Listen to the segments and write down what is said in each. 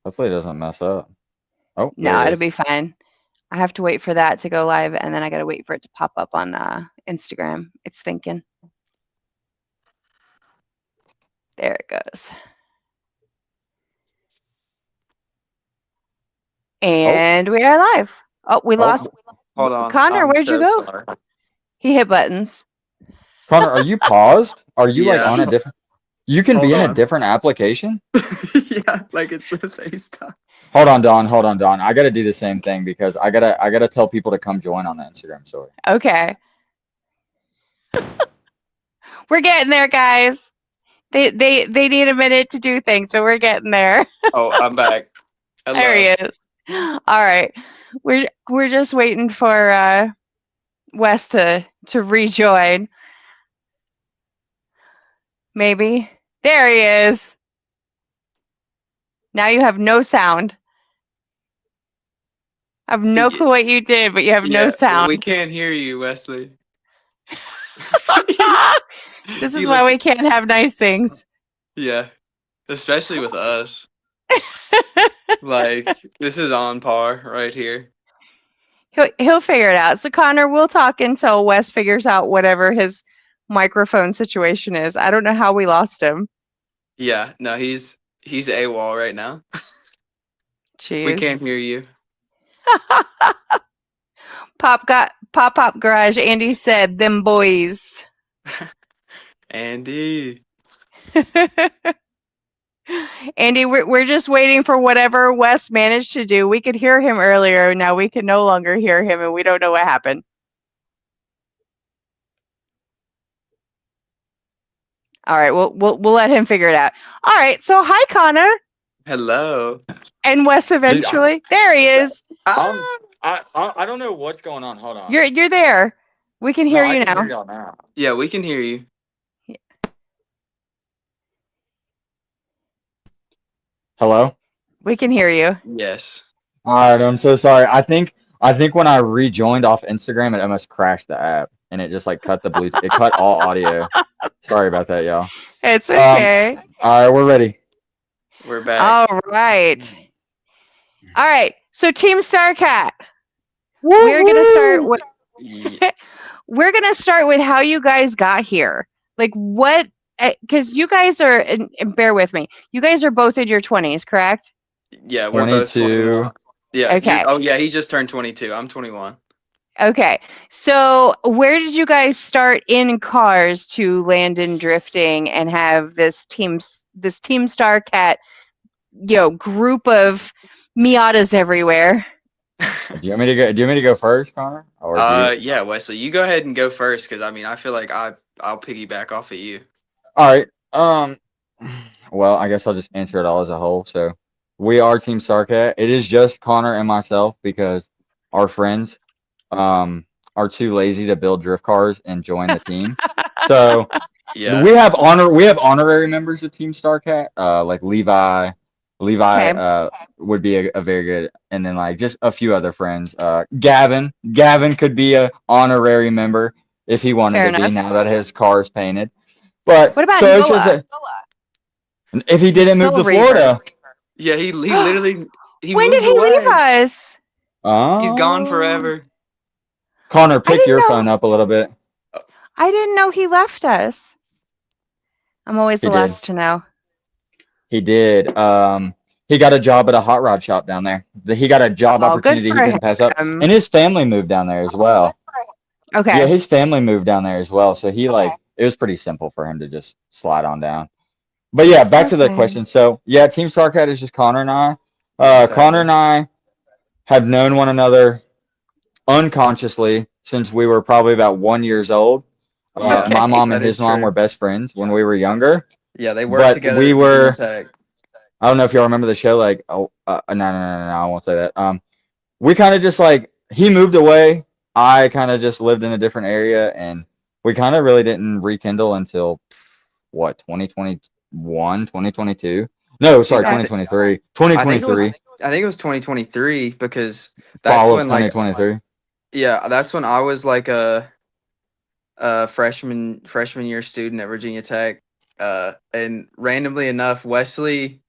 Hopefully it doesn't mess up. Oh, there No, he it'll is. be fine. I have to wait for that to go live, and then I gotta wait for it to pop up on Instagram. It's thinking. There it goes. Oh, And we are live. Oh, we oh, lost Hold on. Connor. I'm Where'd you so go? sorry. He hit buttons. Connor, are you paused? Are you like Yeah. on a different? You can be Hold in a on. different application? Yeah, like it's with FaceTime. Hold on, Don. Hold on, Don. I gotta do the same thing because I gotta tell people to come join on the Instagram story. Okay, we're getting there, guys. They need a minute to do things, but we're getting there. Oh, I'm back. There he Hello. is. All right, we're just waiting for Wes to rejoin. Maybe there he is. Now you have no sound. I have no clue what you did, but you have no Yeah, we sound. can't hear you, Wesley. This He is why looks. we can't have nice things. Yeah, especially with us. Like this is on par right here. He'll figure it out. So Connor, we'll talk until Wes figures out whatever his microphone situation is. I don't know how we lost him. Yeah, no, he's AWOL right now. We can't Jeez. hear you. Pop garage. Andy said them boys. Andy. Andy, we're just waiting for whatever Wes managed to do. We could hear him earlier. Now we can no longer hear him, and we don't know what happened. All right, we'll let him figure it out. All right, so hi Connor Hello. and Wes Dude, eventually. There he is. Ah. I don't know what's going on. Hold on. You're there. We can No, hear I you can hear now. y'all now. Yeah, we can hear you. Hello? We can hear you. Yes. All right, I'm so sorry. I think when I rejoined off Instagram, it almost crashed the app and it just like cut the Bluetooth. It cut all audio. Sorry about that, y'all. It's Um, okay. all right, we're ready. We're back. All right. All right. So Team Starcat. We're gonna start Woo-hoo! with Ye- we're gonna start with how you guys got here. Like what? Because you guys are, and bear with me. You guys are both in your 20s, correct? Yeah, we're both 22. 21. Yeah, you're. Okay. Oh, yeah, he just turned 22. I'm 21. Okay. So where did you guys start in cars to land in drifting and have this Team Starcat, group of Miatas everywhere? Do you want me to go? Do you want me to go first, Connor, or do you? Yeah, Wesley, you go ahead and go first because I mean I feel like I'll piggyback off of you. All right. Well, I guess I'll just answer it all as a whole. So, we are Team Starcat. It is just Connor and myself because our friends um are too lazy to build drift cars and join the team. So Yeah. we have honorary members of Team Starcat, like Levi. Levi Okay. would be a very good, and then like just a few other friends. Gavin could be a honorary member if he wanted Fair to be enough. now that his car is painted. But What about so it's just Noah? that if he He's didn't move still a to reaver. Florida, Yeah, he literally he When did moved he leave away. us? He's gone oh, forever. Connor, I pick didn't your know. phone up a little bit. I didn't know he left us. I'm always He the did. last to know. He did. He got a job at a hot rod shop down there. He got a job Oh, good opportunity he for couldn't pass up, him. and his family moved down there as well. Yeah, Okay. his family moved down there as well, so he like it was pretty simple for him to just slide on down. But yeah, back to the Okay. question. So yeah, Team Starcat is just Connor and I. Yeah, Connor exactly. and I have known one another unconsciously since we were probably about 1 years old. Yeah, My Okay. mom and that his is mom were true. best friends when we were younger, Yeah, they worked but together we at Virginia were. Tech. I don't know if y'all remember the show. Like, oh, no, I won't say that. We kind of just like he moved away. I kind of just lived in a different area, and we kind of really didn't rekindle until what 2021, 2022. No, Dude, sorry, I Okay. think 2023, I think it 2023, was I think it was 2023 because that's fall of when like 2023. yeah, that's when I was like a freshman year student at Virginia Tech. And randomly enough, Wesley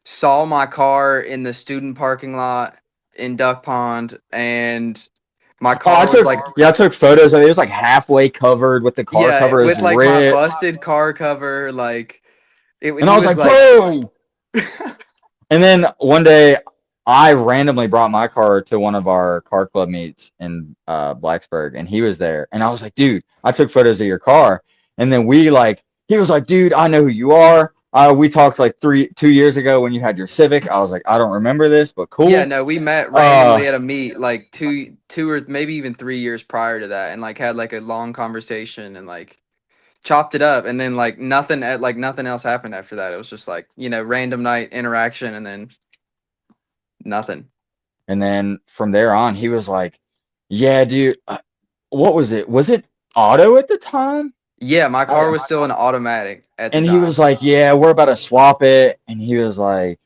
saw my car in the student parking lot in Duck Pond, and my Oh, car was like, I took photos of it. It was like halfway covered with the car yeah, cover is with like my ripped. busted car cover, like And I he was was like, like, bro. And then one day I randomly brought my car to one of our car club meets in Blacksburg, and he was there. And I was like, dude, I took photos of your car. And then he was like, dude, I know who you are. We talked like 2 years ago when you had your Civic. I was like, I don't remember this, but cool. yeah, no, we met randomly at a meet like two or maybe even 3 years prior to that, and like had like a long conversation and like chopped it up, and then like nothing else happened after that. It was just like, random night interaction, and then nothing. And then from there on, he was like, yeah, dude, what was it? Was it auto at the time? Yeah, my car was still an automatic at the And time. he was like, yeah, we're about to swap it. And he was like,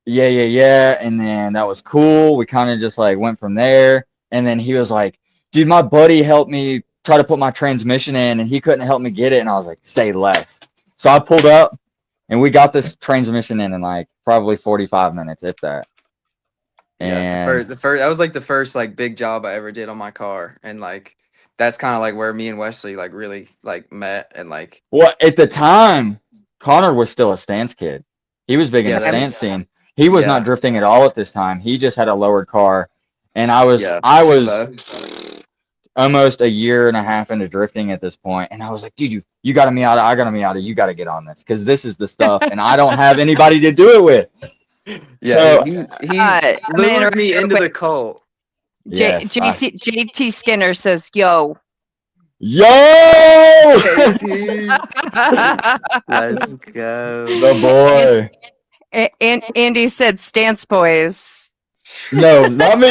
yeah. And then that was cool. We kind of just like went from there. And then he was like, dude, my buddy helped me try to put my transmission in and he couldn't help me get it. And I was like, say less. So I pulled up and we got this transmission in like probably 45 minutes, if that. Yeah, And the first that was like the first like big job I ever did on my car, and like that's kind of like where me and Wesley like really like met, and like well, at the time, Connor was still a stance kid. He was big in Yeah, the that was- stance scene. He was not Yeah. drifting at all at this time. He just had a lowered car. And I was turbo. almost a year and a half into drifting at this point, and I was like, dude, you got a Miata, I got a Miata, you got to get on this because this is the stuff, and I don't have anybody to do it with. Yeah, So- he I'm gonna lured interrupt me you real into the quick. cult. Yes, JT Skinner says, "Yo." Yo, JT, let's go. the boy. And Andy said, "Stance boys." No, not me.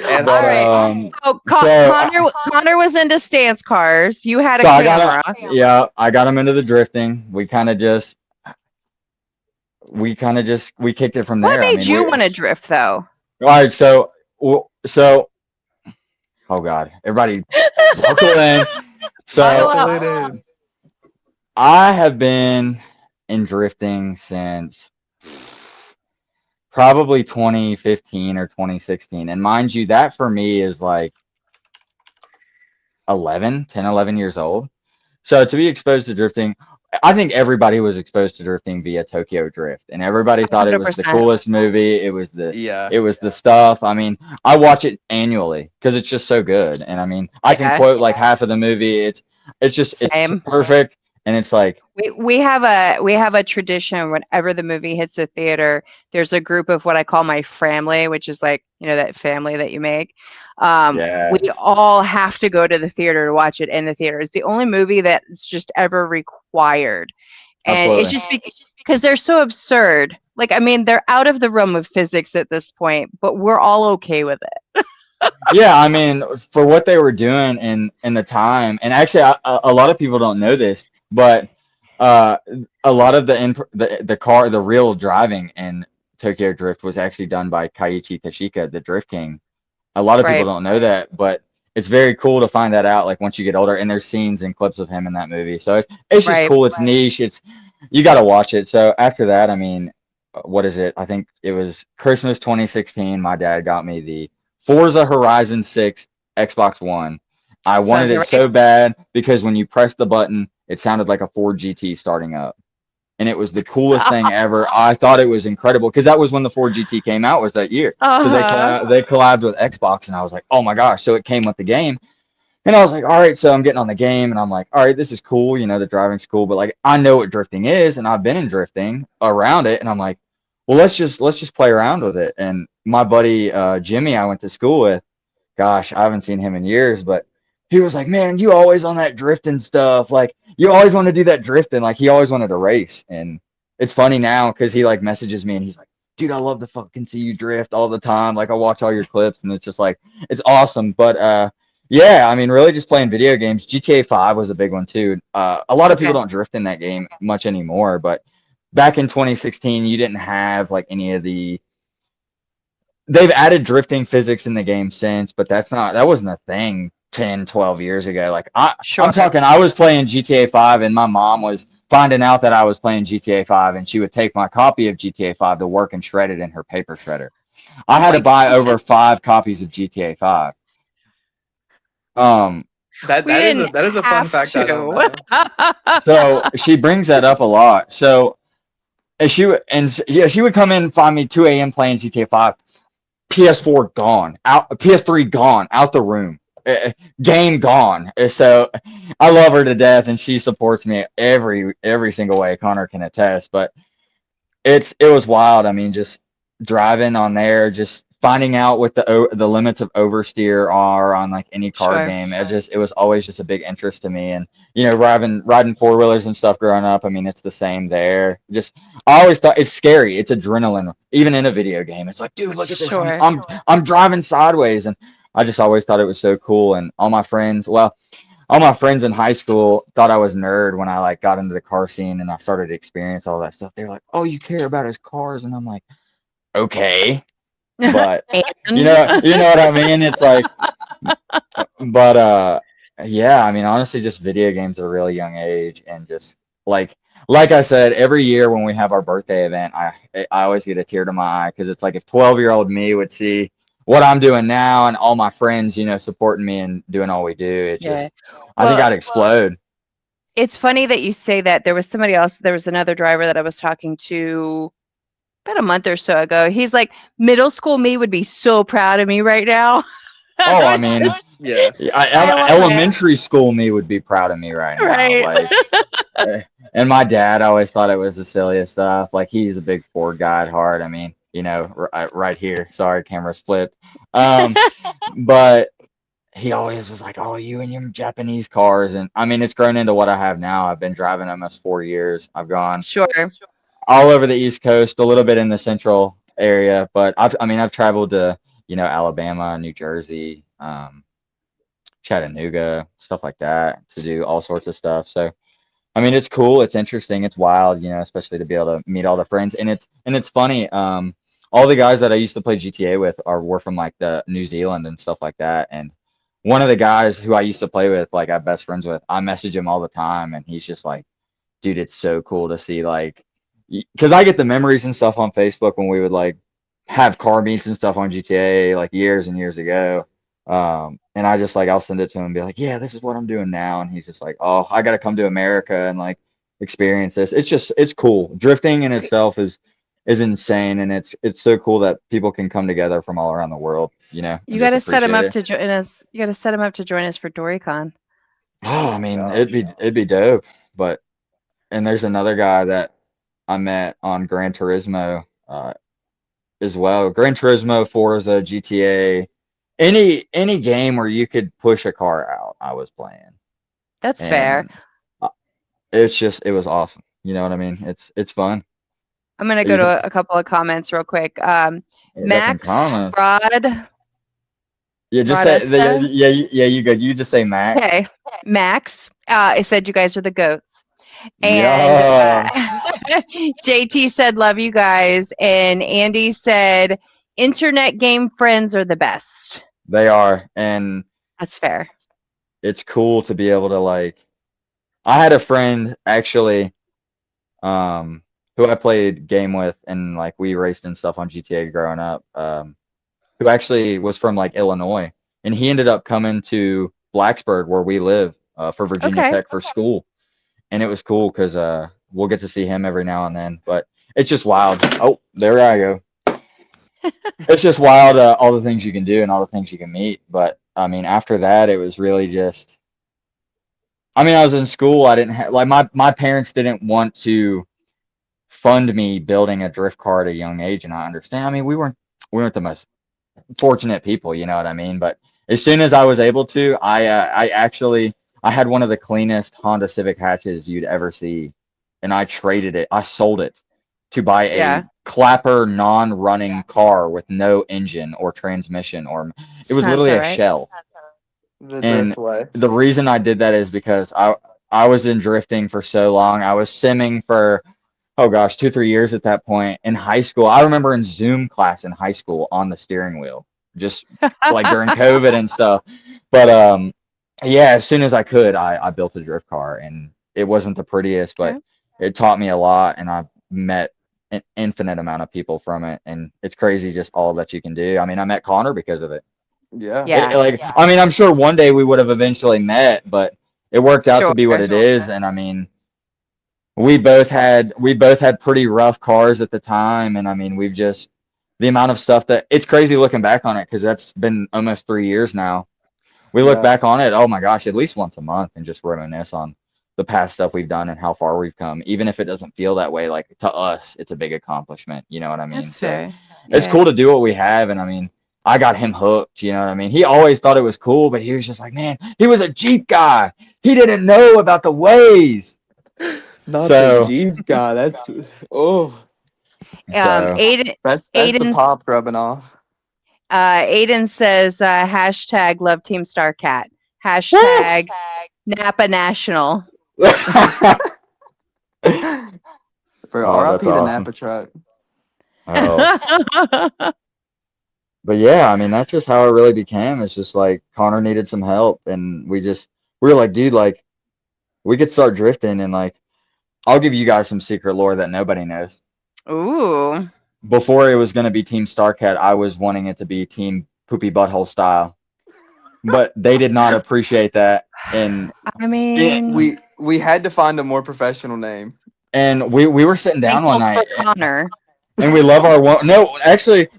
And But, Alright. So, So- Connor was into stance cars. You had a So I camera. I got him into the drifting. We kind of just we kicked it from there. What made you we- want to drift, though? All right, oh God, everybody, buckle in. So Buckle it in. I have been in drifting since probably 2015 or 2016, and mind you, that for me is like 11 years old. So to be exposed to drifting, I think everybody was exposed to drifting via Tokyo Drift, and everybody thought it was the 100%. coolest movie. It was the Yeah. it was the stuff. I mean, I watch it annually because it's just so good. And I mean, I can Yeah. quote like half of the movie. It's Same. perfect, and it's like We have a tradition. Whenever the movie hits the theater, there's a group of what I call my family, which is like, that family that you make. Yes. We all have to go to the theater to watch it in the theater. It's the only movie that's just ever required, and it's Absolutely. just because they're so absurd. Like, I mean, they're out of the realm of physics at this point, but we're all okay with it. yeah, I mean, for what they were doing in the time, and actually, a lot of people don't know this, but a lot of the real driving in Tokyo Drift was actually done by Kaiichi Tashika, the Drift King. A lot of Right. people don't know that, but it's very cool to find that out. Like once you get older, and there's scenes and clips of him in that movie, so it's just Right. cool. It's niche. You got to watch it. So after that, I mean, what is it? I think it was Christmas 2016. My dad got me the Forza Horizon 6 Xbox One. I wanted it Sounds so bad because when you press the button, it sounded like a Ford GT starting up. And it was the coolest thing ever. I thought it was incredible because that was when the Ford GT came out, was that year. So they collabed with Xbox, and I was like, oh my gosh. So it came with the game. And I was like, all right, so I'm getting on the game, and I'm like, all right, this is cool. The driving's cool, but like I know what drifting is, and I've been in drifting around it, and I'm like, well, let's just play around with it. And my buddy Jimmy, I went to school with, gosh, I haven't seen him in years, but he was like, man, you always on that drifting stuff. Like you always want to do that drifting. Like he always wanted to race. And it's funny now because he like messages me and he's like, dude, I love to fucking see you drift all the time. Like I watch all your clips and it's just like, it's awesome. But yeah, I mean, really just playing video games. GTA 5 was a big one too. A lot of people don't drift in that game much anymore, but back in 2016, you didn't have like any of the. They've added drifting physics in the game since, but that wasn't a thing 10, 12 years ago. Like I'm talking, I was playing GTA 5 and my mom was finding out that I was playing GTA 5, and she would take my copy of GTA 5 to work and shred it in her paper shredder. I Oh had to my buy over 5 copies of GTA 5. Um, That We that is a didn't that is a fun have fact I don't to. know. so she brings that up a lot. So and she would come in and find me 2 a.m. playing GTA 5. PS4 gone, out. PS3 gone, out the room. Game gone. So I love her to death, and she supports me every single way. Connor can attest. But it was wild. I mean, just driving on there, just finding out what the limits of oversteer are on like any car Sure. game. It was always just a big interest to me. And riding 4 wheelers and stuff growing up. I mean, it's the same there. Just I always thought it's scary. It's adrenaline, even in a video game. It's like, dude, look at this. Sure. I'm driving sideways, and I just always thought it was so cool. And all my friends in high school thought I was nerd when I like got into the car scene and I started to experience all that stuff. They're like, "Oh, you care about his cars?" And I'm like, "Okay." But you know what I mean? It's like, but yeah, I mean, honestly, just video games at a really young age, and just like I said, every year when we have our birthday event, I always get a tear to my eye because it's like if 12-year-old me would see what I'm doing now and all my friends, supporting me and doing all we do, it just Yeah. I think Well, I'd explode. it's funny that you say that. There was another driver that I was talking to about a month or so ago. He's like, middle school me would be so proud of me right now. Oh, I was mean, just- Yeah. I love it. elementary school me would be proud of me right now. Right. And my dad always thought it was the silliest stuff. Like he's a big Ford guy at heart. I mean, right here. Sorry, camera's flipped. But he always was like, "Oh, you and your Japanese cars," and I mean, it's grown into what I have now. I've been driving almost 4 years. I've gone Sure. all over the East Coast, a little bit in the central area, but I've traveled to Alabama, New Jersey, Chattanooga, stuff like that to do all sorts of stuff. So I mean, it's cool, it's interesting, it's wild, especially to be able to meet all the friends, and it's funny. All the guys that I used to play GTA with were from like the New Zealand and stuff like that, and one of the guys who I used to play with, like I'm best friends with, I message him all the time, and he's just like, dude, it's so cool to see like, because I get the memories and stuff on Facebook when we would like have car meets and stuff on GTA like years and years ago. And I just like I'll send it to him and be like, yeah, this is what I'm doing now, and he's just like, oh, I got to come to America and like experience this. It's cool. Drifting in itself is insane, and it's so cool that people can come together from all around the world. You and got to just set him appreciate up it. to join us. You got to set him up to join us for DoryCon. Oh, I mean, gosh. it'd be dope. But and there's another guy that I met on Gran Turismo as well. Gran Turismo, Forza, GTA, any game where you could push a car out, I was playing, That's fair. and it was awesome. You know what I mean? It's fun. I'm gonna go to a couple of comments real quick. Yeah, got some Max comments. Rod. Yeah, just say Rodesta? yeah. You good? You just say Max. Okay, Max. It said you guys are the goats. Yeah. And JT said, love you guys. And Andy said, internet game friends are the best. They are, and That's fair. it's cool to be able to like. I had a friend actually, who I played game with, and like we raced and stuff on GTA growing up. Who actually was from like Illinois, and he ended up coming to Blacksburg where we live for Virginia Okay. Tech for school, and it was cool because we'll get to see him every now and then. But it's just wild. Oh, there I go. It's just wild, all the things you can do and all the things you can meet. But I mean, after that, it was really just. I mean, I was in school. I didn't have like my parents didn't want to fund me building a drift car at a young age, and I understand. I mean, we weren't the most fortunate people, you know what I mean? But as soon as I was able to, I had one of the cleanest Honda Civic hatches you'd ever see, and I traded it. I sold it to buy a Yeah. clapper non-running car with no engine or transmission, or it was Sounds literally about a right. shell. The And drift way. the reason I did that is because I was in drifting for so long. I was simming for, oh gosh, 2, 3 years at that point in high school. I remember in Zoom class in high school on the steering wheel, just like during COVID and stuff. But yeah, as soon as I could, I built a drift car, and it wasn't the prettiest, but Okay. it taught me a lot, and I've met an infinite amount of people from it, and it's crazy just all that you can do. I mean, I met Connor because of it. Yeah. Yeah. I mean, I'm sure one day we would have eventually met, but it worked out to Sure. be what it is, and I mean, we both had pretty rough cars at the time, and I mean, we've just the amount of stuff that it's crazy looking back on it because that's been almost 3 years now. We look Yeah. back on it, oh my gosh, at least once a month and just reminisce on the past stuff we've done and how far we've come. Even if it doesn't feel that way, like to us, it's a big accomplishment. You know what I mean? That's So fair. it's Yeah. cool to do what we have, and I mean, I got him hooked. You know what I mean? He always thought it was cool, but he was just like, man, he was a Jeep guy. He didn't know about the ways. Not So- the Jeep guy. That's oh, So Aiden, that's the Aiden's- pop rubbing off. Aiden says hashtag love Team StarCat. Hashtag Napa National. For Oh, RIP that's the awesome. Napa truck. oh. But yeah, I mean, that's just how it really became. It's just like Connor needed some help, and we were like, dude, like we could start drifting, and like I'll give you guys some secret lore that nobody knows. Ooh. Before it was going to be Team Starcat, I was wanting it to be Team Poopy Butthole Style, but they did not appreciate that, and I mean, We had to find a more professional name. we were sitting down one thankful night, for Connor. and we love our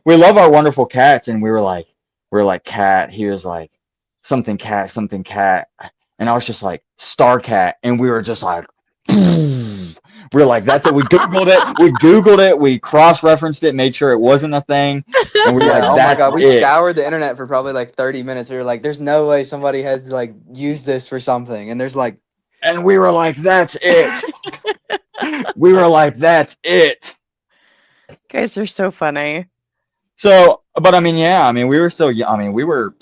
we love our wonderful cats, and we were like cat. He was like something cat, and I was just like Starcat, and we were just like. We're like, that's it. We Googled it. We cross-referenced it, made sure it wasn't a thing. And we were like, oh my that's god, we it. scoured the internet for probably like 30 minutes. We were like, there's no way somebody has like used this for something. And there's like And we were like, that's it. We were like, that's it. You guys are so funny. So, but I mean, yeah, I mean, we were still, I mean, we were,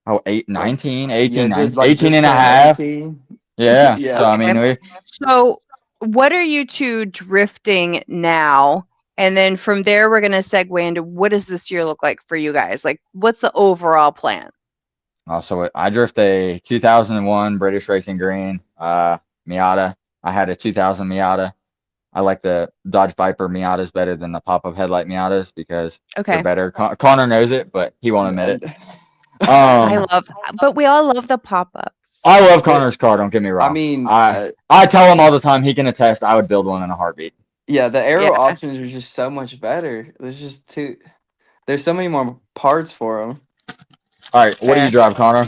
19, 18, yeah, 18 and a half. 18. Yeah. Yeah. So, I mean, So, what are you two drifting now? And then from there, we're going to segue into what does this year look like for you guys? Like, what's the overall plan? so I drift a 2001 British Racing Green Miata. I had a 2000 Miata. I like the Dodge Viper Miatas better than the pop-up headlight Miatas because Okay. they're better. Connor knows it, but he won't admit it. But we all love the pop-ups. I love Connor's car. Don't get me wrong. I mean, I tell him all the time. He can attest. I would build one in a heartbeat. yeah, the aero Yeah. options are just so much better. There's so many more parts for them. All right, what do Fair. you drive, Connor?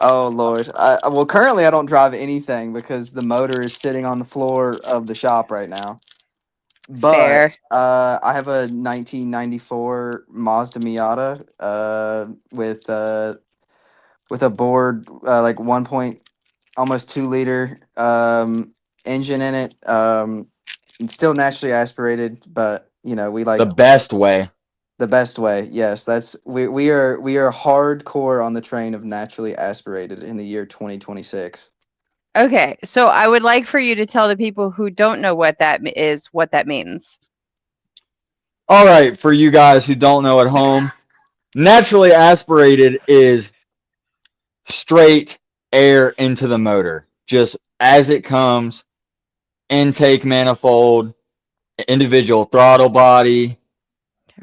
Oh Lord. Well, currently I don't drive anything because the motor is sitting on the floor of the shop right now. But Fair. I have a 1994 Mazda Miata with a board like almost 2 liter engine in it. It's still naturally aspirated, but you know we like The best way. the best way. Yes, we are hardcore on the train of naturally aspirated in the year 2026. Okay, so I would like for you to tell the people who don't know what that is, what that means. All right, for you guys who don't know at home, naturally aspirated is straight air into the motor, just as it comes, intake manifold, individual throttle body,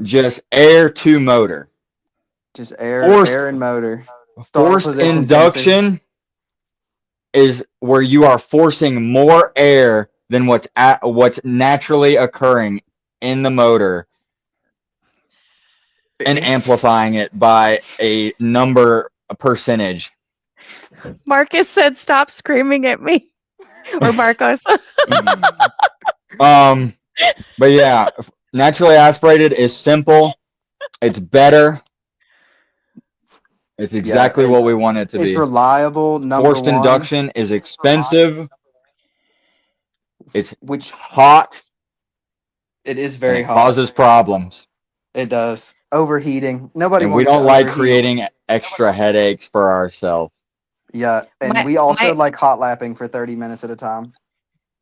just air to motor. Just air and motor. Forced position induction is where you are forcing more air than what's naturally occurring in the motor and amplifying it by a percentage. Marcus said, "Stop screaming at me," or Marcos. But yeah, naturally aspirated is simple. It's better. It's exactly what we want it to It's be. reliable. Forced One, induction is expensive. It's which hot. it is And very it hot. causes problems. It does. Overheating. Nobody And wants we don't to like overheat. creating extra headaches for ourselves. Yeah, and we also like hot lapping for 30 minutes at a time.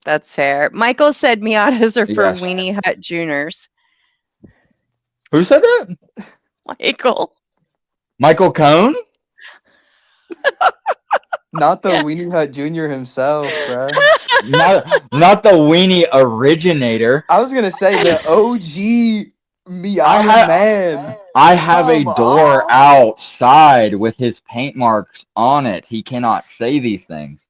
That's fair. Michael said Miatas are for Yes. Weenie Hut Juniors. Who said that? Michael. Michael Cohn? Not the Weenie Hut Jr. himself, bro. not the weenie originator. I was gonna say the OG Miata ha- man. I have a Come door on. outside with his paint marks on it. He cannot say these things.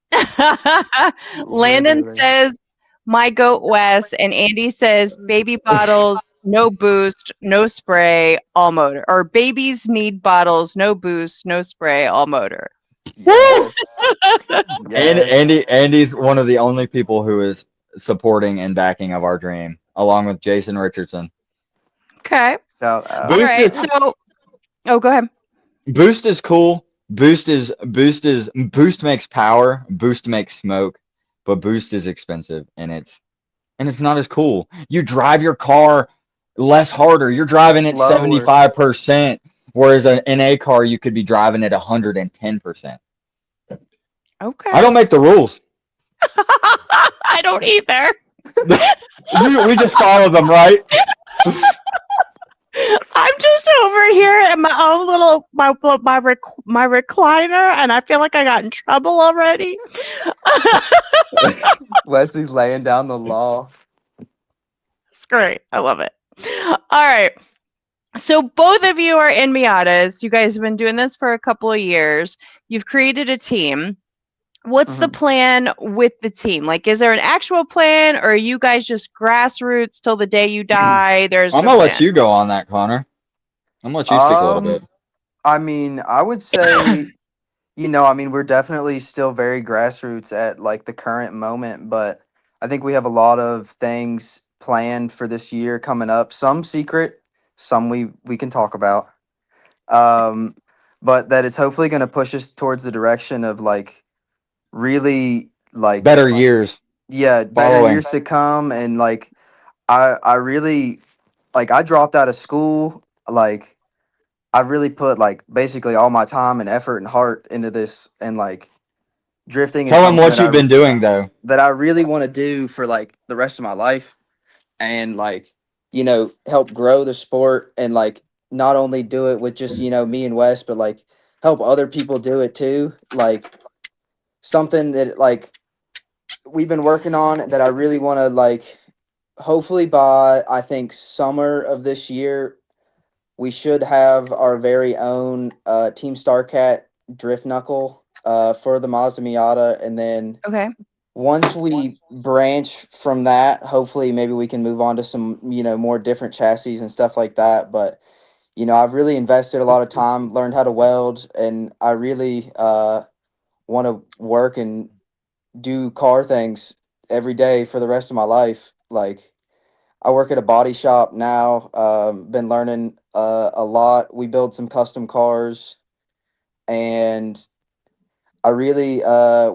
Landon Literally. says, my goat Wes, and Andy says, baby bottles, no boost, no spray, all motor. Or babies need bottles, no boost, no spray, all motor. Yes. And Yes. Andy's one of the only people who is supporting and backing of our dream, along with Jason Richardson. Okay. Shout out. All Boost right. is- So, oh, go ahead. Boost is cool. Boost makes power. Boost makes smoke, but Boost is expensive and it's not as cool. You drive your car less harder. You're driving at Lower. 75%, whereas in a car you could be driving at 110%. Okay. I don't make the rules. I don't either. We just follow them, right? I'm just over here in my own little my recliner, and I feel like I got in trouble already. Leslie's laying down the law. It's great. I love it. All right. So both of you are in Miatas. You guys have been doing this for a couple of years. You've created a team. What's the plan with the team? Like, is there an actual plan, or are you guys just grassroots till the day you die? There's I'm no gonna let plan? you go on that, Connor. I'm gonna let you speak a little bit. I mean, I would say, I mean, we're definitely still very grassroots at like the current moment, but I think we have a lot of things planned for this year coming up. Some secret, some we can talk about. But that is hopefully going to push us towards the direction of like really like Better years. yeah, better following. years to come. And like I really like I dropped out of school. Like I really put like basically all my time and effort and heart into this, and like drifting is Tell them something what you've been doing, though. that I really want to do for like the rest of my life, and like help grow the sport, and like not only do it with just me and Wes, but like help other people do it too. Like something that like we've been working on that I really want to like hopefully by I think summer of this year we should have our very own Team StarCat drift knuckle for the Mazda Miata, and then Okay. once we branch from that, hopefully maybe we can move on to some more different chassis and stuff like that. But I've really invested a lot of time, learned how to weld, and I really want to work and do car things every day for the rest of my life. Like I work at a body shop now. Been learning a lot. We build some custom cars, and I really,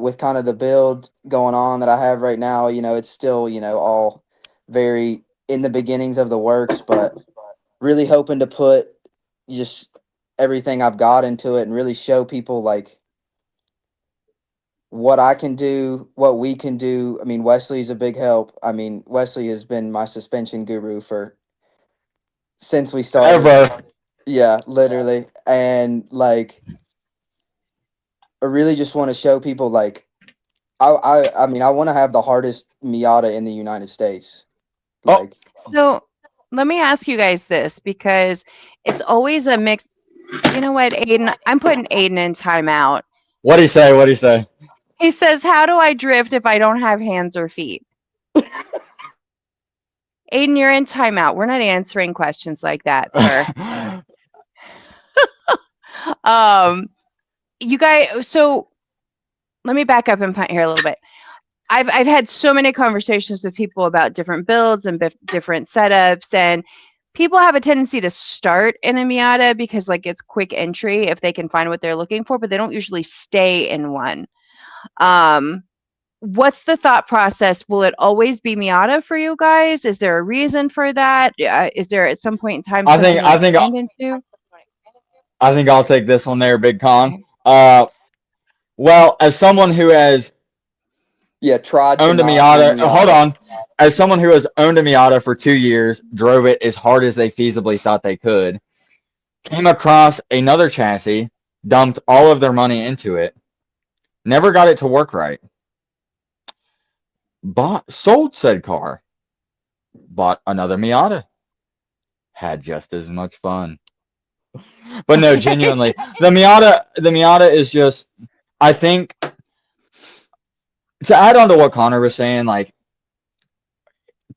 with kind of the build going on that I have right now, it's still, all very in the beginnings of the works, but really hoping to put just everything I've got into it and really show people like what I can do, what we can do. I mean, Wesley's a big help. I mean, Wesley has been my suspension guru since we started. Ever. Yeah, literally. And like, I really just want to show people like, I mean, I want to have the hardest Miata in the United States. Like, So let me ask you guys this, because it's always a mix. You know what, Aiden? I'm putting Aiden in timeout. What'd he say? What'd he say? He says, how do I drift if I don't have hands or feet? Aiden, you're in timeout. We're not answering questions like that, sir. You guys, so let me back up and punt here a little bit. I've had so many conversations with people about different builds and different setups, and people have a tendency to start in a Miata because like it's quick entry if they can find what they're looking for, but they don't usually stay in one. What's the thought process? Will it always be Miata for you guys? Is there a reason for that? Is there at some point in time something you expand into? I think I'll take this one there, Big Con. Okay. Well, as someone who has tried owned a Miata, hold on. As someone who has owned a Miata for 2 years, drove it as hard as they feasibly thought they could, came across another chassis, dumped all of their money into it. Never got it to work right. Sold said car. Bought another Miata. Had just as much fun. But no, genuinely, the Miata is just, I think, to add on to what Connor was saying, like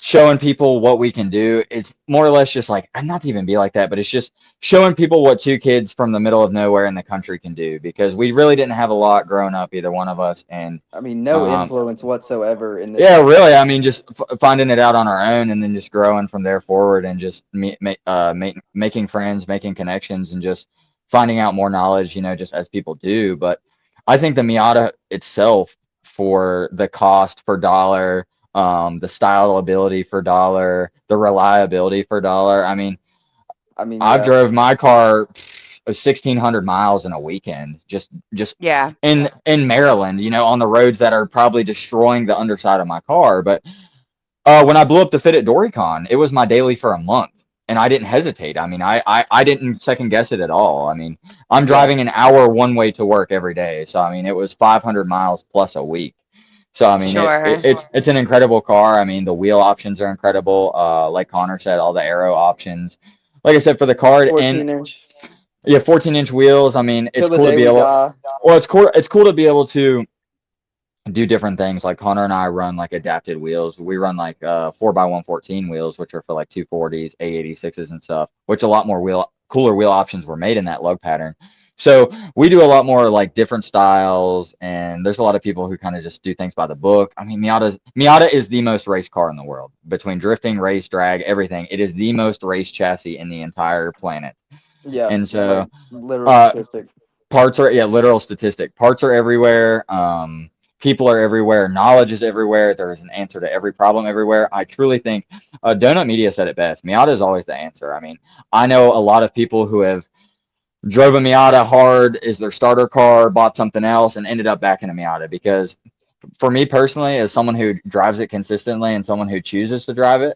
showing people what we can do, it's more or less just like, not to even be like that, but it's just showing people what two kids from the middle of nowhere in the country can do, because we really didn't have a lot growing up, either one of us. And I mean, no Um, influence whatsoever in this. yeah, country. really, I mean, just finding it out on our own, and then just growing from there forward, and just making friends, making connections, and just finding out more knowledge, just as people do. But I think the Miata itself, for the cost per dollar, the style ability for dollar, the reliability for dollar. I mean, I've Yeah. drove my car 1,600 miles in a weekend, just Yeah. in Maryland, on the roads that are probably destroying the underside of my car. But when I blew up the Fit at Doricon, it was my daily for a month, and I didn't hesitate. I mean, I didn't second guess it at all. I mean, I'm Yeah. driving an hour one way to work every day, so I mean, it was 500 miles plus a week. So I mean, Sure. it's an incredible car. I mean, the wheel options are incredible. Like Connor said, all the aero options. Like I said, for the card, 14-inch. yeah, 14-inch wheels. I mean, it's Till the cool to day be we able. die. Well, it's cool. It's cool to be able to do different things. Like Connor and I run like adapted wheels. We run like 4x114 wheels, which are for like 240s, A86s, and stuff. Which a lot more cooler wheel options were made in that lug pattern. So we do a lot more like different styles, and there's a lot of people who kind of just do things by the book. I mean, Miata is the most race car in the world. Between drifting, race, drag, everything, it is the most race chassis in the entire planet. Yeah. And so like, literal statistic. parts are, literal statistic. Parts are everywhere. People are everywhere. Knowledge is everywhere. There is an answer to every problem everywhere. I truly think Donut Media said it best. Miata is always the answer. I mean, I know a lot of people who have drove a Miata hard as their starter car, bought something else, and ended up back in a Miata. Because for me personally, as someone who drives it consistently and someone who chooses to drive it,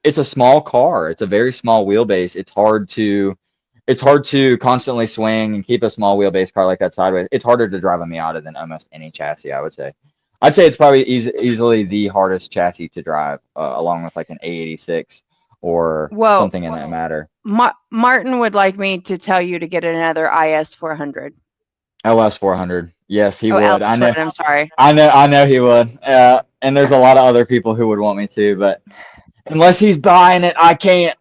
it's a small car. It's a very small wheelbase. It's hard to constantly swing and keep a small wheelbase car like that sideways. It's harder to drive a Miata than almost any chassis, I would say. I'd say it's probably easily the hardest chassis to drive, along with like an A86 or something in that matter. Martin would like me to tell you to get another IS 400. LS 400. Yes, he would. LS I know. 400, I'm sorry. I know he would. And there's a lot of other people who would want me to, but unless he's buying it, I can't.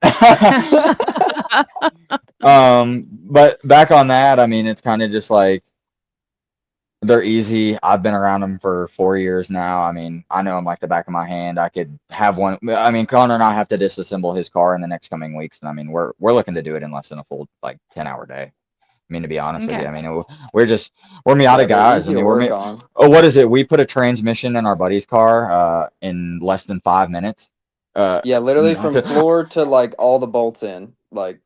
But back on that, I mean, it's kind of just like they're easy. I've been around them for 4 years now. I mean, I know them like the back of my hand. I could have one. I mean, Connor and I have to disassemble his car in the next coming weeks, and I mean, we're looking to do it in less than a full 10-hour day. I mean, to be honest with you, I mean, we're Miata guys. I mean, what is it? We put a transmission in our buddy's car in less than 5 minutes. Literally from floor to like all the bolts in. Like,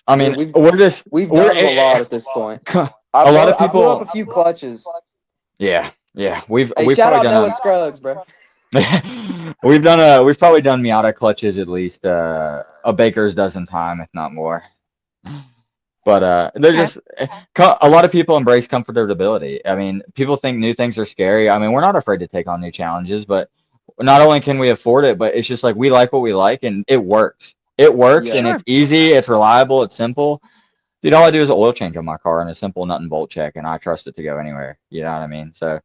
I mean, we've done a lot at this point. A lot of people. I blew up a few clutches. Yeah. We've shout out probably Noah Scruggs, bro. we've probably done Miata clutches at least a baker's dozen time, if not more. But they're just a lot of people embrace comfortability. I mean, people think new things are scary. I mean, we're not afraid to take on new challenges, but not only can we afford it, but it's just like we like what we like, and it works. It works, and it's easy, it's reliable, it's simple. Dude, all I do is an oil change on my car and a simple nut and bolt check, and I trust it to go anywhere. You know what I mean? So,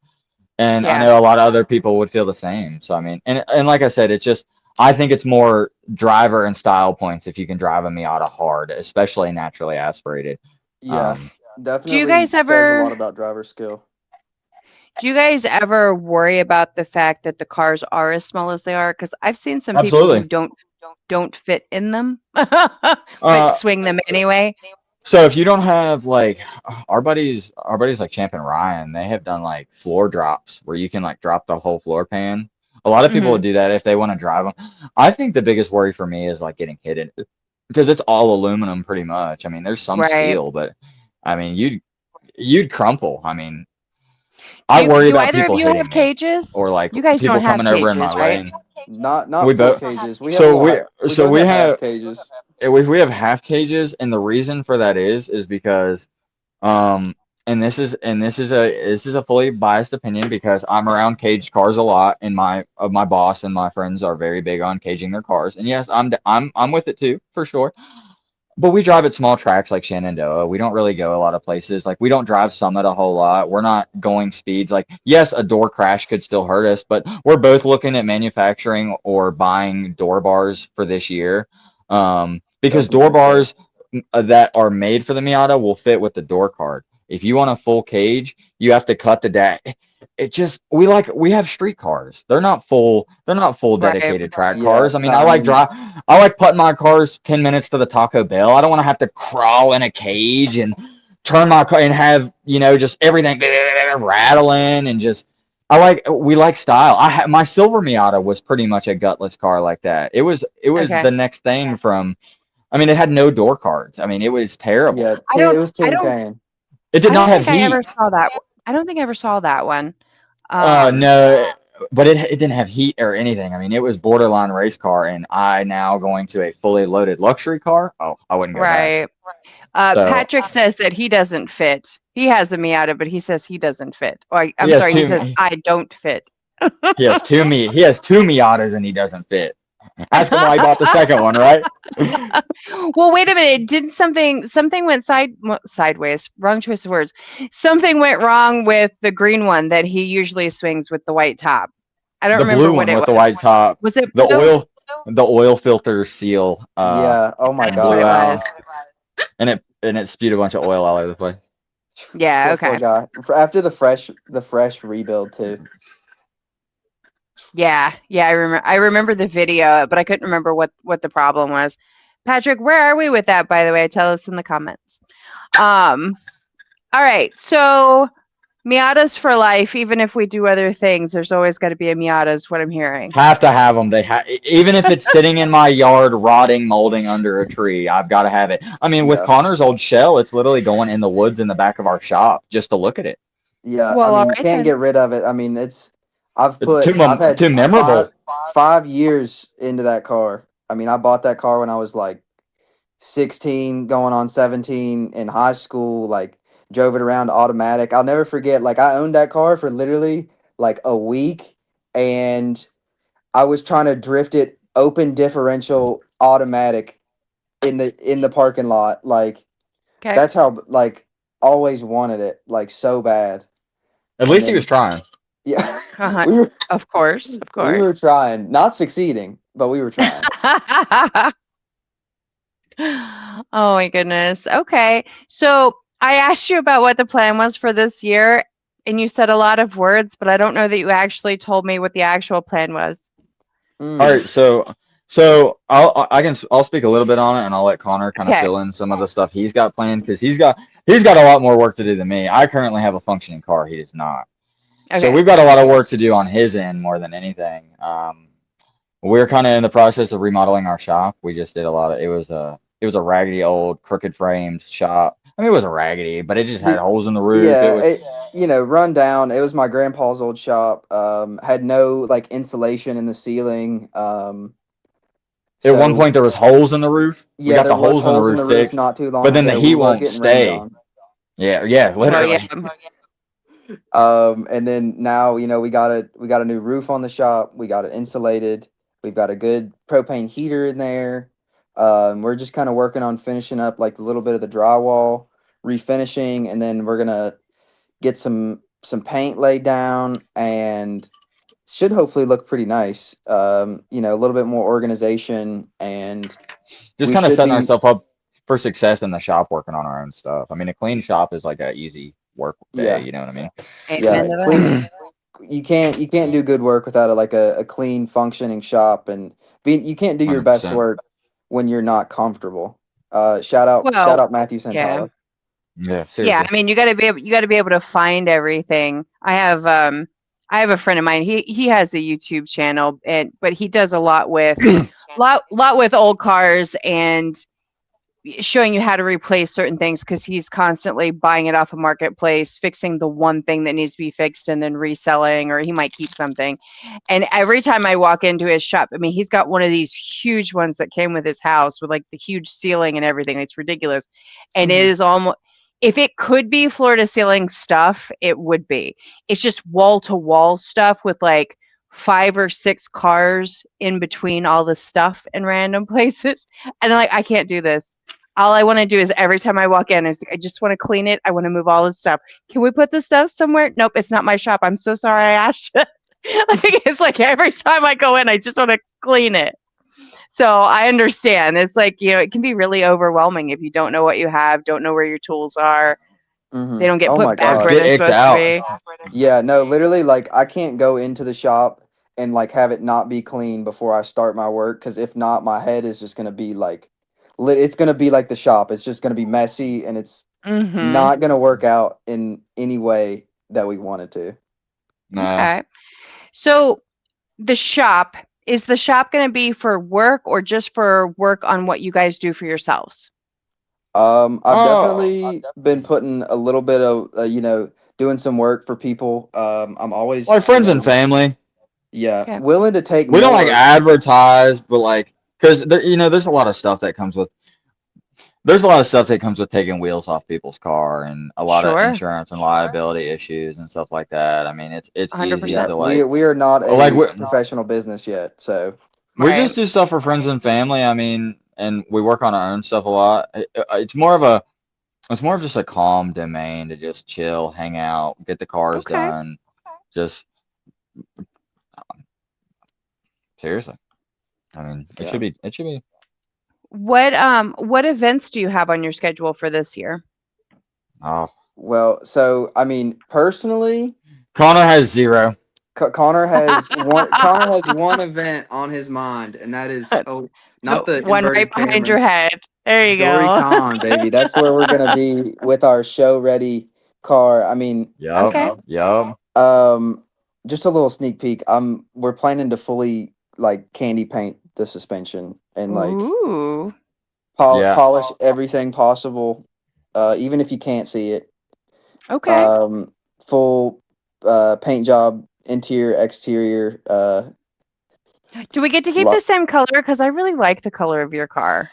and I know a lot of other people would feel the same. So, I mean, and like I said, it's just, I think it's more driver and style points if you can drive a Miata hard, especially naturally aspirated. Yeah, definitely. Do you guys ever says a lot about driver skill? Do you guys ever worry about the fact that the cars are as small as they are? Because I've seen some people who don't fit in them, but swing them anyway. So if you don't have like our buddies like Champ and Ryan, they have done like floor drops where you can like drop the whole floor pan. A lot of people would do that if they want to drive them. I think the biggest worry for me is like getting hit in, because it's all aluminum pretty much. I mean, there's some steel, but I mean, you'd crumple. I mean, I worry about people hitting me. Do either of you have cages? Or like you guys people don't have coming cages, over in my right? lane. Not we full both cages. We have cages. We have half cages, and the reason for that is because this is a fully biased opinion because I'm around caged cars a lot, and my boss and my friends are very big on caging their cars. And yes, I'm with it too, for sure. But we drive at small tracks like Shenandoah. We don't really go a lot of places. Like we don't drive Summit a whole lot. We're not going speeds. Like yes, a door crash could still hurt us, but we're both looking at manufacturing or buying door bars for this year. Because door Definitely. bars that are made for the Miata will fit with the door card. If you want a full cage, you have to cut the deck. It just we have street cars. They're not full Right. dedicated track Yeah, cars. I mean, I I like mean- drive I like putting my cars 10 minutes to the Taco Bell. I don't want to have to crawl in a cage and turn my car and have, just everything rattling and just we like style. My silver Miata was pretty much a gutless car like that. It was Okay. the next thing from I mean, it had no door cards. I mean, it was terrible. Yeah, I don't- it was I tin don't- can. It did I not don't have think I ever heat. saw that. I don't think I ever saw that one. No, but it didn't have heat or anything. I mean, it was borderline race car, and I now going to a fully loaded luxury car. Oh, I wouldn't go back. Right. So- Patrick says that he doesn't fit. He has a Miata, but he says he doesn't fit. Or I'm He has sorry, he two- says I don't fit. He has two Miatas, and he doesn't fit. Ask him why he bought the second one, right? Well, wait a minute. Didn't something went sideways? Wrong choice of words. Something went wrong with the green one that he usually swings with the white top. I don't The remember blue what one it with was. the white top. Was it The blue? oil filter seal. Yeah. Oh my That's god. what it Wow. was. And it spewed a bunch of oil all over the place. Yeah. Poor Okay. guy. After the fresh rebuild too. Yeah. I remember the video, but I couldn't remember what the problem was. Patrick, where are we with that? By the way, tell us in the comments. All right. So Miatas for life. Even if we do other things, there's always got to be a Miata. Is what I'm hearing. Have to have them. Even if it's sitting in my yard, rotting, molding under a tree, I've got to have it. I mean, with Yeah. Connor's old shell, it's literally going in the woods in the back of our shop just to look at it. Yeah. Well, I mean, alright you can't then. get rid of it. I mean, I've had too memorable. 5 years into that car. I mean, I bought that car when I was like 16, going on 17 in high school. Like, drove it around automatic. I'll never forget. Like, I owned that car for literally like a week, and I was trying to drift it open differential automatic in the parking lot. Like, Okay. that's how like always wanted it like so bad. At least he then- was trying. Yeah, Uh-huh. we were Of course. we were trying, not succeeding, but we were trying. Oh my goodness. Okay. So I asked you about what the plan was for this year, and you said a lot of words, but I don't know that you actually told me what the actual plan was. Mm. All right, so I'll speak a little bit on it, and I'll let Connor kind of Okay. fill in some of the stuff he's got planned because he's got a lot more work to do than me. I currently have a functioning car. He does not. Okay. So we've got a lot of work to do on his end more than anything. We're kind of in the process of remodeling our shop. We just did a lot of it was a raggedy old crooked framed shop. I mean, it was a raggedy, but it just had holes in the roof. Yeah, It was, run down. It was my grandpa's old shop. Had no like insulation in the ceiling. at one so- point there was holes in the roof. We yeah, got there the was holes in the roof fixed. not too long but then the ago. heat We were won't getting stay. rained Yeah, Oh, literally. yeah. And then now, we got a new roof on the shop. We got it insulated. We've got a good propane heater in there. We're just kind of working on finishing up like a little bit of the drywall, refinishing, and then we're gonna get some paint laid down and should hopefully look pretty nice. A little bit more organization and Just we kind of should setting be- ourselves up for success in the shop working on our own stuff. I mean, a clean shop is like a easy work day, Yeah. you know what I mean? Amen to that. clean. You can't do good work without a clean functioning shop, and you can't do your best 100%. work when you're not comfortable. Shout out Matthew Santala. Yeah, seriously. Yeah, I mean, you got to be able to find everything. I have a friend of mine. He has a YouTube channel, but he does a lot with lot with old cars and showing you how to replace certain things because he's constantly buying it off a marketplace, fixing the one thing that needs to be fixed, and then reselling, or he might keep something. And every time I walk into his shop, I mean, he's got one of these huge ones that came with his house with like the huge ceiling and everything. It's ridiculous, and it is almost. if it could be floor to ceiling stuff, it would be. It's just wall to wall stuff with like 5 or 6 cars in between all the stuff in random places. And I'm like, I can't do this. All I want to do is every time I walk in, I just want to clean it. I want to move all this stuff. Can we put this stuff somewhere? Nope, it's not my shop. I'm so sorry I asked you. Like, it's like every time I go in, I just want to clean it. So I understand. It's like, it can be really overwhelming if you don't know what you have, don't know where your tools are. Mhm. They don't get Oh my put back gosh. where Get they're icked supposed to be. Yeah, no, literally, like I can't go into the shop and like have it not be clean before I start my work, because if not, my head is just gonna be like, it's gonna be like the shop. It's just gonna be messy, and it's Mm-hmm. not gonna work out in any way that we want it to. No. Okay. So the shop, is the shop going to be for work or just for work on what you guys do for yourselves? I've Oh. definitely been putting a little bit of, doing some work for people. I'm always Like friends and family. Yeah, Okay. willing to take We don't like more. advertise, but like, because there's a lot of stuff that comes with. There's a lot of stuff that comes with taking wheels off people's car, and a lot of Sure. insurance and liability issues and stuff like that. I mean, it's easy 100%. Yeah, to we are not a like, we- professional business yet, so we Right. just do stuff for friends and family. I mean, and we work on our own stuff a lot. It's more of just a calm domain to just chill, hang out, get the cars Okay. done. Just seriously, I mean, it Yeah. should be. What events do you have on your schedule for this year? Oh, well, so I mean, personally, Connor has 0. Connor has one. Connor has one event on his mind, and that is not the one right inverted behind Camry. your head. There you Dory go. Con, baby. That's where we're gonna be with our show ready car. I mean, Yup. Okay. Yup. just a little sneak peek. We're planning to fully like candy paint the suspension and like Ooh. Yeah. polish everything possible, even if you can't see it. Okay. Full paint job, interior, exterior. Do we get to keep lo- the same color? Because I really like the color of your car.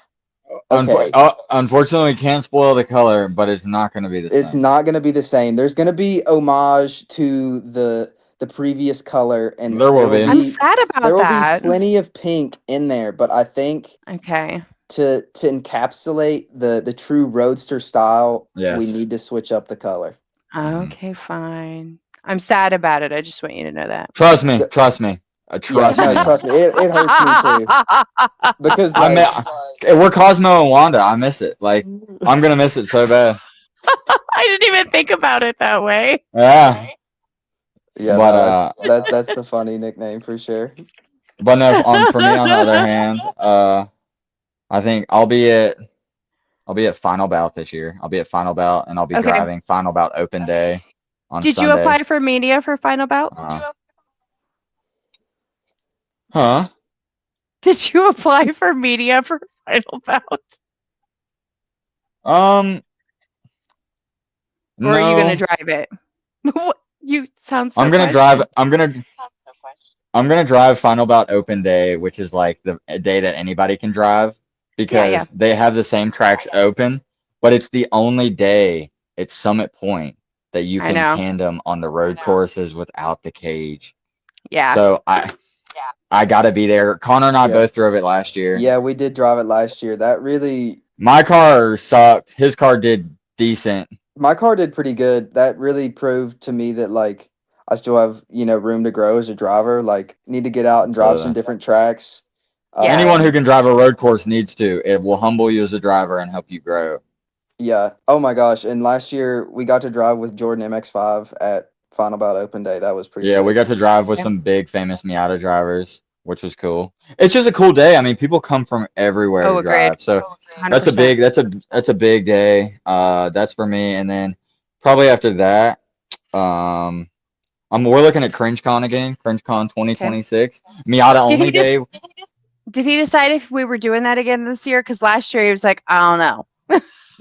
Okay. Unfortunately, we can't spoil the color, but it's not going to be the It's same. not going to be the same. There's going to be homage to the previous color, and There will be. I'm sad about there will that. be plenty of pink in there. But I think Okay. to encapsulate the true roadster style, Yes. we need to switch up the color. Mhm. Okay, fine. I'm sad about it. I just want you to know that. Trust me. Trust me. Trust Yeah, me. no, trust me. It hurts me too because I like, mean, we're Cosmo and Wanda. I miss it. Like, I'm gonna miss it so bad. I didn't even think about it that way. Yeah. yeah, But, no, that's the funny nickname for sure. But no, for me, on the other hand, I think I'll be at Final Bout this year. I'll be at Final Bout, and I'll be Okay. driving Final Bout Open Day on Did Sunday. you apply for media for Final Bout? Huh? Did you apply for media for Final Bout? No. Or are you gonna drive it? What- you sound so I'm gonna questioned. drive. I'm gonna drive Final Bout Open Day, which is like the day that anybody can drive, because yeah. they have the same tracks open, but it's the only day at Summit Point that you I can know. tandem on the road courses without the cage. Yeah. So I gotta be there. Connor and I Yeah. both drove it last year. Yeah, we did drive it last year. That really, My car sucked. His car did decent. my car did pretty good. That really proved to me that like I still have, room to grow as a driver. Like need to get out and drive some Totally. different tracks. Yeah. Anyone who can drive a road course needs to. It will humble you as a driver and help you grow. Yeah. Oh my gosh. And last year we got to drive with Jordan MX5 at Final Bout Open Day. That was pretty Yeah, we sick. got to drive with Yeah. some big famous Miata drivers, which was cool. It's just a cool day. I mean, people come from everywhere Oh, to agreed. drive. So 100%. that's a big day. That's for me. And then probably after that, we're looking at CringeCon again, CringeCon 2026. Miata Did he only day. Did he decide if we were doing that again this year? Because last year he was like, I don't know.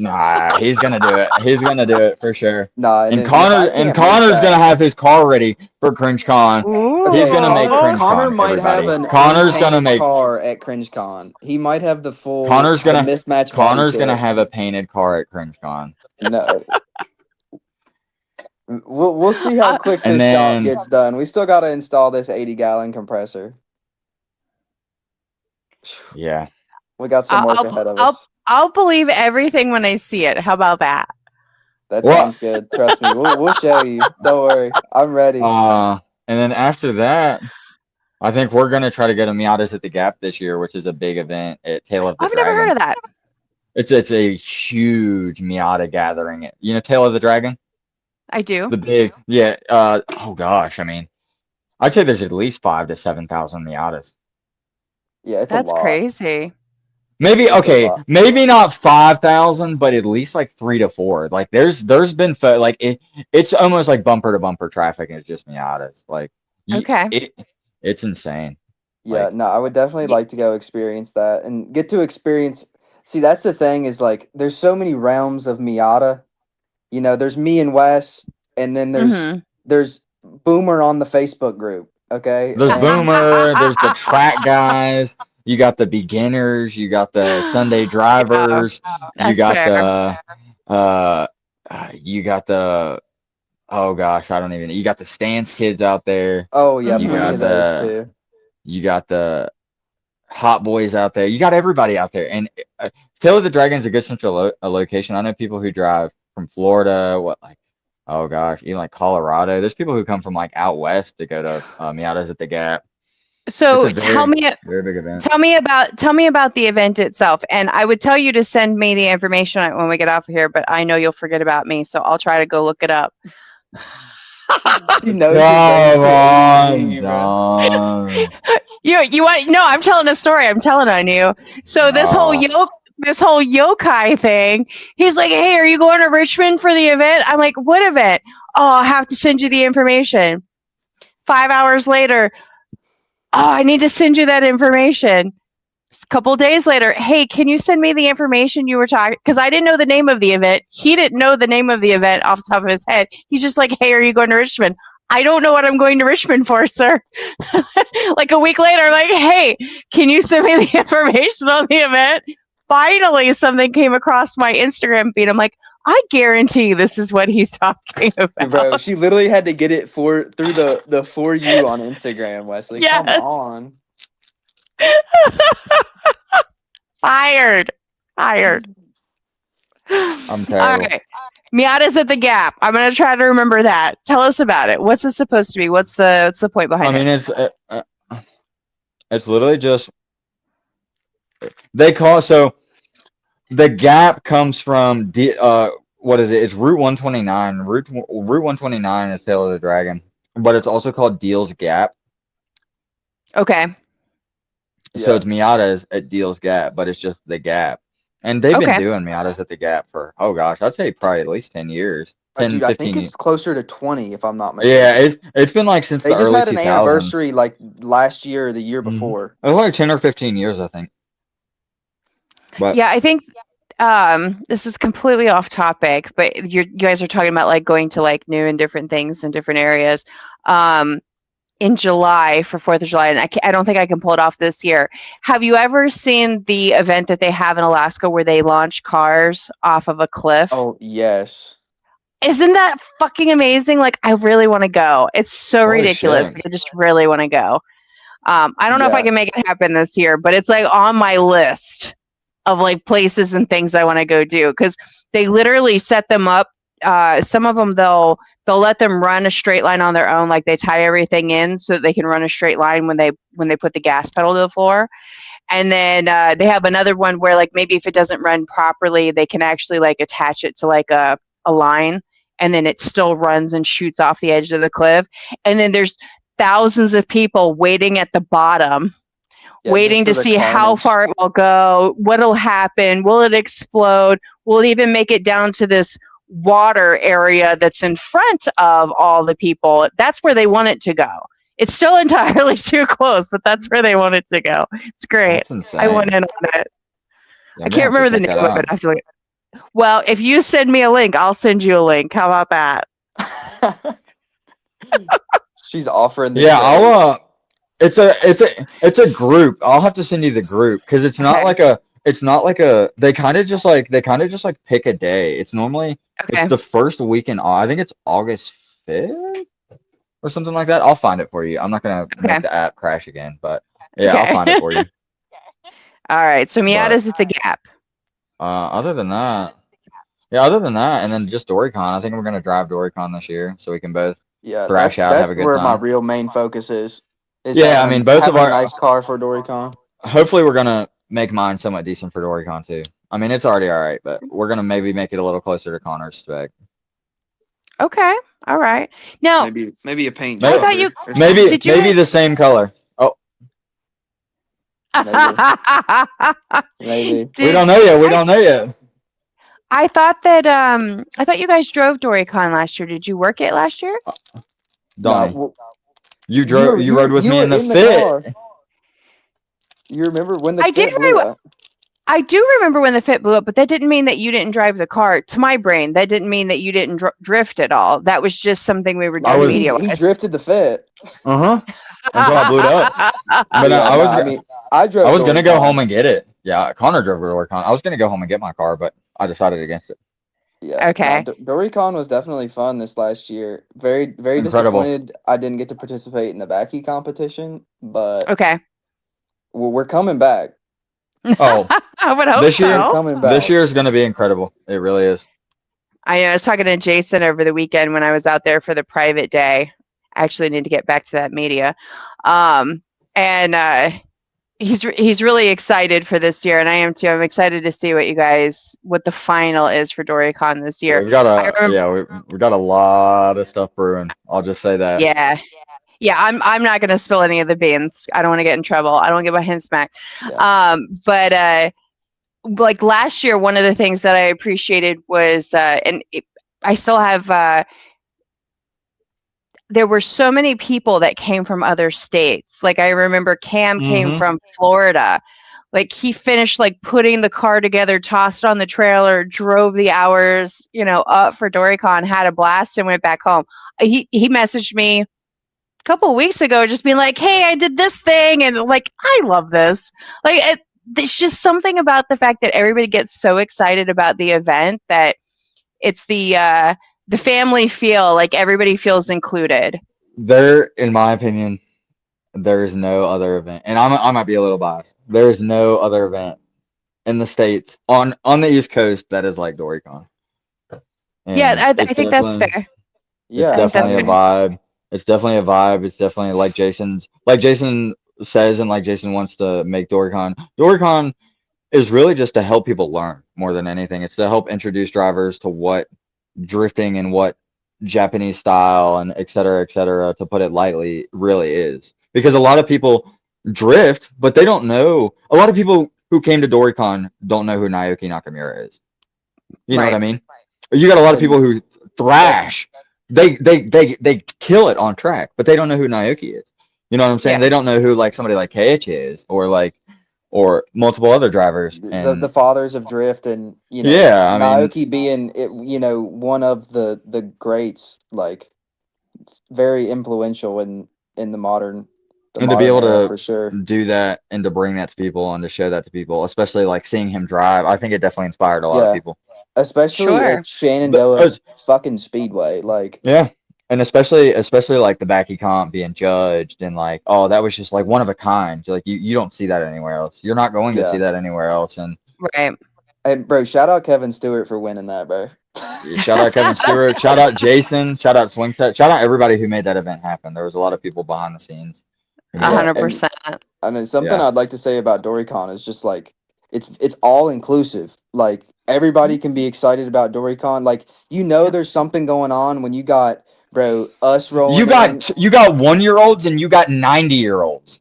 Nah, he's gonna do it. He's gonna do it for sure. Nah, And if I Connor's can't make gonna that- have his car ready for CringeCon. Ooh. He's gonna make Connor, CringeCon, Connor might have everybody. an Connor's gonna unpainted make car at CringeCon. He might have the full Connor's the gonna mismatch body Connor's gonna kit. have a painted car at CringeCon. No. We'll see how quick And this shop then- gets done. We still got to install this 80-gallon compressor. Yeah. We got some work I'll- ahead of I'll- us. I'll believe everything when I see it. How about that? That Well- sounds good. Trust me. We'll show you. Don't worry. I'm ready. And then after that, I think we're gonna try to go to Miatas at the Gap this year, which is a big event at Tail of the I've Dragon. never heard of that. It's a huge Miata gathering. You know Tail of the Dragon? I do. The big, yeah. Oh gosh, I mean, I'd say there's at least 5,000 to 7,000 Miatas. Yeah, it's That's a lot. crazy. Maybe It's a okay, lot. maybe not 5,000, but at least like 3 to 4. Like there's been like it's almost like bumper to bumper traffic, and it's just Miatas. Like Okay. it's insane. Yeah, Like- no, I would definitely like to go experience that and get to experience. See, that's the thing is like there's so many realms of Miata. You know, there's me and Wes, and then Mhm. there's Boomer on the Facebook group. Okay, There's And- Boomer, there's the track guys, you got the beginners, you got the Sunday drivers, you That's got fair. you got the oh gosh, I don't even you got the stance kids out there, Oh yeah, You plenty got of those the- too. you got the hot boys out there, you got everybody out there. And Tail of the Dragon's a good central location. I know people who drive from Florida, oh gosh, even like Colorado. There's people who come from like out west to go to Miatas at the Gap. So It's a tell me Very big event. tell me about the event itself. And I would tell you to send me the information when we get off of here, but I know you'll forget about me, so I'll try to go look it up. She knows Come you're on, Dawn. You want no, I'm telling a story. I'm telling on you. So this whole yokai thing, he's like, "Hey, are you going to Richmond for the event?" I'm like, "What event?" "Oh, I'll have to send you the information." 5 hours later, "Oh, I need to send you that information." A couple days later, "Hey, can you send me the information you were talking?" Because I didn't know the name of the event. He didn't know the name of the event off the top of his head. He's just like, "Hey, are you going to Richmond?" "I don't know what I'm going to Richmond for, sir." Like a week later, I'm like, "Hey, can you send me the information on the event?" Finally, something came across my Instagram feed. I'm like, I guarantee this is what he's talking about. Bro, she literally had to get it through the For You on Instagram, Wesley. Come Yes. on. Fired. I'm All terrible. right. Miata's at the Gap. I'm gonna try to remember that. Tell us about it. What's it supposed to be? What's the point I behind mean, it? it's literally just they call so the Gap comes from what is it? It's Route 129. Route 129 is Tail of the Dragon, but it's also called Deal's Gap. Okay. So Yeah. it's Miatas at Deal's Gap, but it's just the Gap. And they've been Okay. doing Miatas at the Gap for, oh gosh, I'd say probably at least 10 years. 10, Dude, I 15 think years. it's closer to 20 if I'm not mistaken. Yeah, it's been like since They the just early had an 2000s. anniversary like last year or the year Mhm. before. It was like 10 or 15 years, I think. But Yeah, I think this is completely off topic, but you guys are talking about like going to like new and different things in different areas. In July for 4th of July, and I don't think I can pull it off this year. Have you ever seen the event that they have in Alaska where they launch cars off of a cliff? Oh, yes. Isn't that fucking amazing? Like, I really want to go. It's so Holy ridiculous. shit. Like, I just really want to go. I don't know if I Yeah. can make it happen this year, but it's like on my list of like places and things I want to go do because they literally set them up. Some of them they'll let them run a straight line on their own, like they tie everything in so that they can run a straight line when they put the gas pedal to the floor. And then they have another one where like maybe if it doesn't run properly, they can actually like attach it to like a line, and then it still runs and shoots off the edge of the cliff. And then there's thousands of people waiting at the bottom, Yeah, waiting to just for the see how carnage. far it will go, what'll happen, will it explode, will it even make it down to this water area that's in front of all the people. That's where they want it to go. It's still entirely too close, but that's where they want it to go. It's great. that's insane. I went in on it. Yeah, I I'm can't gonna remember the have to name check of that it. I feel like. Well, if you send me a link, I'll send you a link. How about that? She's offering the Yeah, service. it's a group. I'll have to send you the group because it's not Okay. like it's not like they kind of just like pick a day. It's normally Okay. it's the first week in I think it's August 5th or something like that. I'll find it for you. I'm not gonna Okay. make the app crash again, but yeah, I'll Okay. find it for you. All right. So But Miata's at the Gap. other than that, yeah, other than that, and then just Doricon. I think we're gonna drive Doricon this year, so we can both Yeah, thrash out, have that's a good where my time. real main focus is. Yeah, I mean, both of having a our. nice car for Doricon. Hopefully, we're gonna make mine somewhat decent for Doricon too. I mean, it's already all right, but we're gonna maybe make it a little closer to Connor's spec. Okay. All right. Now, Maybe a paint I job. thought you- Maybe Did you maybe have- the same color. Oh, Maybe. we don't know yet. We don't know yet. I thought that I thought you guys drove Doricon last year. Did you work it last year? Donnie, No, you drove. You rode with me were in the car. Fit. You remember when the I Fit did blew up? I do remember when the Fit blew up, but that didn't mean that you didn't drive the car. To my brain, that didn't mean that you didn't drift at all. That was just something we were I doing was- media He wise. drifted the Fit. Until I blew it up. But Yeah, I was. I mean, I drove. I was gonna go Doricon. home and get it. Yeah, Connor drove to Doricon. I was gonna go home and get my car, but I decided against it. Yeah. Okay. Doricon was definitely fun this last year. Very, very Incredible. disappointed I didn't get to participate in the backy competition, but Okay. we're coming back. Oh, I would hope This year- so. Coming back. this year is gonna be incredible. It really is. I was talking to Jason over the weekend when I was out there for the private day. I actually need to get back to that media. And he's really excited for this year, and I am too. I'm excited to see what the final is for Doricon this year. We've got I we got a lot of stuff brewing. I'll just say that. Yeah, I'm not gonna spill any of the beans. I don't want to get in trouble. I don't want to get my hand smacked. Yeah. But like last year, one of the things that I appreciated was, I still have. There were so many people that came from other states. Like I remember Cam came Mhm. from Florida. Like he finished like putting the car together, tossed it on the trailer, drove the hours, up for Doricon, had a blast, and went back home. He messaged me a couple of weeks ago, just being like, "Hey, I did this thing," and like, I love this. Like, there's just something about the fact that everybody gets so excited about the event that it's the family feel, like everybody feels included. There, in my opinion, there is no other event, and I might be a little biased. There is no other event in the States on the East Coast that is like Doricon. And Yeah, I it's think that's definitely- fair. Yeah. It's definitely a that's vibe. It's definitely a vibe. It's definitely like Jason says, and like Jason wants to make Doricon. Doricon is really just to help people learn more than anything. It's to help introduce drivers to what drifting and what Japanese style and et cetera, to put it lightly, really is. Because a lot of people drift, but they don't know. A lot of people who came to Doricon don't know who Naoki Nakamura is. You know what I Right. mean? You got a lot of people who thrash. They kill it on track, but they don't know who Naoki is. You know what I'm saying? Yeah. They don't know who like somebody like KH is, or multiple other drivers. And The fathers of drift, and Yeah, I mean- Naoki being it, one of the greats, like very influential in the modern. And to be able era, to for sure. do that and to bring that to people and to show that to people, especially like seeing him drive, I think it definitely inspired a lot Yeah. of people. Especially Sure. at Shenandoah But- fucking Speedway, like Yeah. And especially like the backy comp being judged and like, oh, that was just like one of a kind. Like you don't see that anywhere else. You're not going to Yeah. see that anywhere else. And Right. hey, bro, shout out Kevin Stewart for winning that, bro. shout out Kevin Stewart, shout out Jason, shout out Swingset, shout out everybody who made that event happen. There was a lot of people behind the scenes. who made it. 100%. And then something Yeah. I'd like to say about Doricon is just like it's all inclusive. Like everybody can be excited about Doricon. Like there's something going on when you got us rolling. You got 1-year-olds and you got 90-year-olds.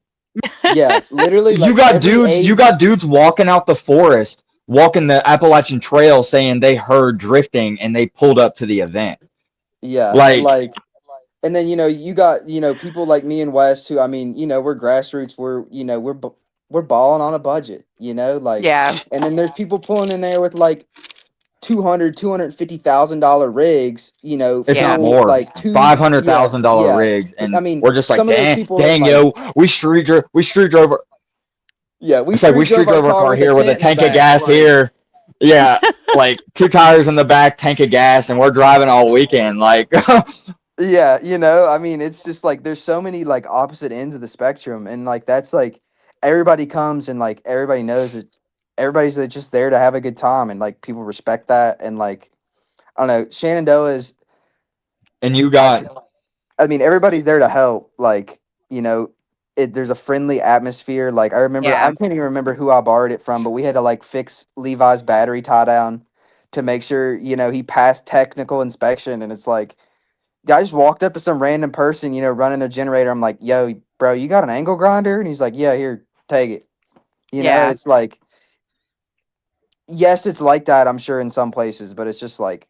yeah, literally. You like, got every dudes. age- You got dudes walking out the forest, walking the Appalachian Trail, saying they heard drifting and they pulled up to the event. Yeah, Like- and then you got people like me and Wes who we're grassroots. We're balling on a budget. Yeah. And then there's people pulling in there with like $250,000 rigs. If Yeah. not more, like $500,000 yeah. rigs, and I mean, we're just like, some of those dang, people dang, are yo, we street drove. Yeah, we It's like we street drove our car here with a tent in the tank of back, gas like- here. Yeah, like 2 tires in the back, tank of gas, and we're driving all weekend. Like, Yeah, I mean, it's just like there's so many like opposite ends of the spectrum, and like that's like everybody comes and like everybody knows that everybody's just there to have a good time, and like people respect that, and like I don't know, Shenandoah is. and you got I mean, everybody's there to help. Like there's a friendly atmosphere. Like I remember, Yeah. I can't even remember who I borrowed it from, but we had to like fix Levi's battery tie down to make sure he passed technical inspection, and it's like. I just walked up to some random person, running their generator. I'm like, yo, bro, you got an angle grinder? And he's like, yeah, here, take it. Yeah. It's like, yes, it's like that, I'm sure, in some places, but it's just like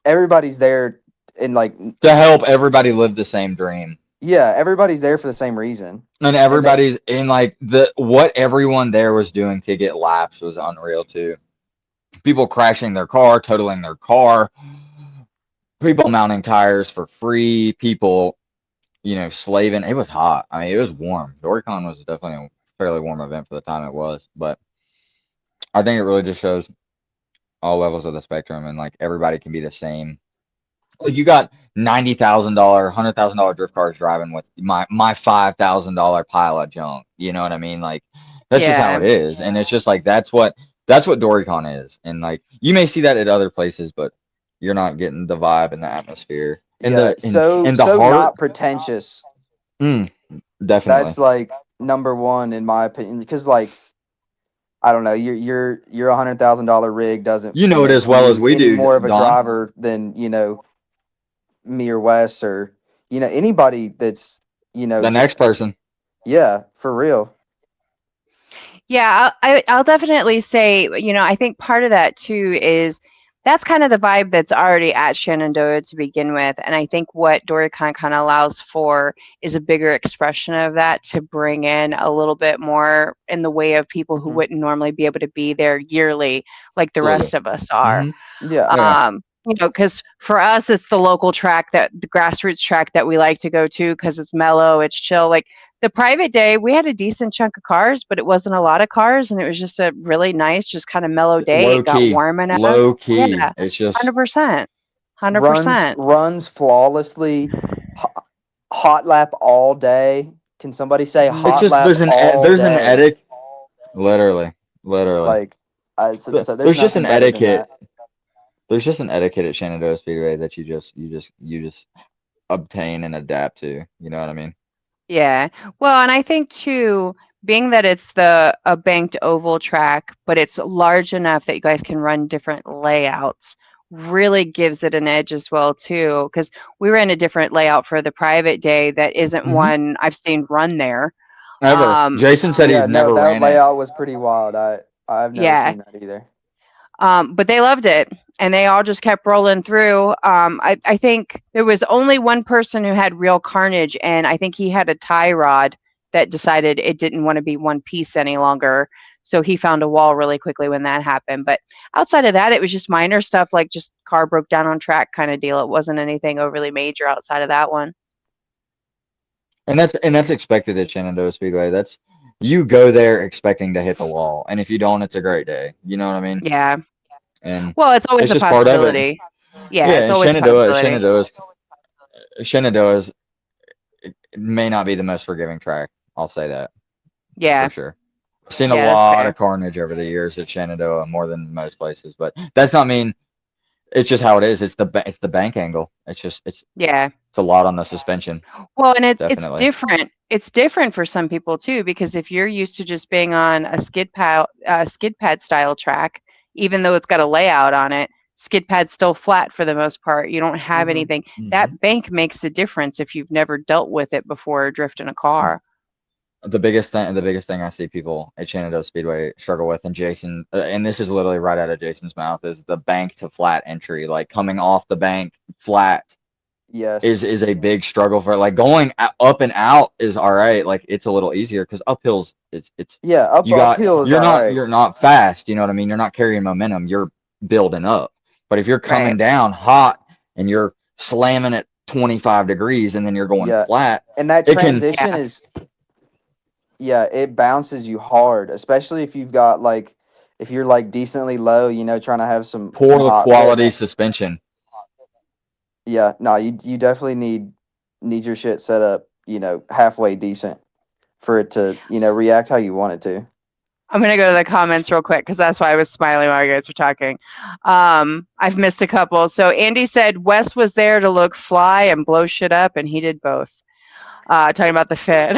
everybody's there and like, to help everybody live the same dream. yeah, everybody's there for the same reason. And everybody's in like what everyone there was doing to get laps was unreal too. People crashing their car, totaling their car, people mounting tires for free, people, slaving. It was hot. I mean, it was warm. DoryCon was definitely a fairly warm event for the time it was, but I think it really just shows all levels of the spectrum and like everybody can be the same. Like you got $90,000, $100,000 drift cars driving with my $5,000 pile of junk. You know what I mean? Like that's just how Yeah. it is, and it's just like that's what DoryCon is, and like you may see that at other places, but you're not getting the vibe and the atmosphere and Yeah, so heart. not pretentious. Definitely. That's like number one in my opinion, because like I don't know, your $100,000 rig doesn't You know it make as well you as we any do, more of a Don. driver than me or Wes or anybody that's The just- next person. Yeah, for real. Yeah, I'll definitely say, I think part of that too is that's kind of the vibe that's already at Shenandoah to begin with. And I think what DoryCon kind of allows for is a bigger expression of that to bring in a little bit more in the way of people who Mhm. wouldn't normally be able to be there yearly like the rest of us are. Mhm. Yeah. Yeah. Because for us, it's the local track, the grassroots track that we like to go to because it's mellow, it's chill. Like the private day, we had a decent chunk of cars, but it wasn't a lot of cars, and it was just a really nice, just kind of mellow day. Low It got key. warm enough. Low key. Yeah. It's just 100%. 100%. Runs flawlessly. Hot lap all day. Can somebody say Mhm. hot it's just lap there's all an day? etiquette. Literally. Like so there's There's just nothing an better than etiquette. that. There's just an etiquette at Shenandoah Speedway that you just obtain and adapt to. You know what I mean? Yeah. Well, and I think too, being that it's a banked oval track, but it's large enough that you guys can run different layouts, really gives it an edge as well too. Because we ran a different layout for the private day that isn't Mhm. one I've seen run there. Ever. Jason said Yeah, he's no, never that ran it. layout was pretty wild. I've never Yeah. seen that either. But they loved it, and they all just kept rolling through. I think there was only one person who had real carnage, and I think he had a tie rod that decided it didn't want to be one piece any longer. So he found a wall really quickly when that happened. But outside of that, it was just minor stuff like just car broke down on track kind of deal. It wasn't anything overly major outside of that one. And that's expected at Shenandoah Speedway. That's you go there expecting to hit the wall, and if you don't, it's a great day. You know what I mean? Yeah. And Well, it's always It's a just part of it. possibility. Yeah, it's and always a possibility. Shenandoah's it may not be the most forgiving track. I'll say that Yeah. for sure. I've seen Yeah, a that's lot fair. of carnage over the years at Shenandoah, more than most places. But that's not mean. It's just how it is. It's the bank angle. It's Yeah. a lot on the suspension. Well, and it's Definitely. different. It's different for some people too, because if you're used to just being on a skid pad style track, even though it's got a layout on it, skid pad's still flat for the most part. You don't have Mhm. anything. That bank makes the difference if you've never dealt with it before drifting a car. The biggest thing I see people at Shenandoah Speedway struggle with, and Jason, and this is literally right out of Jason's mouth, is the bank to flat entry. Like coming off the bank flat Yes. is a big struggle for like going up and out is all right. Like it's a little easier because uphills it's Yeah, uphill is alright. you're not fast. You know what I mean? You're not carrying momentum. You're building up. But if you're coming Right. down hot and you're slamming at 25 degrees and then you're going Yeah. flat, And that it can- transition Yeah. is yeah, it bounces you hard, especially if you've got like if you're like decently low, you know, trying to have some Poor hot quality fitness. suspension. Yeah, no, you definitely need your shit set up, you know, halfway decent for it to, you know, react how you want it to. I'm gonna go to the comments real quick because that's why I was smiling while you guys were talking. I've missed a couple. So Andy said Wes was there to look fly and blow shit up, and he did both. Talking about the fit.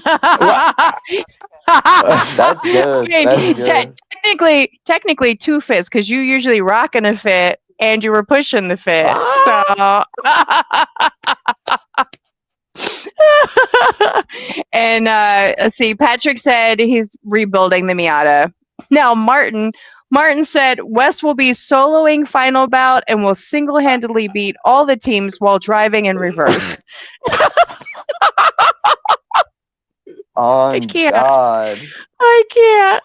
That's good. I mean, That's good. technically two fits because you usually rocking a fit and you were pushing the fit. So. And let's see, Patrick said he's rebuilding the Miata. Now Martin said Wes will be soloing final bout and will single-handedly beat all the teams while driving in reverse. On can't. God. I can't.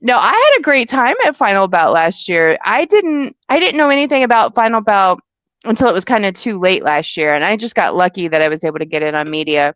No, I had a great time at final bout last year. I didn't know anything about final bout until it was kind of too late last year, and I just got lucky that I was able to get it on media,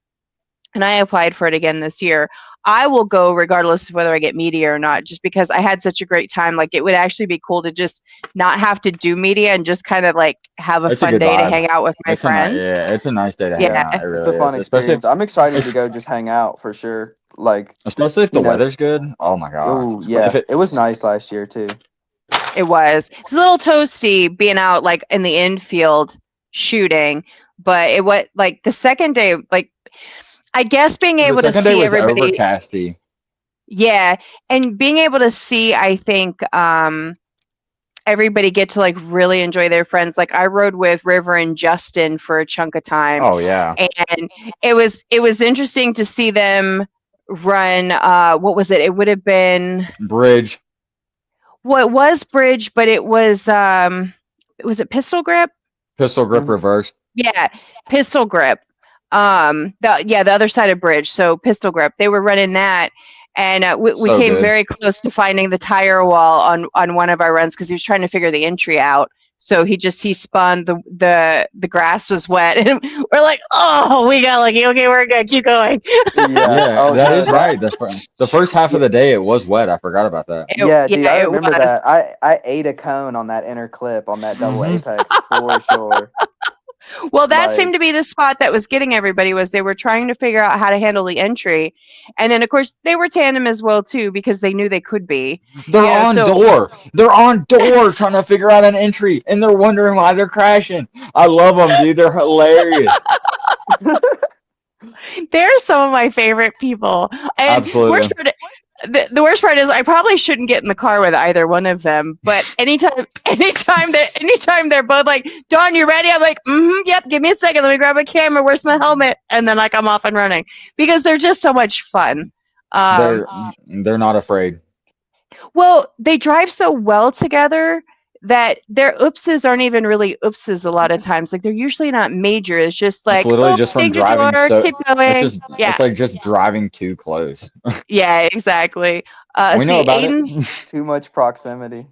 and I applied for it again this year. I will go regardless of whether I get media or not, just because I had such a great time. Like, it would actually be cool to just not have to do media and just kind of like have a It's a fun good day to vibe. hang out with my friends. It's a nice day to hang Yeah. out. It It's really a fun is. Especially experience. I'm excited to go just hang out for sure. Like, if you the know, weather's good. Oh my god. oh yeah, If it, it was nice last year too. It was a little toasty being out like in the infield shooting, but it was like the second day, like I guess being the able to second day see was everybody. overcasty. Yeah, and being able to see, I think, everybody get to like really enjoy their friends. Like I rode with River and Justin for a chunk of time, Oh yeah. and it was interesting to see them run. What was it? It would have been Bridge. well, it was Bridge, but it was it Pistol Grip? Pistol grip Mhm. reverse. Yeah, Pistol Grip. The other side of Bridge. So Pistol Grip. They were running that, and we So came good. very close to finding the tire wall on one of our runs because he was trying to figure the entry out. So he spun the grass was wet, and we're like, oh, we got lucky. Okay, we're good. Keep going. Yeah, Oh, that no, is right. The first half of the day it was wet. I forgot about that. Yeah, dude, I it remember was. that. I ate a cone on that inner clip on that double Mhm. apex for sure. Well, that Like, seemed to be the spot that was getting everybody was they were trying to figure out how to handle the entry. And then of course they were tandem as well too because they knew they could be. They're Yeah, on so- door. They're on door trying to figure out an entry, and they're wondering why they're crashing. I love them, dude. They're hilarious. They're some of my favorite people. And Absolutely. the worst part is I probably shouldn't get in the car with either one of them. But anytime they're both like, Dawn, you ready? I'm like, yep, give me a second. Let me grab a camera. Where's my helmet? And then like I'm off and running because they're just so much fun. They're not afraid. Well, they drive so well together that their oopses aren't even really oopses a lot of times. Like they're usually not major. It's just like, It's literally oops, just from danger driving door, so. keep going. It's like just driving too close. Yeah, exactly. We know about Aiden's, it. too much proximity.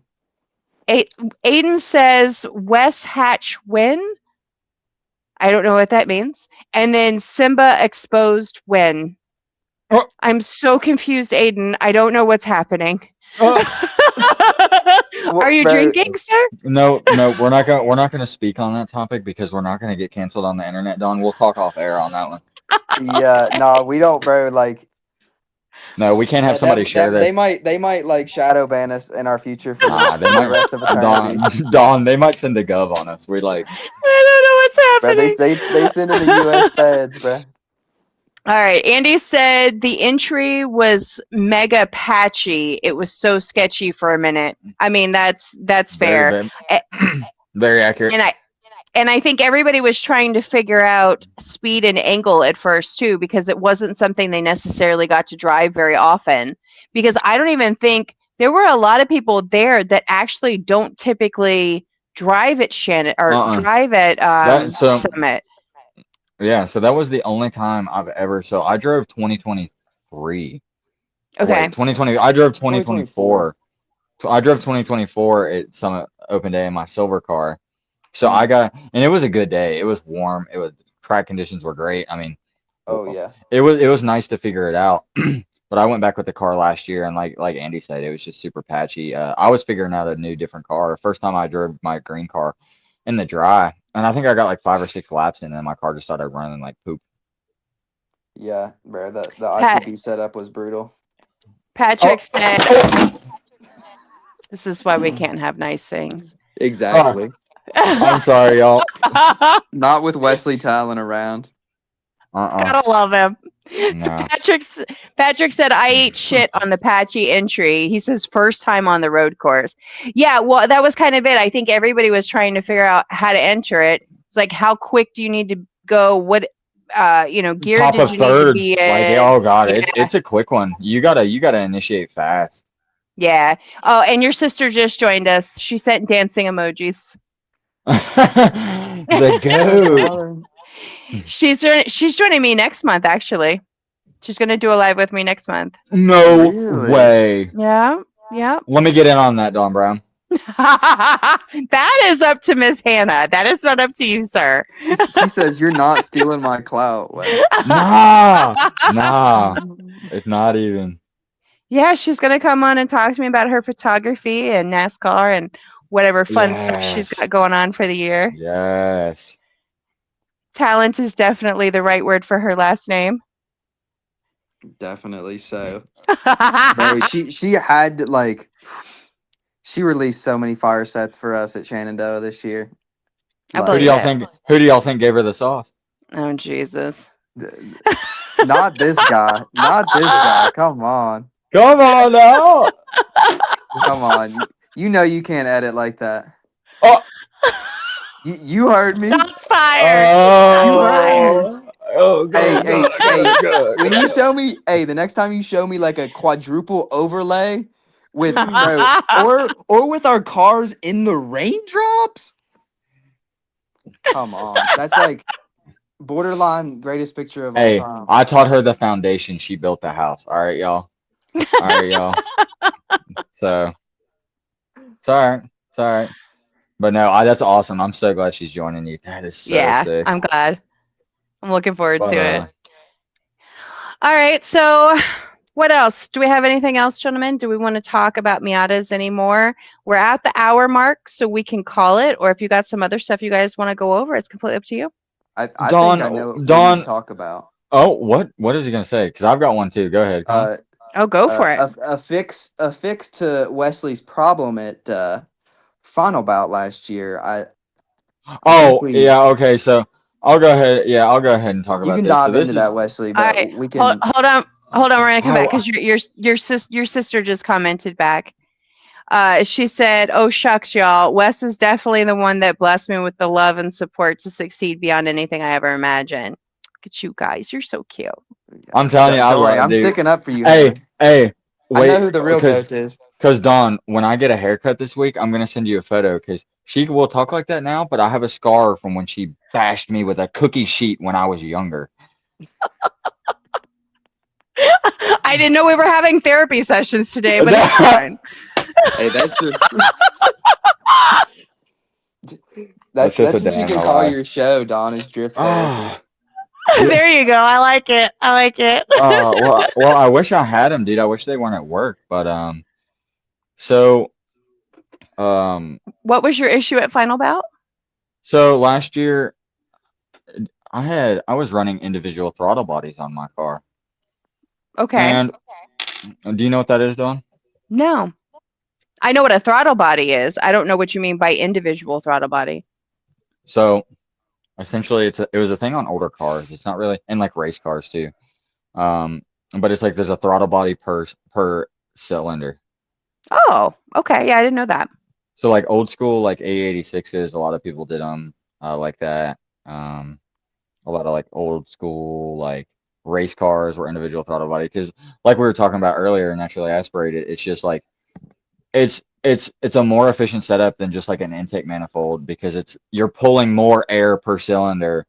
Aiden says Wes Hatch win. I don't know what that means. And then Simba exposed win. Oh. I'm so confused, Aiden. I don't know what's happening. Well, Are you bro, drinking, sir? No, we're not gonna speak on that topic because we're not gonna get canceled on the internet, Don. We'll talk off air on that one. Yeah, no, we don't, bro. Like, No, we can't have yeah, somebody share this. They might like shadow ban us in our future for Nah, they the might. rest of eternity. Don, they might send a gov on us. We like. I don't know Bro, what's happening. they send in the U.S. feds, bro. All right. Andy said the entry was mega patchy. It was so sketchy for a minute. I mean, that's fair. Very, very accurate. And I think everybody was trying to figure out speed and angle at first too, because it wasn't something they necessarily got to drive very often. Because I don't even think there were a lot of people there that actually don't typically drive at Shannon or drive at Summit. Yeah, so that was the only time I've ever. So I drove 2023. Okay. Wait, 2020. I drove 2024. So I drove 2024 at Summit Open Day in my silver car. So I got, and it was a good day. It was warm. Track conditions were great. I mean, Oh yeah. it was nice to figure it out. But I went back with the car last year, and like Andy said, it was just super patchy. I was figuring out a new different car. First time I drove my green car in the dry, and I think I got like 5 or 6 laps in, and my car just started running like poop. Yeah, bro. The Pat- ITB setup was brutal. Patrick said, Oh, "This is why we can't have nice things." Exactly. I'm sorry, y'all. Not with Wesley Talon around. Gotta love him. No. Patrick said, "I ate shit on the patchy entry." He says, "First time on the road course." Yeah, well, that was kind of it. I think everybody was trying to figure out how to enter it. It's like, how quick do you need to go? What, gear Top did of you need to third, be like in? oh god, Yeah. it's a quick one. You gotta initiate fast. Yeah. Oh, and your sister just joined us. She sent dancing emojis. The goat. She's joining me next month, actually. She's gonna do a live with me next month. No Really? way. Yeah. Yeah. Let me get in on that, Don Brown. That is up to Miss Hannah. That is not up to you, sir. She says you're not stealing my clout, Wes. Nah, it's not even. Yeah, she's gonna come on and talk to me about her photography and NASCAR and whatever fun stuff she's Yes. got going on for the year. Yes. Talent is definitely the right word for her last name. Definitely so. Bro, she had like she released so many fire sets for us at Shenandoah this year. I Who believe do y'all it. think? Who do y'all think gave her the sauce? Oh Jesus. Not this guy. Not this guy. Come on. Come on now. Come on. You know you can't edit like that. Oh. You heard me. Shots fired. Oh, Hey, hey, hey. good. When you show me, the next time you show me like a quadruple overlay with bro, or with our cars in the raindrops. Come on, that's like borderline greatest picture of Hey, all time. I taught her the foundation. She built the house. All right, y'all. All right, y'all. So it's all right. It's all right. But no, that's awesome. I'm so glad she's joining you. That is so Yeah, sick. I'm glad. I'm looking forward But, to it. All right, so what else? Do we have anything else, gentlemen? Do we want to talk about Miatas anymore? We're at the hour mark, so we can call it. Or if you got some other stuff you guys want to go over, it's completely up to you. I Dawn- think I know what we Dawn- need to talk about. Oh, what is he gonna say? Because I've got one too. Go ahead. Con. Oh, go for it. A fix to Wesley's problem at final bout last year. Oh, we- yeah. Okay, so I'll go ahead. Yeah, I'll go ahead and talk You about can this. So dive this into is- that, Wesley, All but right, we can. hold on. We're gonna come back Oh, because your sister just commented back. She said, "Oh shucks, y'all. Wes is definitely the one that blessed me with the love and support to succeed beyond anything I ever imagined." Look at you guys. You're so cute. I'm telling you, I Don't worry, love I'm dude. sticking up for you. Hey, Hannah. hey. I Wait, know who the real goat is. Because Dawn, when I get a haircut this week, I'm gonna send you a photo. Because she will talk like that now, but I have a scar from when she bashed me with a cookie sheet when I was younger. I didn't know we were having therapy sessions today, but it's fine. Hey, that's just That's that's just a what day you in can my call life. your show, Don, is drip therapy. Oh, There you go. I like it. I like it. well, I wish I had them, dude. I wish they weren't at work, but so What was your issue at Final Bout? so last year I was running individual throttle bodies on my car. Okay. And do you know what that is, Dawn? No. I know what a throttle body is. I don't know what you mean by individual throttle body. So essentially it was a thing on older cars. It's not really, and like race cars too. But it's like there's a throttle body per cylinder. Oh, okay. Yeah, I didn't know that. So like old school like A86s, a lot of people did them like that. A lot of like old school like race cars were individual throttle body because like we were talking about earlier, naturally aspirated. It's just like it's a more efficient setup than just like an intake manifold because you're pulling more air per cylinder.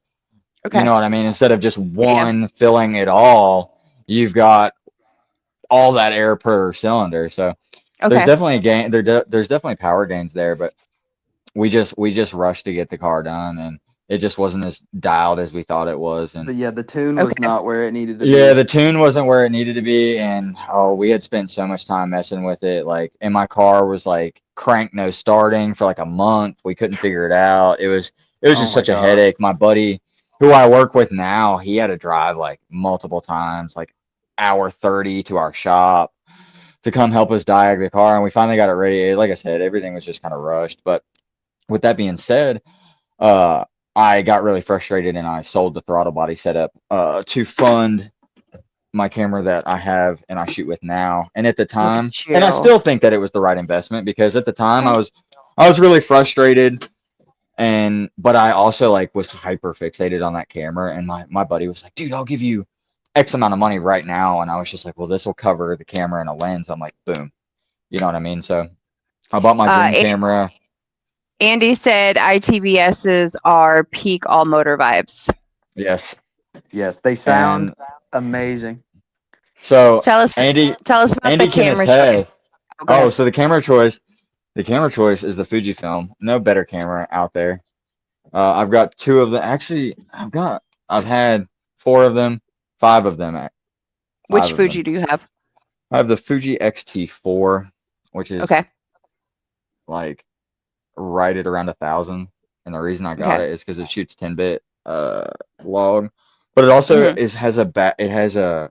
Okay. You know what I mean? Instead of just one filling it all, you've got all that air per cylinder. So there's Okay. definitely a gain. There's definitely power gains there, but we just rushed to get the car done, and it just wasn't as dialed as we thought it was. And The tune was Okay. not where it needed to yeah, be. the tune wasn't where it needed to be, and we had spent so much time messing with it. Like, and my car was like crank no starting for like a month. We couldn't figure it out. It was Oh just my such a gosh. headache. My buddy, who I work with now, he had to drive like multiple times, like hour 30 to our shop to come help us diag the car, and we finally got it ready. Like I said, everything was just kind of rushed. But with that being said, uh, I got really frustrated and I sold the throttle body setup to fund my camera that I have and I shoot with now. And at the Look time, at and I you. still think that it was the right investment, because at the time I was really frustrated, and but I also like was hyper fixated on that camera, and my buddy was like, "Dude, I'll give you X amount of money right now." And I was just like, "Well, this will cover the camera and a lens." I'm like, "Boom." You know what I mean? So I bought my dream A- camera. Andy said ITBSs are peak all motor vibes. Yes. Yes, they sound And amazing. so Tell us Andy about Andy the can camera choice. attest. Oh, go Oh, ahead. so the camera choice is the Fujifilm. No better camera out there. I've got two of them. Actually, I've had four of them, five of them. Which Five of them. Fuji do you have? I have the Fuji X-T4, which is Okay. like right at around 1,000. And the reason I got Okay. it is because it shoots 10-bit log, but it also Mhm. it has a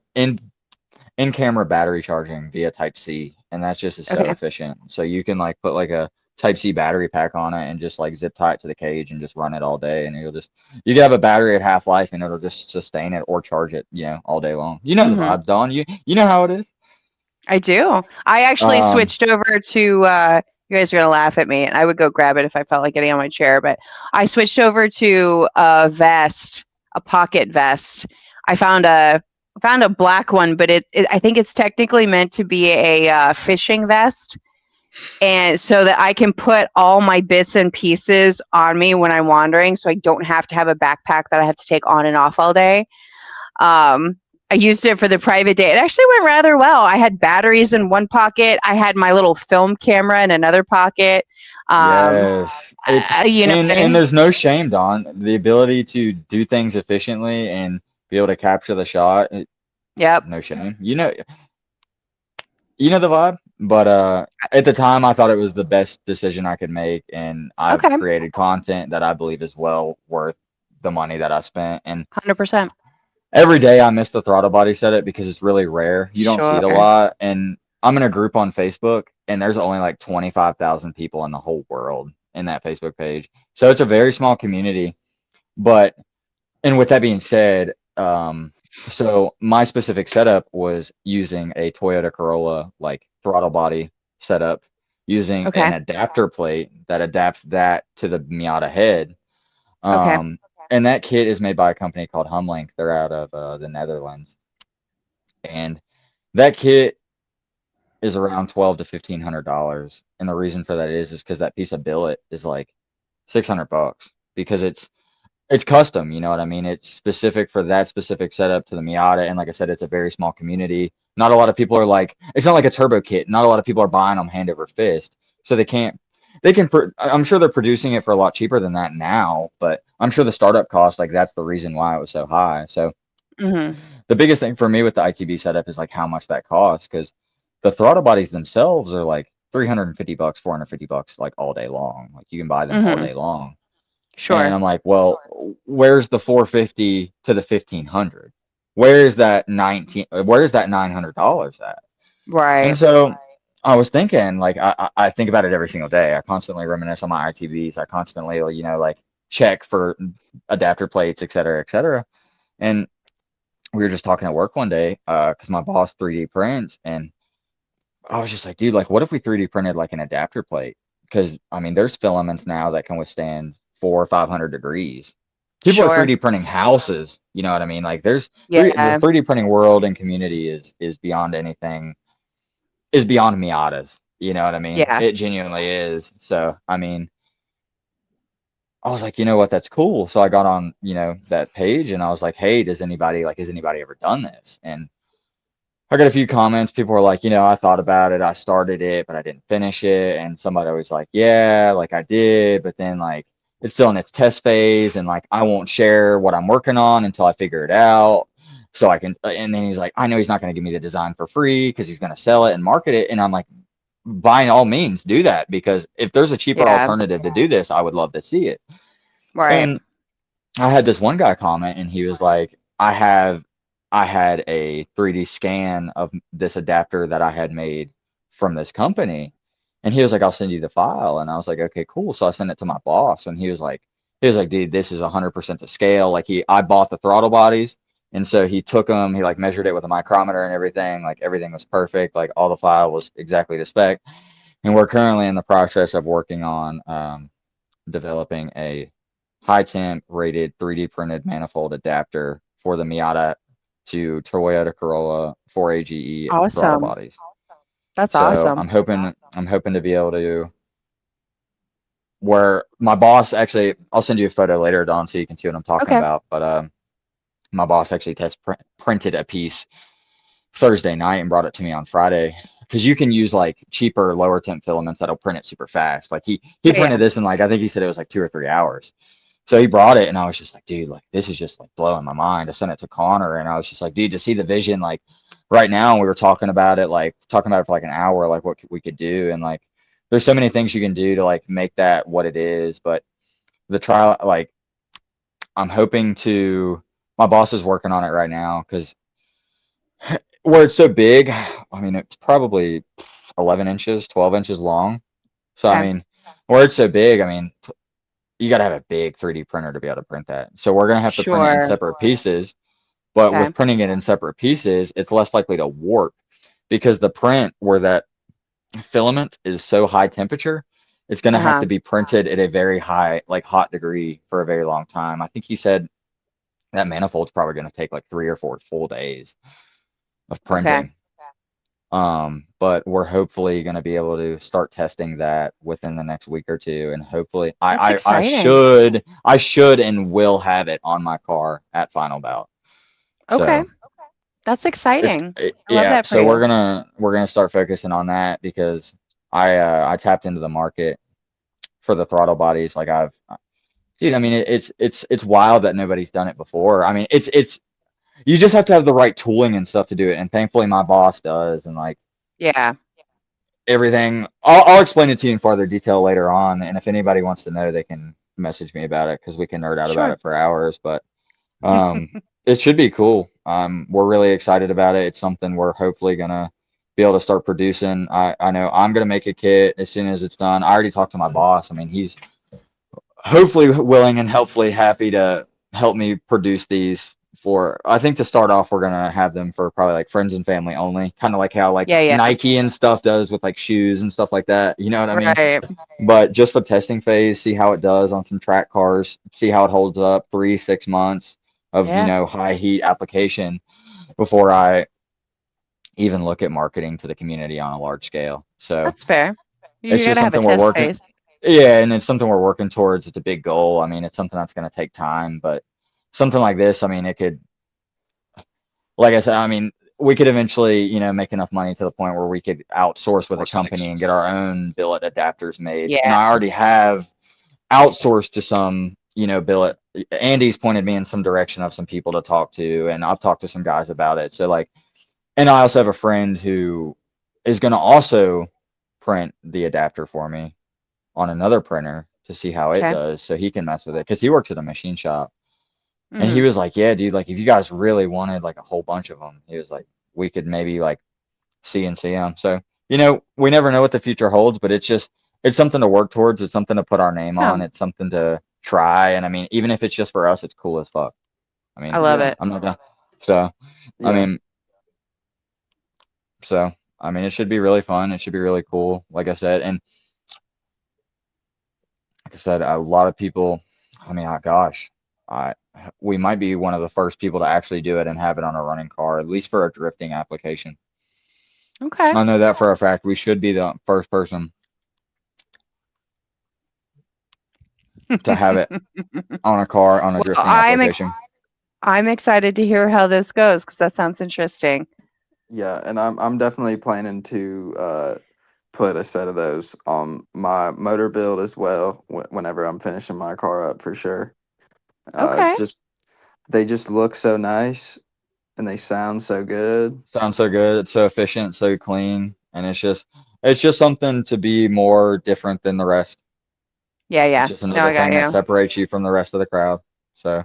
in-camera battery charging via Type C, and that's just so Okay. efficient. So you can like put like a Type C battery pack on it and just like zip tie it to the cage and just run it all day, and you can have a battery at half life and it'll just sustain it or charge it, all day long. You know the Mhm. vibes, Dawn. You know how it is. I do. I actually Um, switched over to you guys are gonna laugh at me, and I would go grab it if I felt like getting on my chair, but I switched over to a vest, a pocket vest. I found a black one, but I think it's technically meant to be a fishing vest, and so that I can put all my bits and pieces on me when I'm wandering, so I don't have to have a backpack that I have to take on and off all day. I used it for the private day. It actually went rather well. I had batteries in one pocket. I had my little film camera in another pocket. yes, it's You know what I and mean? there's no shame, Dawn. The ability to do things efficiently and be able to capture the shot, Yep. no shame. You know the vibe, but at the time I thought it was the best decision I could make, and I've Okay. created content that I believe is well worth the money that I spent. And 100%. every day I miss the throttle body setup because it's really rare. You don't see it a Sure. lot, and I'm in a group on Facebook, and there's only like 25,000 people in the whole world in that Facebook page, so it's a very small community. But and with that being said, so my specific setup was using a Toyota Corolla like throttle body setup, using Okay. an adapter plate that adapts that to the Miata head. Okay. And that kit is made by a company called Humlink. They're out of the Netherlands, and that kit is around $1,200 to $1,500. And the reason for that is because that piece of billet is like $600 because it's custom, you know what I mean? It's specific for that specific setup to the Miata, and like I said, it's a very small community. Not a lot of people are like, it's not like a turbo kit. Not a lot of people are buying them hand over fist, so they can't. I'm sure they're producing it for a lot cheaper than that now, but I'm sure the startup cost, like that's the reason why it was so high. So Mhm. the biggest thing for me with the ITB setup is like how much that costs, because the throttle bodies themselves are like $350, $450, like all day long. Like you can buy them all Mhm. day long. And Sure. I'm like, well, where's the 450 to the 1,500? Where's that $900 at? And Right. so I was thinking, like, I think about it every single day. I constantly reminisce on my ITBs. I constantly, like check for adapter plates, et cetera, et cetera. And we were just talking at work one day, because my boss 3D prints, and I was just like, dude, like, what if we 3D printed like an adapter plate? Because I mean, there's filaments now that can withstand 400 or 500 degrees. People are Sure. 3D printing houses. You know what I mean? Like, the Yeah. 3D printing world and community is beyond anything. Is beyond Miatas. You know what I mean? Yeah. It genuinely is. So I mean, I was like, you know what? That's cool. So I got on, that page, and I was like, hey, has anybody ever done this? And I got a few comments. People were like, I thought about it. I started it, but I didn't finish it. And somebody was like, yeah, like I did. But then, like, it's still in its test phase, and like I won't share what I'm working on until I figure it out. So I can, and then he's like, I know he's not going to give me the design for free because he's going to sell it and market it. And I'm like, by all means, do that, because if there's a cheaper Yeah. alternative to do this, I would love to see it. Right. And I had this one guy comment, and he was like, I had a 3D scan of this adapter that I had made from this company. And he was like, I'll send you the file. And I was like, okay, cool. So I sent it to my boss, and he was like, dude, this is 100% to scale. Like I bought the throttle bodies. And so he took them, he like measured it with a micrometer and everything. Like everything was perfect. Like all the file was exactly to spec. And we're currently in the process of working on developing a high temp rated 3D printed manifold adapter for the Miata to Toyota Corolla 4AGE throttle Awesome. bodies. That's So awesome. I'm hoping to be able to, where my boss actually, I'll send you a photo later, Don, so you can see what I'm talking Okay. about. But my boss actually printed a piece Thursday night and brought it to me on Friday, because you can use like cheaper lower temp filaments that'll print it super fast. Like he Yeah. printed this in, like, I think he said it was like 2 or 3 hours. So he brought it, and I was just like, dude, like this is just like blowing my mind. I sent it to Connor, and I was just like, dude, to see the vision, like right now, we were talking about it for like an hour, like what we could do, and like there's so many things you can do to like make that what it is. But the trial, like I'm hoping to, my boss is working on it right now, because where it's so big, I mean, it's probably 11 inches, 12 inches long. So I Okay. mean, where it's so big, I mean, you got to have a big 3D printer to be able to print that. So we're going to have to print it in Sure. separate pieces. But Okay. with printing it in separate pieces, it's less likely to warp, because the print where that filament is so high temperature, it's going to have Uh-huh. to be printed at a very high, like hot degree for a very long time. I think he said that manifold's probably going to take like 3 or 4 full days of Okay. printing. But we're hopefully going to be able to start testing that within the next week or two, and hopefully That's I exciting. should and will have it on my car at Final Bout. Okay. So That's exciting. I love yeah, that for so we're you. gonna start focusing on that, because I tapped into the market for the throttle bodies. Like dude, I mean it's wild that nobody's done it before. I mean it's you just have to have the right tooling and stuff to do it, and thankfully my boss does, and like Yeah. everything. I'll explain it to you in further detail later on, and if anybody wants to know, they can message me about it, because we can nerd out about Sure. it for hours. But it should be cool. We're really excited about it. It's something we're hopefully gonna be able to start producing. I know I'm gonna make a kit as soon as it's done. I already talked to my boss. I mean, he's hopefully willing and hopefully happy to help me produce these. For, I think to start off, we're gonna have them for probably like friends and family only, kind of like how like Yeah, yeah. Nike and stuff does with like shoes and stuff like that. You know what I mean? Right. But just for testing phase, see how it does on some track cars, see how it holds up 3, 6 months of, Yeah. high heat application before I even look at marketing to the community on a large scale. So That's fair. You it's just gotta have a something we're test working. phase. Yeah, and it's something we're working towards. It's a big goal. I mean, it's something that's going to take time, but something like this, I mean, it could, like I said, I mean, we could eventually, make enough money to the point where we could outsource with a company and get our own billet adapters made. And Yeah. I already have outsourced to some, billet. Andy's pointed me in some direction of some people to talk to, and I've talked to some guys about it. So like, and I also have a friend who is going to also print the adapter for me on another printer to see how it Okay. does, so he can mess with it, because he works at a machine shop. And he Mhm. was like, yeah, dude, like if you guys really wanted like a whole bunch of them, he was like, we could maybe like CNC them. So, we never know what the future holds, but it's something to work towards. It's something to put our name Yeah. on. It's something to try. And I mean, even if it's just for us, it's cool as fuck. I I mean, love Yeah. it. I'm not gonna, so, I Yeah. mean, so, I mean, it should be really fun. It should be really cool. Like I said, and like I said, a lot of people, I mean, gosh, I we might be one of the first people to actually do it and have it on a running car, at least for a drifting application. Okay. I know that for a fact. We should be the first person to have it on a car on a Well, drifting I'm application. I'm excited to hear how this goes because that sounds interesting. Yeah, and I'm definitely planning to put a set of those on my motor build as well whenever I'm finishing my car up for sure. Okay. Just they just look so nice and they sound so good. Sounds so good. It's so efficient, so clean, and it's just something to be more different than the rest. Yeah, yeah. It's just No, another I got thing that you. separates you from the rest of the crowd. So,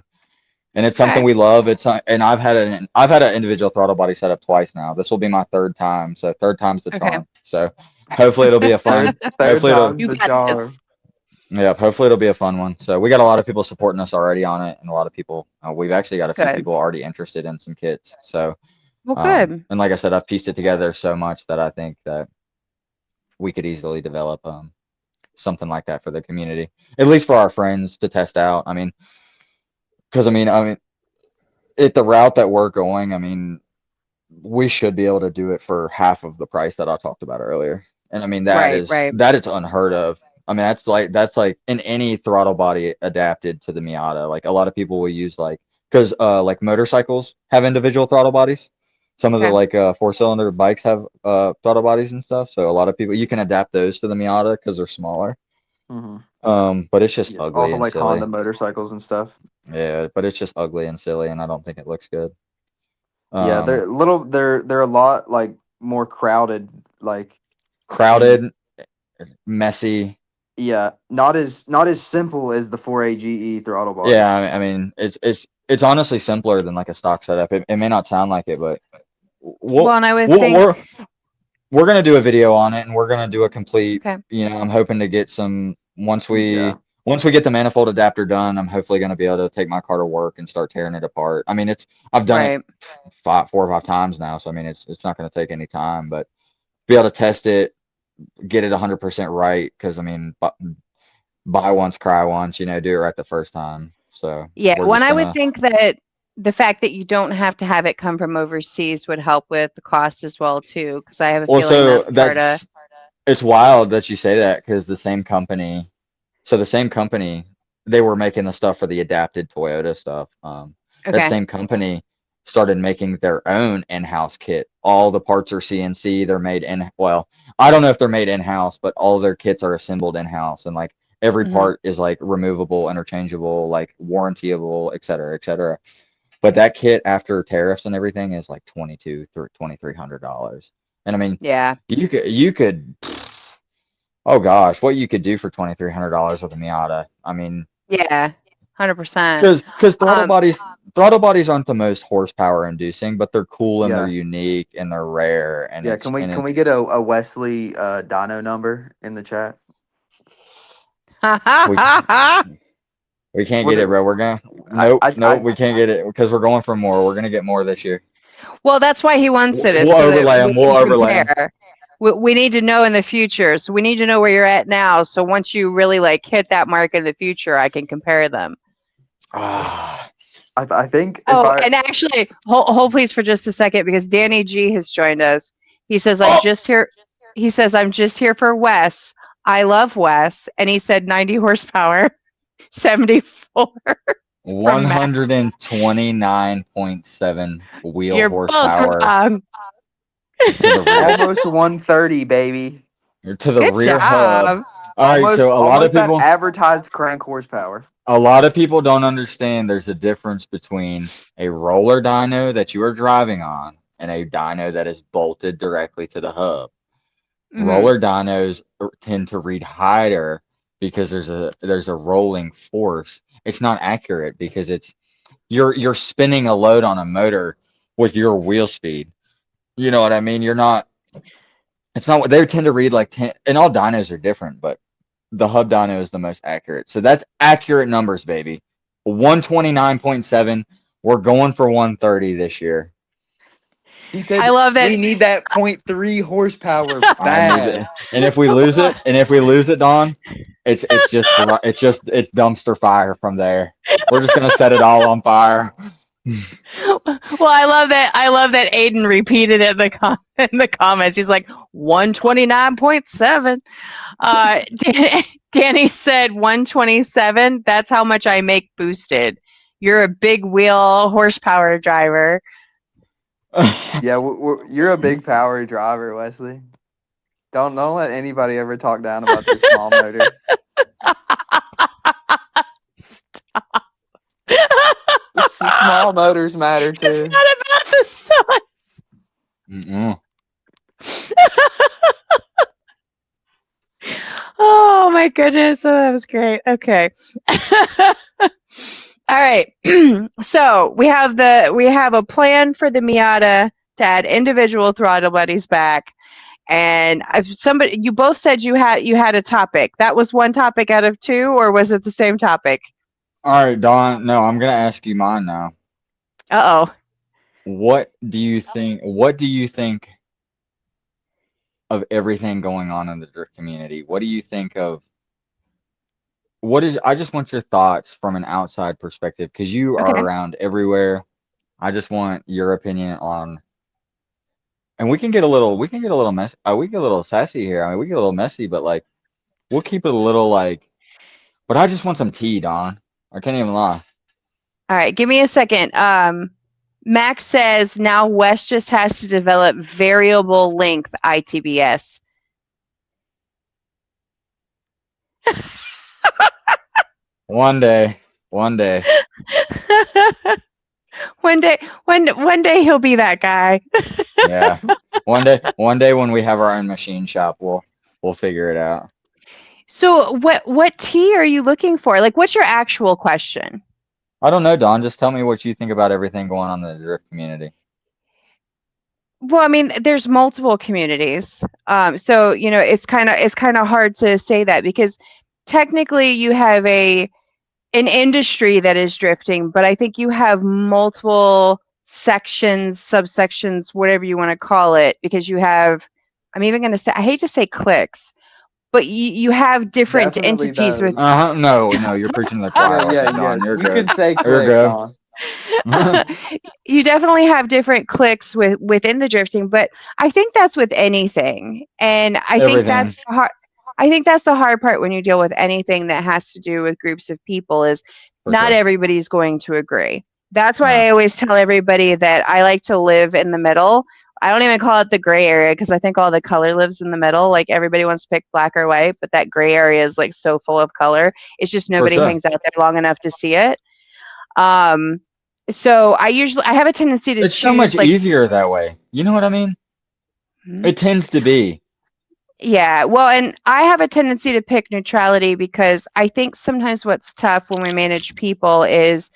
and it's something Okay. we love. And I've had an individual throttle body set up twice now. This will be my third time, so third time's the Okay. charm. So, hopefully it'll be a fun. Third Hopefully it'll. time's You the got charm. this. Yeah, hopefully it'll be a fun one. So we got a lot of people supporting us already on it, and a lot of people. We've actually got a few Good. people already interested in some kits. So, Well, good. and like I said, I've pieced it together so much that I think that we could easily develop something like that for the community, at least for our friends to test out. I mean, because I mean, at the route that we're going, I mean, we should be able to do it for half of the price that I talked about earlier. And I mean, Right, right. that is unheard of. I mean, that's like in any throttle body adapted to the Miata. Like a lot of people will use because like motorcycles have individual throttle bodies. Some of the Okay. like 4-cylinder bikes have throttle bodies and stuff. So a lot of people you can adapt those to the Miata because they're smaller. Mm-hmm. But it's just Yeah, ugly off of and like silly. Honda motorcycles and stuff. Yeah, but it's just ugly and silly, and I don't think it looks good. Yeah, Um, they're a lot like more crowded. Like crowded, messy. yeah, not as simple as the 4AGE throttle bodies. Yeah, I mean, it's honestly simpler than like a stock setup. It may not sound like it, but Well, and I would we'll think. we're gonna do a video on it, and we're gonna do a complete. Okay. I'm hoping to get some once we Yeah. once we get the manifold adapter done. I'm hopefully gonna be able to take my car to work and start tearing it apart. I mean, I've done Right. it 4 or 5 times now, so I mean, it's not gonna take any time, but be able to test it, get it 100% right, because I mean, buy once, cry once. Do it right the first time. So Yeah. we're When just I would gonna. think that the fact that you don't have to have it come from overseas would help with the cost as well too, because I have a Well, feeling so that's part of. it's wild that you say that because the same company, they were making the stuff for the adapted Toyota stuff. That Okay. same company started making their own in-house kit. All the parts are CNC. They're made well, I don't know if they're made in-house, but all their kits are assembled in-house, and like every Mhm. part is like removable, interchangeable, like warrantyable, et cetera, et cetera. But that kit after tariffs and everything is like $2,300. And I mean, Yeah. you could, oh gosh, what you could do for $2,300 with a Miata. I mean, Yeah. 100%. because Um. throttle bodies aren't the most horsepower inducing, but they're cool and they're Yeah. unique and they're rare and Yeah, it's can and we it's get a Wesley dyno number in the chat? we we can't What get it, it- bro. We're gonna I, nope, I, nope, I, we can't get it because we're going for more. We're gonna get more this year. Well, that's why he wants it, is We'll so that overlay them. we We'll can overlay them. compare. We need to know in the future. So we need to know where you're at now. So once you really like hit that mark in the future, I can compare them. Ah, I think if Oh, and actually, hold please for just a second because Danny G has joined us. He says, I'm Oh! just here. He says, I'm just here for Wes. I love Wes. And he said 90 horsepower, 74. 129.7 wheel You're both horsepower wrong. to the rear almost 130, baby. to the Good rear hub. job. All right, Almost, so almost that advertised crank horsepower. a lot of people don't understand there's a difference between a roller dyno that you are driving on and a dyno that is bolted directly to the hub. Mhm. Roller dynos tend to read higher because there's a rolling force. It's not accurate because you're spinning a load on a motor with your wheel speed. You know what I mean? It's not what they tend to read like 10, and all dynos are different, but the hub dyno is the most accurate. So that's accurate numbers, baby. 129.7. We're going for 130 this year. He said, I love that. we need that 0.3 horsepower I need bad. it. And if we lose it, Don, it's dumpster fire from there. We're just gonna set it all on fire. Well, I love that. I love that Aiden repeated it in the comments. He's like 129.7. Danny said 127. That's how much I make boosted. You're a big wheel horsepower driver. Yeah, you're a big power driver, Wesley. Don't let anybody ever talk down about your small motor. Small motors matter It's too. not about the size. Mm-mm. Oh my goodness. Oh, that was great. Okay. All right. So we have a plan for the Miata to add individual throttle buddies back. And you both said you had a topic. That was one topic out of two, or was it the same topic? All right, Dawn. No, I'm gonna ask you mine now. Uh-oh. What do you think? What do you think of everything going on in the drift community? What do you think of? I just want your thoughts from an outside perspective because you are Okay. around everywhere. I just want your opinion on, and we can get a little mess. We get a little sassy here. I mean, we get a little messy, but like, we'll keep it a little like. But I just want some tea, Don. I can't even lie. All right, give me a second. Max says now Wes just has to develop variable length ITBS. One day. one day he'll be that guy. Yeah. One day when we have our own machine shop, we'll figure it out. So what tea are you looking for? Like, what's your actual question? I don't know, Don. Just tell me what you think about everything going on in the drift community. Well, I mean, there's multiple communities. So, you know, it's kind of hard to say that because technically you have an industry that is drifting, but I think you have multiple sections, subsections, whatever you want to call it, because you have, I'm even going to say, I hate to say cliques, but you have different Definitely entities with. those. No, you're preaching to the choir. with that, Don. Yes. You're You good. could say You're click, good. Don. You definitely have different cliques within the drifting, but I think that's with anything, and I think that's the hard. I think that's the hard part when you deal with anything that has to do with groups of people is For not sure. everybody's going to agree. That's why No. I always tell everybody that I like to live in the middle. I don't even call it the gray area because I think all the color lives in the middle. Like everybody wants to pick black or white, but that gray area is like so full of color. It's just nobody sure. hangs out there long enough to see it. So I have a tendency to It's choose so much like, easier that way. You know what I mean? It tends to be. yeah, well, and I have a tendency to pick neutrality because I think sometimes what's tough when we manage people is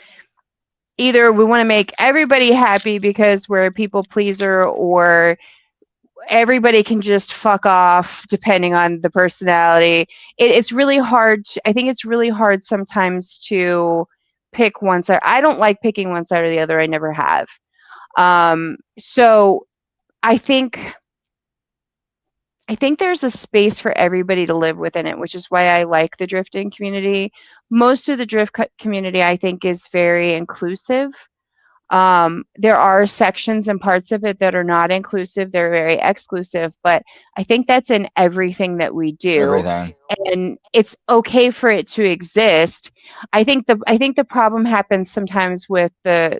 either we want to make everybody happy because we're a people pleaser, or everybody can just fuck off depending on the personality. It's really hard. I think it's really hard sometimes to pick one side. I don't like picking one side or the other. I never have. So I think there's a space for everybody to live within it, which is why I like the drifting community. Most of the drift community, I think, is very inclusive. There are sections and parts of it that are not inclusive. They're very exclusive, but I think that's in everything that we do. Everything. And it's okay for it to exist. I think the problem happens sometimes with the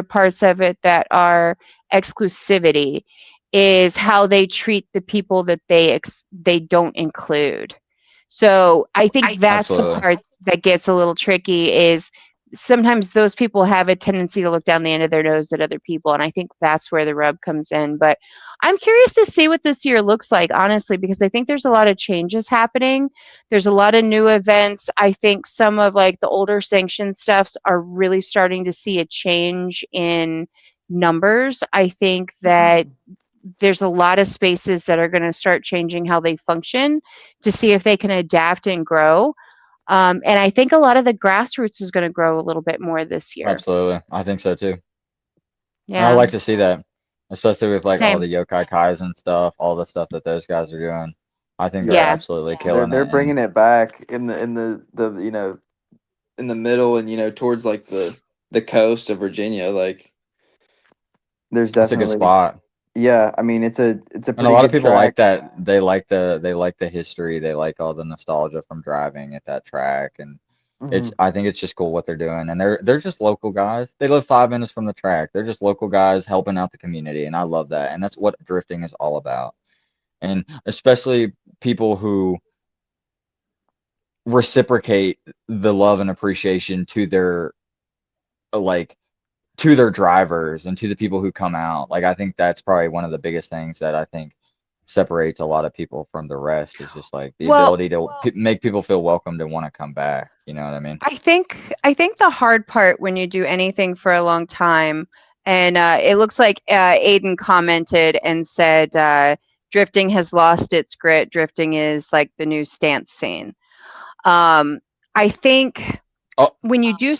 parts of it that are exclusivity is how they treat the people that they don't include. So I think that's Absolutely. the part that gets a little tricky is sometimes those people have a tendency to look down the end of their nose at other people, and I think that's where the rub comes in. But I'm curious to see what this year looks like, honestly, because I think there's a lot of changes happening. There's a lot of new events. I think some of like the older sanctioned stuffs are really starting to see a change in numbers. I think that there's a lot of spaces that are going to start changing how they function to see if they can adapt and grow. And I think a lot of the grassroots is going to grow a little bit more this year. Absolutely. I think so too. Yeah. I like to see that, especially with like all Same. the Yokai Kais and stuff, all the stuff that those guys are doing. I think they're Yeah. absolutely killing They're it. bringing it back in the you know, in the middle and, you know, towards like the coast of Virginia. Like There's That's a good definitely spot. yeah. I mean, it's a And pretty a lot of good people like track. that. They like the history. They like all the nostalgia from driving at that track. And Mhm. I think it's just cool what they're doing. And they're just local guys. They live 5 minutes from the track. They're just local guys helping out the community. And I love that. And that's what drifting is all about. and especially people who reciprocate the love and appreciation to their like to their drivers and to the people who come out. Like I think that's probably one of the biggest things that I think separates a lot of people from the rest is just like the Well, ability to make people feel welcome to want to come back. You know what I mean? I think the hard part when you do anything for a long time, and it looks like Aiden commented and said drifting has lost its grit. Drifting is like the new stance scene. I think Oh. when you do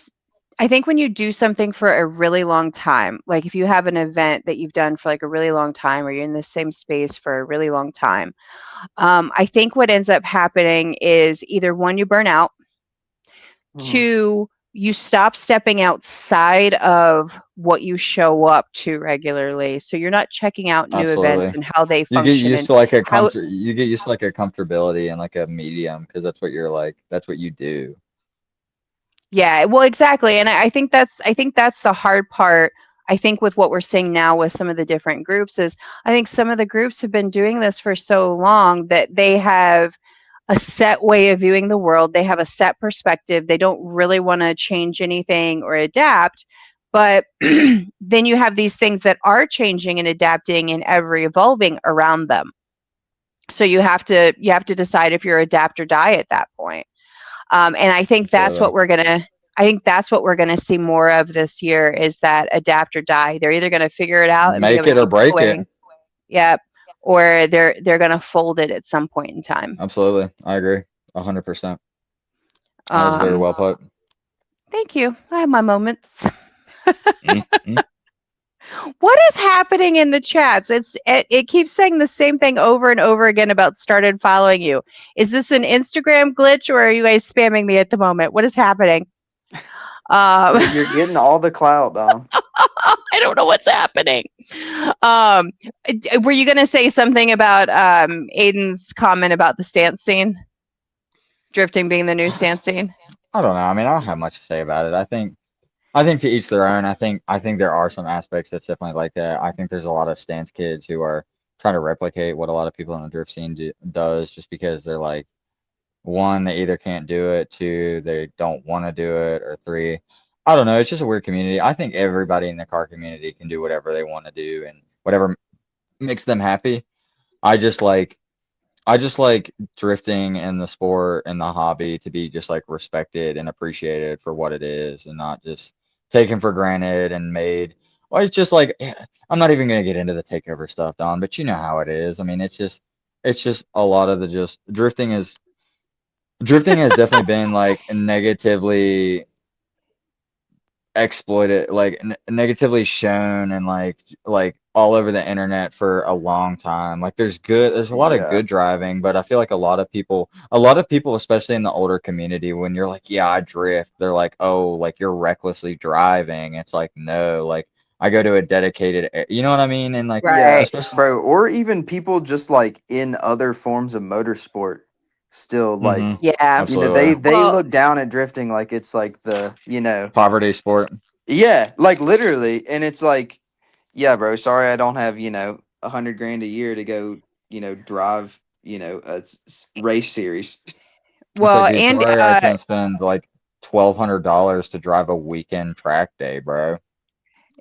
I think when you do something for a really long time, like if you have an event that you've done for like a really long time or you're in the same space for a really long time, I think what ends up happening is either one, you burn out, two, you stop stepping outside of what you show up to regularly. So you're not checking out new events Absolutely. and how they You get function used and to like a how, you get used to like a comfortability and like a medium because that's what you're like. That's what you do. yeah, well, exactly. And I think that's the hard part. I think with what we're seeing now with some of the different groups is I think some of the groups have been doing this for so long that they have a set way of viewing the world. They have a set perspective. They don't really want to change anything or adapt. But then you have these things that are changing and adapting and ever evolving around them. So you have to decide if you're adapt or die at that point. And I think that's Absolutely. what we're gonna see more of this year is that adapt or die. They're either gonna figure it out and be Make able to it or keep break going, it. yep, or they're gonna fold it at some point in time. Absolutely. I agree. 100%. That was very Um, well put. Thank you. I have my moments. Mm, mm. What is happening in the chats? It keeps saying the same thing over and over again about started following you. Is this an Instagram glitch or are you guys spamming me at the moment? What is happening? You're getting all the clout, Dom. I don't know what's happening. Were you going to say something about Aiden's comment about the stance scene? Drifting being the new stance scene? I don't know. I mean, I don't have much to say about it. I think to each their own. I think there are some aspects that's definitely like that. I think there's a lot of stance kids who are trying to replicate what a lot of people in the drift scene does just because they're like one, they either can't do it, two, they don't want to do it, or three, I don't know. It's just a weird community. I think everybody in the car community can do whatever they want to do and whatever makes them happy. I just like I just like drifting and the sport and the hobby to be just like respected and appreciated for what it is and not just taken for granted and made. Well, it's just like I'm not even gonna get into the takeover stuff, Don, but you know how it is. I mean, it's just a lot of the just drifting has definitely been like negatively exploited, like negatively shown and like all over the internet for a long time. Like there's a lot of Yeah. good driving, but I feel like a lot of people, especially in the older community, when you're like, yeah, I drift, they're like, oh, like you're recklessly driving. It's like, no, like I go to a dedicated, you know what I mean? And like, Yeah, Right. especially, bro. Or even people just like in other forms of motorsport still like hmm Yeah. they absolutely, Well, look down at drifting like it's like the poverty sport. yeah, like literally. And it's like, yeah, bro, sorry I don't have 100 grand a year to go drive race series. It's well, like, dude, and sorry, I can't spend like $1,200 to drive a weekend track day, bro.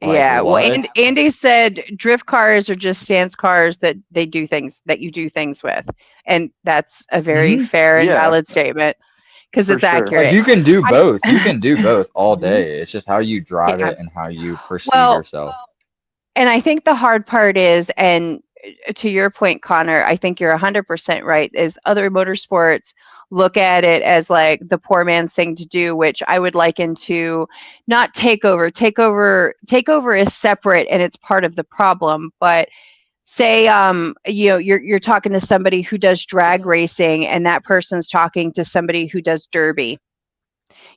Like yeah. Well, what? and Andy said drift cars are just stance cars that they do things that you do things with, and that's a very hmm fair and Yeah, valid statement because for it's sure. Like accurate. you can do I both. You can do both all Mhm. day. It's just how you drive yeah. it and how you perceive Well, yourself. and I think the hard part is, and to your point, Connor, I think you're 100% right, is other motorsports look at it as like the poor man's thing to do, which I would liken to not takeover. Takeover is separate and it's part of the problem. But say you're talking to somebody who does drag racing and that person's talking to somebody who does derby.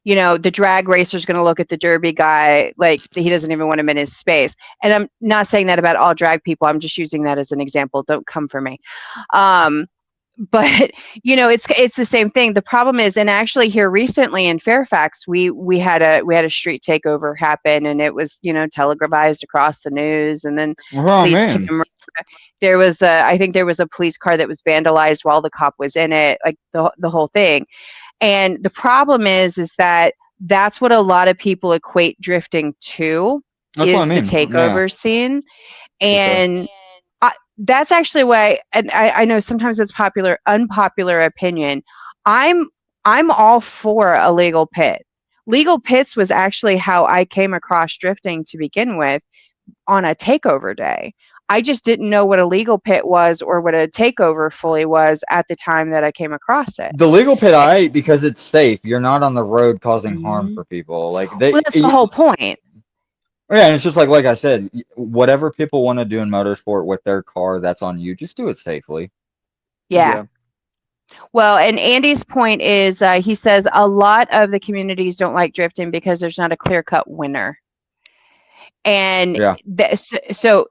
The drag racer's going to look at the derby guy like he doesn't even want him in his space. And I'm not saying that about all drag people. I'm just using that as an example. Don't come for me. But it's the same thing. The problem is, and actually here recently in Fairfax, we had a street takeover happen, and it was televised across the news, and then Oh police man. came I think there was a police car that was vandalized while the cop was in it, like the whole thing. And the problem is that that's what a lot of people equate drifting to, That's what I is the mean. takeover scene. sure. And that's actually why, and I know sometimes it's unpopular opinion. I'm all for a legal pit. Legal pits was actually how I came across drifting to begin with, on a takeover day. I just didn't know what a legal pit was or what a takeover fully was at the time that I came across it. The legal pit I ate because it's safe. You're not on the road causing harm Mhm. for people. Like Well, that's the whole point. Yeah, and it's just like I said, whatever people want to do in motorsport with their car, that's on you. Just do it safely. Yeah. Well, and Andy's point is, he says a lot of the communities don't like drifting because there's not a clear-cut winner. And Yeah. so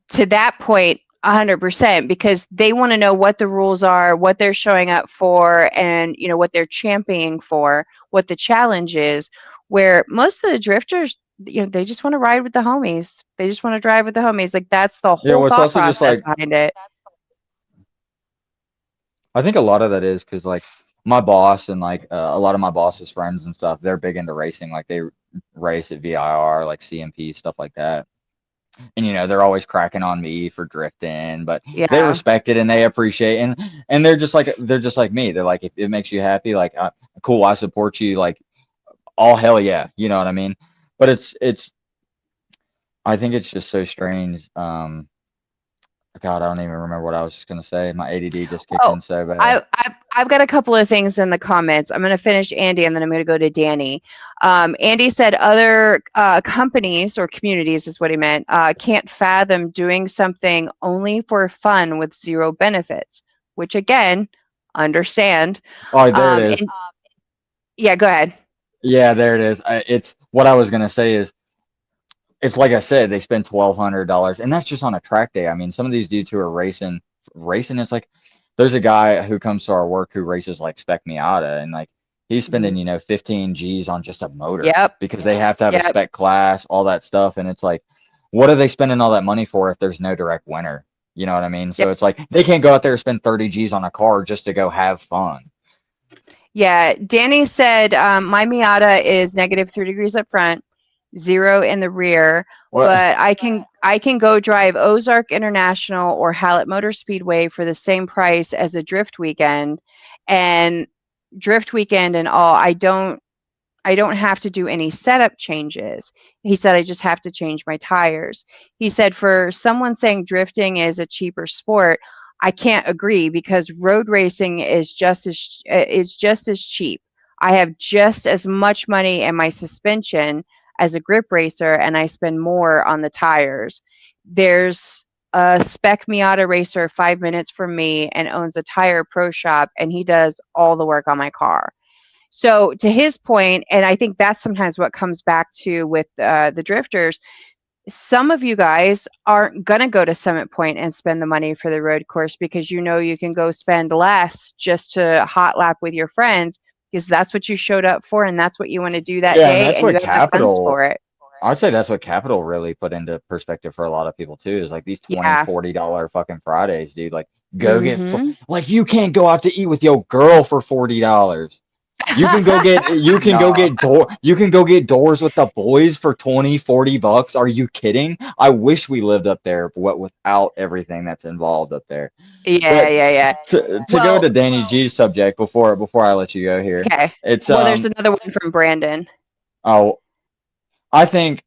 to that point, 100%, because they want to know what the rules are, what they're showing up for, and what they're championing for, what the challenge is. Where most of the drifters, they just want to ride with the homies. They just want to drive with the homies. Like, that's the whole well, it's thought also just process like, behind it. I think a lot of that is because like my boss and like a lot of my boss's friends and stuff, they're big into racing. Like they race at VIR, like CMP, stuff like that. And they're always cracking on me for drifting, but they Yeah. respect it and they appreciate it. And they're just like me. They're like, if it makes you happy, like cool, I support you. Like, all hell yeah, you know what I mean? But I think it's just so strange. God, I don't even remember what I was just gonna say. My ADD just kicked in so bad. I've got a couple of things in the comments. I'm going to finish Andy, and then I'm going to go to Danny. Andy said other companies or communities is what he meant, can't fathom doing something only for fun with zero benefits, which again, understand. Oh, there it is. Yeah, go ahead. Yeah, there it is. It's what I was gonna say is, it's like I said, they spend $1,200, and that's just on a track day. I mean, some of these dudes who are racing, it's like there's a guy who comes to our work who races like Spec Miata, and like he's spending 15 G's on just a motor. Yep. Because they have to have a spec class, all that stuff, and it's like, what are they spending all that money for if there's no direct winner? You know what I mean? So it's like they can't go out there and spend 30 G's on a car just to go have fun. Yeah, Danny said my Miata is -3 degrees up front, 0 in the rear, but I can go drive Ozark International or Hallett Motor Speedway for the same price as a drift weekend, and all. I don't have to do any setup changes. He said I just have to change my tires. He said for someone saying drifting is a cheaper sport, I can't agree, because road racing is just as cheap. I have just as much money in my suspension as a grip racer, and I spend more on the tires. There's a Spec Miata racer 5 minutes from me and owns a tire pro shop, and he does all the work on my car. So to his point, and I think that's sometimes what comes back to with the drifters, some of you guys aren't going to go to Summit Point and spend the money for the road course because you can go spend less just to hot lap with your friends, because that's what you showed up for and that's what you want to do that day, and you have the funds for it. I'd say that's what Capital really put into perspective for a lot of people too, is like these $20, $40 fucking Fridays, dude. Like, go get like, you can't go out to eat with your girl for $40. You can go get doors with the boys for $20-$40. Are you kidding? I wish we lived up there, but without everything that's involved up there. Yeah. To go to Danny G's subject before I let you go here. Okay. It's there's another one from Brandon. Oh, I think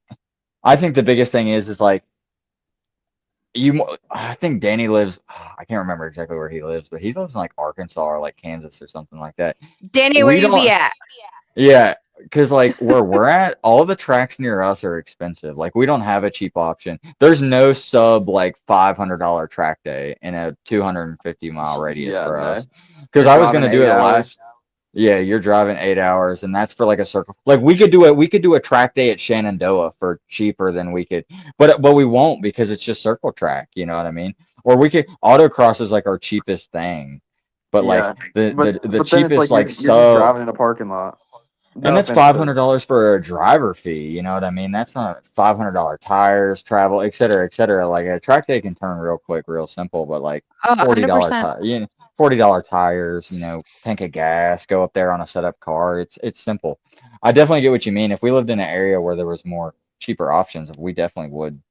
the biggest thing is like, I think Danny lives, I can't remember exactly where he lives, but he lives in like Arkansas or like Kansas or something like that. Danny, where you be at? Yeah, because like where we're at, all the tracks near us are expensive. Like, we don't have a cheap option. There's no sub like $500 track day in a 250-mile radius for us. Because I was gonna do it last. Yeah, you're driving 8 hours, and that's for like a circle. Like, we could do a track day at Shenandoah for cheaper than we could, but we won't, because it's just circle track. You know what I mean? Or we could, autocross is like our cheapest thing, but like the cheapest, like, you're just driving in a parking lot. No And that's offense to $500 for a driver fee. You know what I mean? That's not $500 tires, travel, et cetera, et cetera. Like a track day can turn real quick, real simple, but like Oh, $40 100%. tire, $40 tires, tank of gas, go up there on a setup car. It's simple. I definitely get what you mean. If we lived in an area where there was more cheaper options, we definitely would.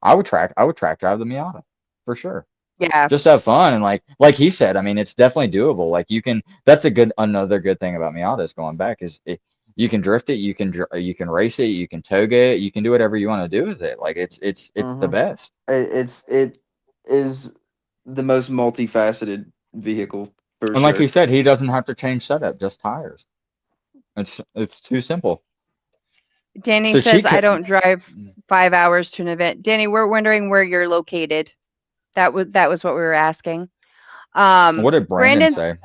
I would track drive the Miata for sure. Yeah. Just have fun and like he said, I mean, it's definitely doable. Like you can. That's another good thing about Miata is going back is you can drift it, you can race it, you can toga it, you can do whatever you want to do with it. Like it's the Mhm. best. It is the most multifaceted vehicle for And like sure. he said, he doesn't have to change setup, just tires. It's too simple. Danny So she says, I can. don't drive 5 hours to an event. Danny, we're wondering where you're located. That was what we were asking. What did Brandon Brandon say?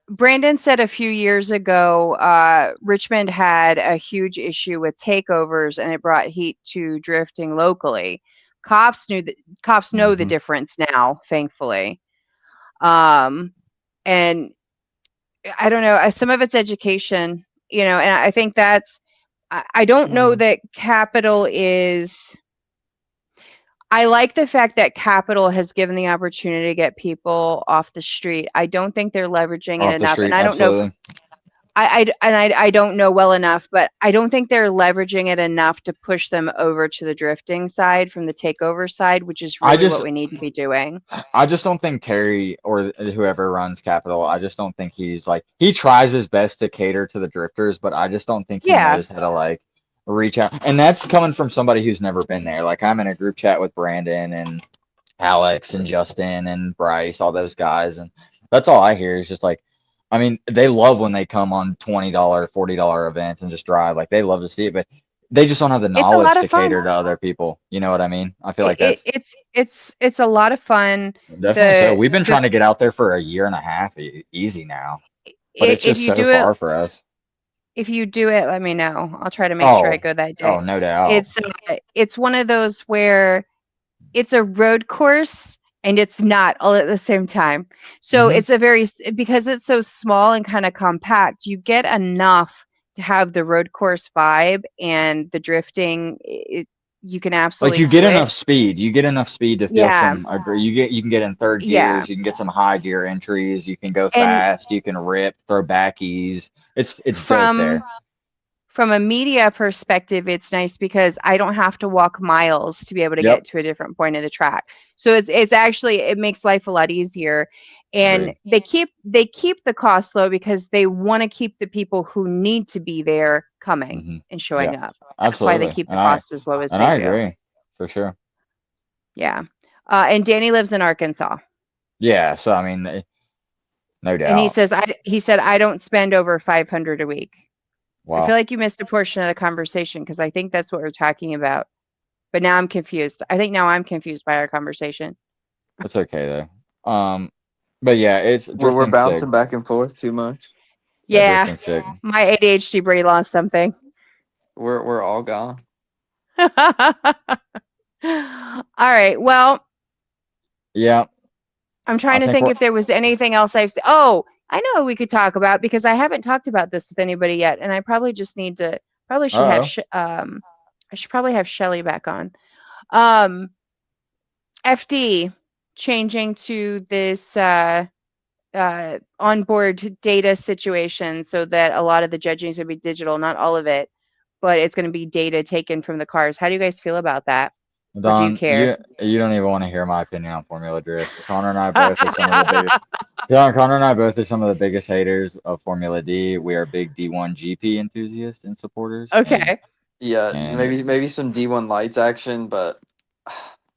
Brandon said a few years ago, Richmond had a huge issue with takeovers, and it brought heat to drifting locally. Cops know the Mhm. difference now, thankfully. Um, and I don't know. Some of it's education, and I think that's. I don't know Mhm. that capital is. I like the fact that capital has given the opportunity to get people off the street. I don't think they're leveraging it Off the enough, and street, I don't know. absolutely. I don't know well enough, but I don't think they're leveraging it enough to push them over to the drifting side from the takeover side, which is I really just what we need to be doing. I just don't think Terry or whoever runs Capital, I just don't think he's like he tries his best to cater to the drifters, but I just don't think he Yeah, knows how to like reach out. And that's coming from somebody who's never been there. Like I'm in a group chat with Brandon and Alex and Justin and Bryce, all those guys, and that's all I hear is just like I mean, they love when they come on $20, $40 events and just drive. Like they love to see it, but they just don't have the it's a lot knowledge of to fun. cater to other people. You know what I mean? I feel like It, that's it's a lot of fun. definitely so. The We've been the trying to get out there for a year and a half, easy now, but it's if just you so do it far for us. if you do it, let me know. I'll try to make sure I Oh, go that day. oh, no doubt. It's one of those where it's a road course and it's not all at the same time. So Hmm. it's because it's so small and kind of compact, you get enough to have the road course vibe and the drifting. You can Like absolutely you get do it. enough speed. You get enough speed to feel Yeah, some. You can get in third yeah. gears. You can get some high gear entries. You can go And fast. You can rip, throw backies. It's dope from there. from a media perspective, it's nice because I don't have to walk miles to be able to Yep, get to a different point of the track. So it's actually it makes life a lot easier. And agreed. they keep the cost low because they want to keep the people who need to be there coming Hmm. and Yeah, showing up. That's why they absolutely. keep the And I cost as low as and they I do. agree for sure. Yeah. And Danny lives in Arkansas. Yeah. So I mean, no And doubt. he said I don't spend over 500 a week. I feel Wow, like you missed a portion of the conversation because I think that's what we're talking about. But now I'm confused. I think now I'm confused by our conversation. it's okay though. But yeah, it's We're drifting sick. bouncing back and forth too much. Yeah, Yeah, drifting sick. my ADHD brain lost something. We're all gone. All right. Well, Yeah, I'm I trying to think think we're. if there was anything else Oh, I know what we could talk about because I haven't talked about this with anybody yet, and I probably just need to. Probably should have. Uh-oh. I should probably have Shelly back on. Um, FD changing to this onboard data situation so that a lot of the judging is going to be digital, not all of it, but it's going to be data taken from the cars. How do you guys feel about that? Or do you Don, care? you don't even want to hear my opinion on Formula Drift. Connor and I both are some of the biggest. Yeah, Connor and I both are some of the biggest haters of Formula D. We are big D1 GP enthusiasts and supporters, Okay. Yeah, and maybe some D1 lights action, but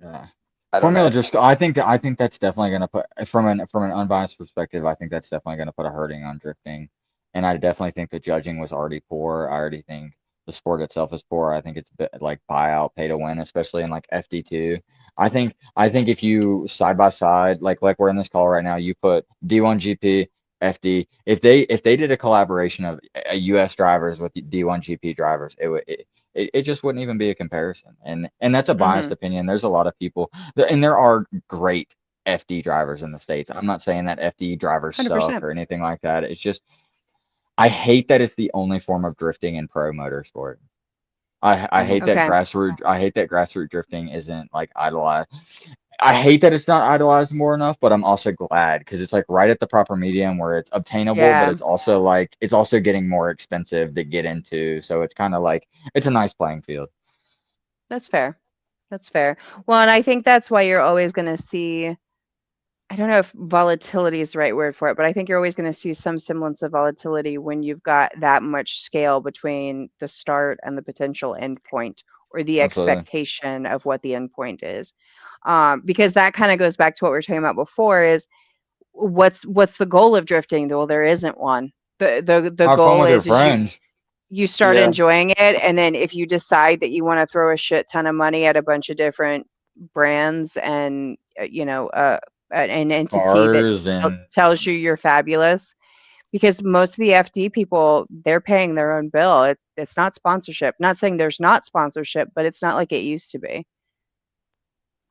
yeah. I don't know. Formula Drift. I think that's definitely going to put from an unbiased perspective. I think that's definitely going to put a hurting on drifting, and I definitely think the judging was already poor. I already think the sport itself is poor. I think it's a bit like buyout, pay to win, especially in like FD2. I think if you side by side, like we're in this call right now, you put D1 GP, FD. If they did a collaboration of US drivers with D1 GP drivers, it just wouldn't even be a comparison. And that's a biased Mm-hmm. opinion. There's a lot of people and there are great FD drivers in the States. I'm not saying that FD drivers suck 100%. or anything like that. It's just I hate that it's the only form of drifting in pro motorsport. I hate that Okay. grassroots drifting isn't like idolized. I hate that it's not idolized more enough, but I'm also glad because it's like right at the proper medium where it's obtainable, but Yeah, it's also like it's also getting more expensive to get into. So it's kind of like it's a nice playing field. that's fair. That's fair. Well, and I think that's why you're always going to see, I don't know if volatility is the right word for it, but I think you're always going to see some semblance of volatility when you've got that much scale between the start and the potential endpoint or the Absolutely. expectation of what the endpoint is. Because that kind of goes back to what we were talking about before is what's the goal of drifting? Well, there isn't one. The Have fun goal with your is friends. you start Yeah. enjoying it, and then if you decide that you want to throw a shit ton of money at a bunch of different brands and an entity that Cars and tells you you're fabulous, because most of the FD people, they're paying their own bill. It's not sponsorship. Not saying there's not sponsorship, but it's not like it used to be.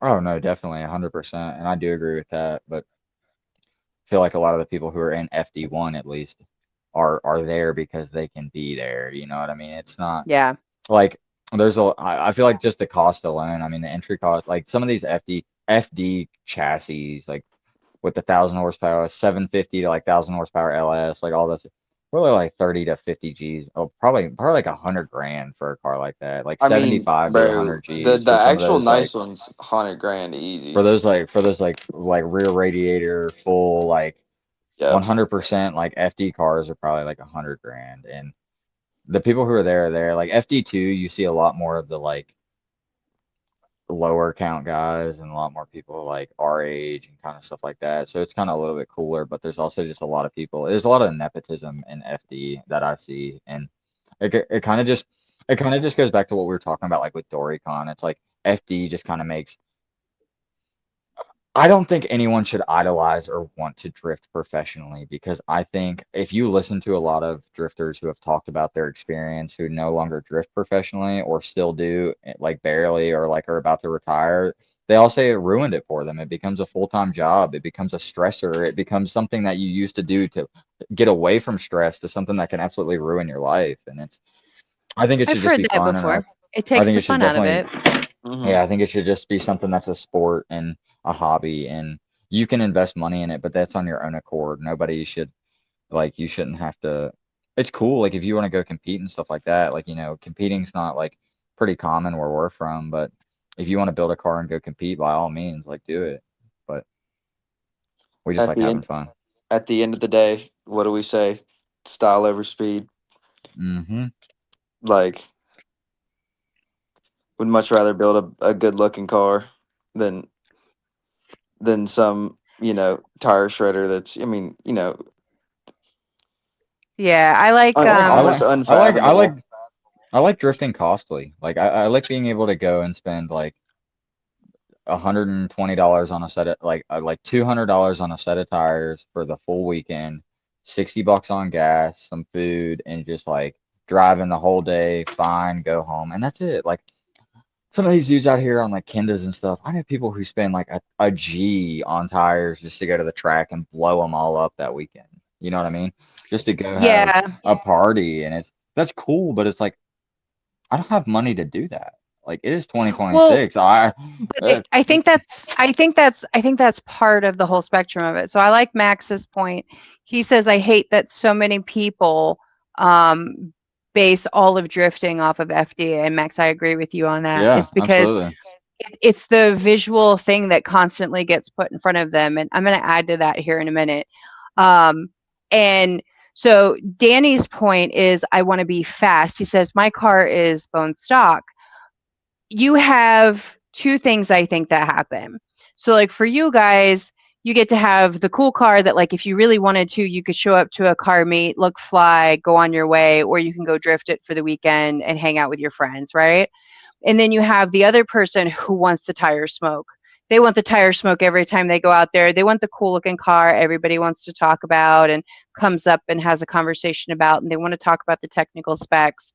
oh no, definitely 100%. And I do agree with that. But I feel like a lot of the people who are in FD1 at least are there because they can be there. You know what I mean? It's not Yeah. like I feel like just the cost alone. I mean, the entry cost, like some of these FD chassis, like with the 1,000 horsepower, 750 to like 1,000 horsepower LS, like all this, probably like 30 to 50 G's. Oh, probably like 100 grand for a car like that, like I mean, 75 to bro, 100 the G's the for some of actual those like nice ones, 100 grand for easy. those like rear radiator full like Yep. 100% like FD cars are probably like 100 grand. And the people who are there are there. Like FD2, you see a lot more of the like lower count guys and a lot more people like our age and kind of stuff like that. So it's kind of a little bit cooler, but there's also just a lot of people. There's a lot of nepotism in FD that I see, and it kind of just goes back to what we were talking about like with Doricon. It's like FD just kind of makes. I don't think anyone should idolize or want to drift professionally because I think if you listen to a lot of drifters who have talked about their experience who no longer drift professionally or still do like barely or like are about to retire, they all say it ruined it for them. It becomes a full-time job. It becomes a stressor. It becomes something that you used to do to get away from stress to something that can absolutely ruin your life. And I think it I've should just heard be that fun before. enough. It I takes think the it should fun out of definitely it. Hmm. yeah, I think it should just be something that's a sport and a hobby, and you can invest money in it, but that's on your own accord. Nobody should you shouldn't have to. It's cool, like if you want to go compete and stuff like that, like competing's not like pretty common where we're from, but if you want to build a car and go compete, by all means, like do it. But we just At like the having end, fun. at the end of the day, what do we say? Style over speed. Mm-hmm. Like, would much rather build a good looking car than some tire shredder that's. I mean, Yeah, I like I almost like I like I like unfathomable. I like drifting costly. Like I like being able to go and spend like $120 on a set of like $200 on a set of tires for the full weekend, $60 on gas, some food, and just like driving the whole day, fine, go home, and that's it. Like some of these dudes out here on like Kendas and stuff, I know people who spend like a G on tires just to go to the track and blow them all up that weekend. You know what I mean? Just to go have yeah. a party, and that's cool, but it's like I don't have money to do that. Like it is Well, 2026. but Uh, I think that's part of the whole spectrum of it. So I like Max's point. He says I hate that so many people um, base all of drifting off of FD. And Max, I agree with you on that. yeah, It's because absolutely. it's the visual thing that constantly gets put in front of them. And I'm going to add to that here in a minute. And so Danny's point is I want to be fast. He says my car is bone stock. You have two things I think that happen. So like for you guys, you get to have the cool car that like if you really wanted to, you could show up to a car meet, look fly, go on your way, or you can go drift it for the weekend and hang out with your friends, right? And then you have the other person who wants the tire smoke. They want the tire smoke every time they go out there. They want the cool looking car everybody wants to talk about and comes up and has a conversation about, and they want to talk about the technical specs.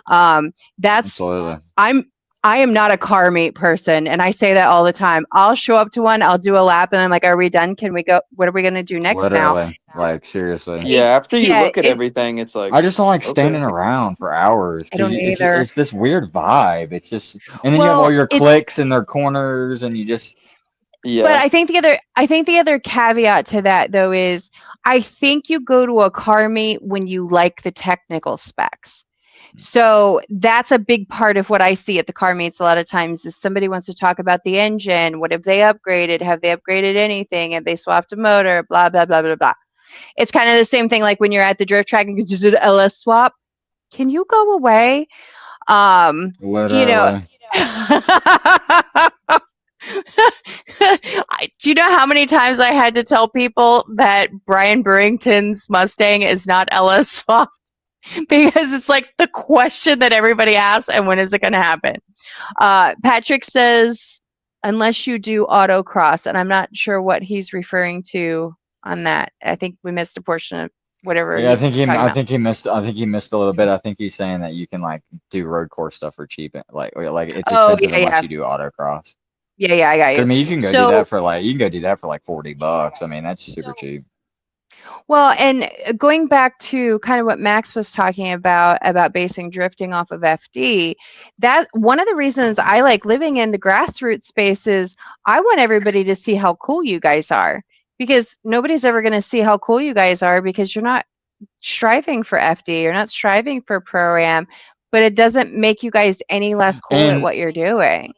That's Absolutely. I'm I am not a car meet person, and I say that all the time. I'll show up to one, I'll do a lap, and I'm like, "Are we done? Can we go? What are we gonna do next now?" Literally, like seriously. Yeah, after you Yeah, look at it- everything, it's like I just don't like okay. standing around for hours I don't because either. it's this weird vibe. It's just, and then you have Well, all your it's- clicks and their corners, and you just Yeah. But I think the other caveat to that though is I think you go to a car meet when you like the technical specs. So that's a big part of what I see at the car meets a lot of times is somebody wants to talk about the engine. What have they upgraded? Have they upgraded anything? Have they swapped a motor? Blah, blah, blah, blah, blah. It's kind of the same thing like when you're at the drift track and you just did an LS swap. Can you go away? literally. You know, do you know how many times I had to tell people that Brian Burrington's Mustang is not LS swapped? Because it's like the question that everybody asks, and when is it going to happen? Patrick says, unless you do autocross, and I'm not sure what he's referring to on that. I think we missed a portion of whatever. Yeah, I he's think talking about. he missed a little bit. I think he's saying that you can like do road course stuff for cheap, like it's Oh, expensive yeah, unless yeah. you do autocross. Yeah, I got I you. mean, you can go So- do that for like $40. I mean, that's super cheap. Well, and going back to kind of what Max was talking about basing drifting off of FD, that one of the reasons I like living in the grassroots space is I want everybody to see how cool you guys are, because nobody's ever going to see how cool you guys are because you're not striving for FD, you're not striving for Pro-Am, but it doesn't make you guys any less cool at And- what you're doing.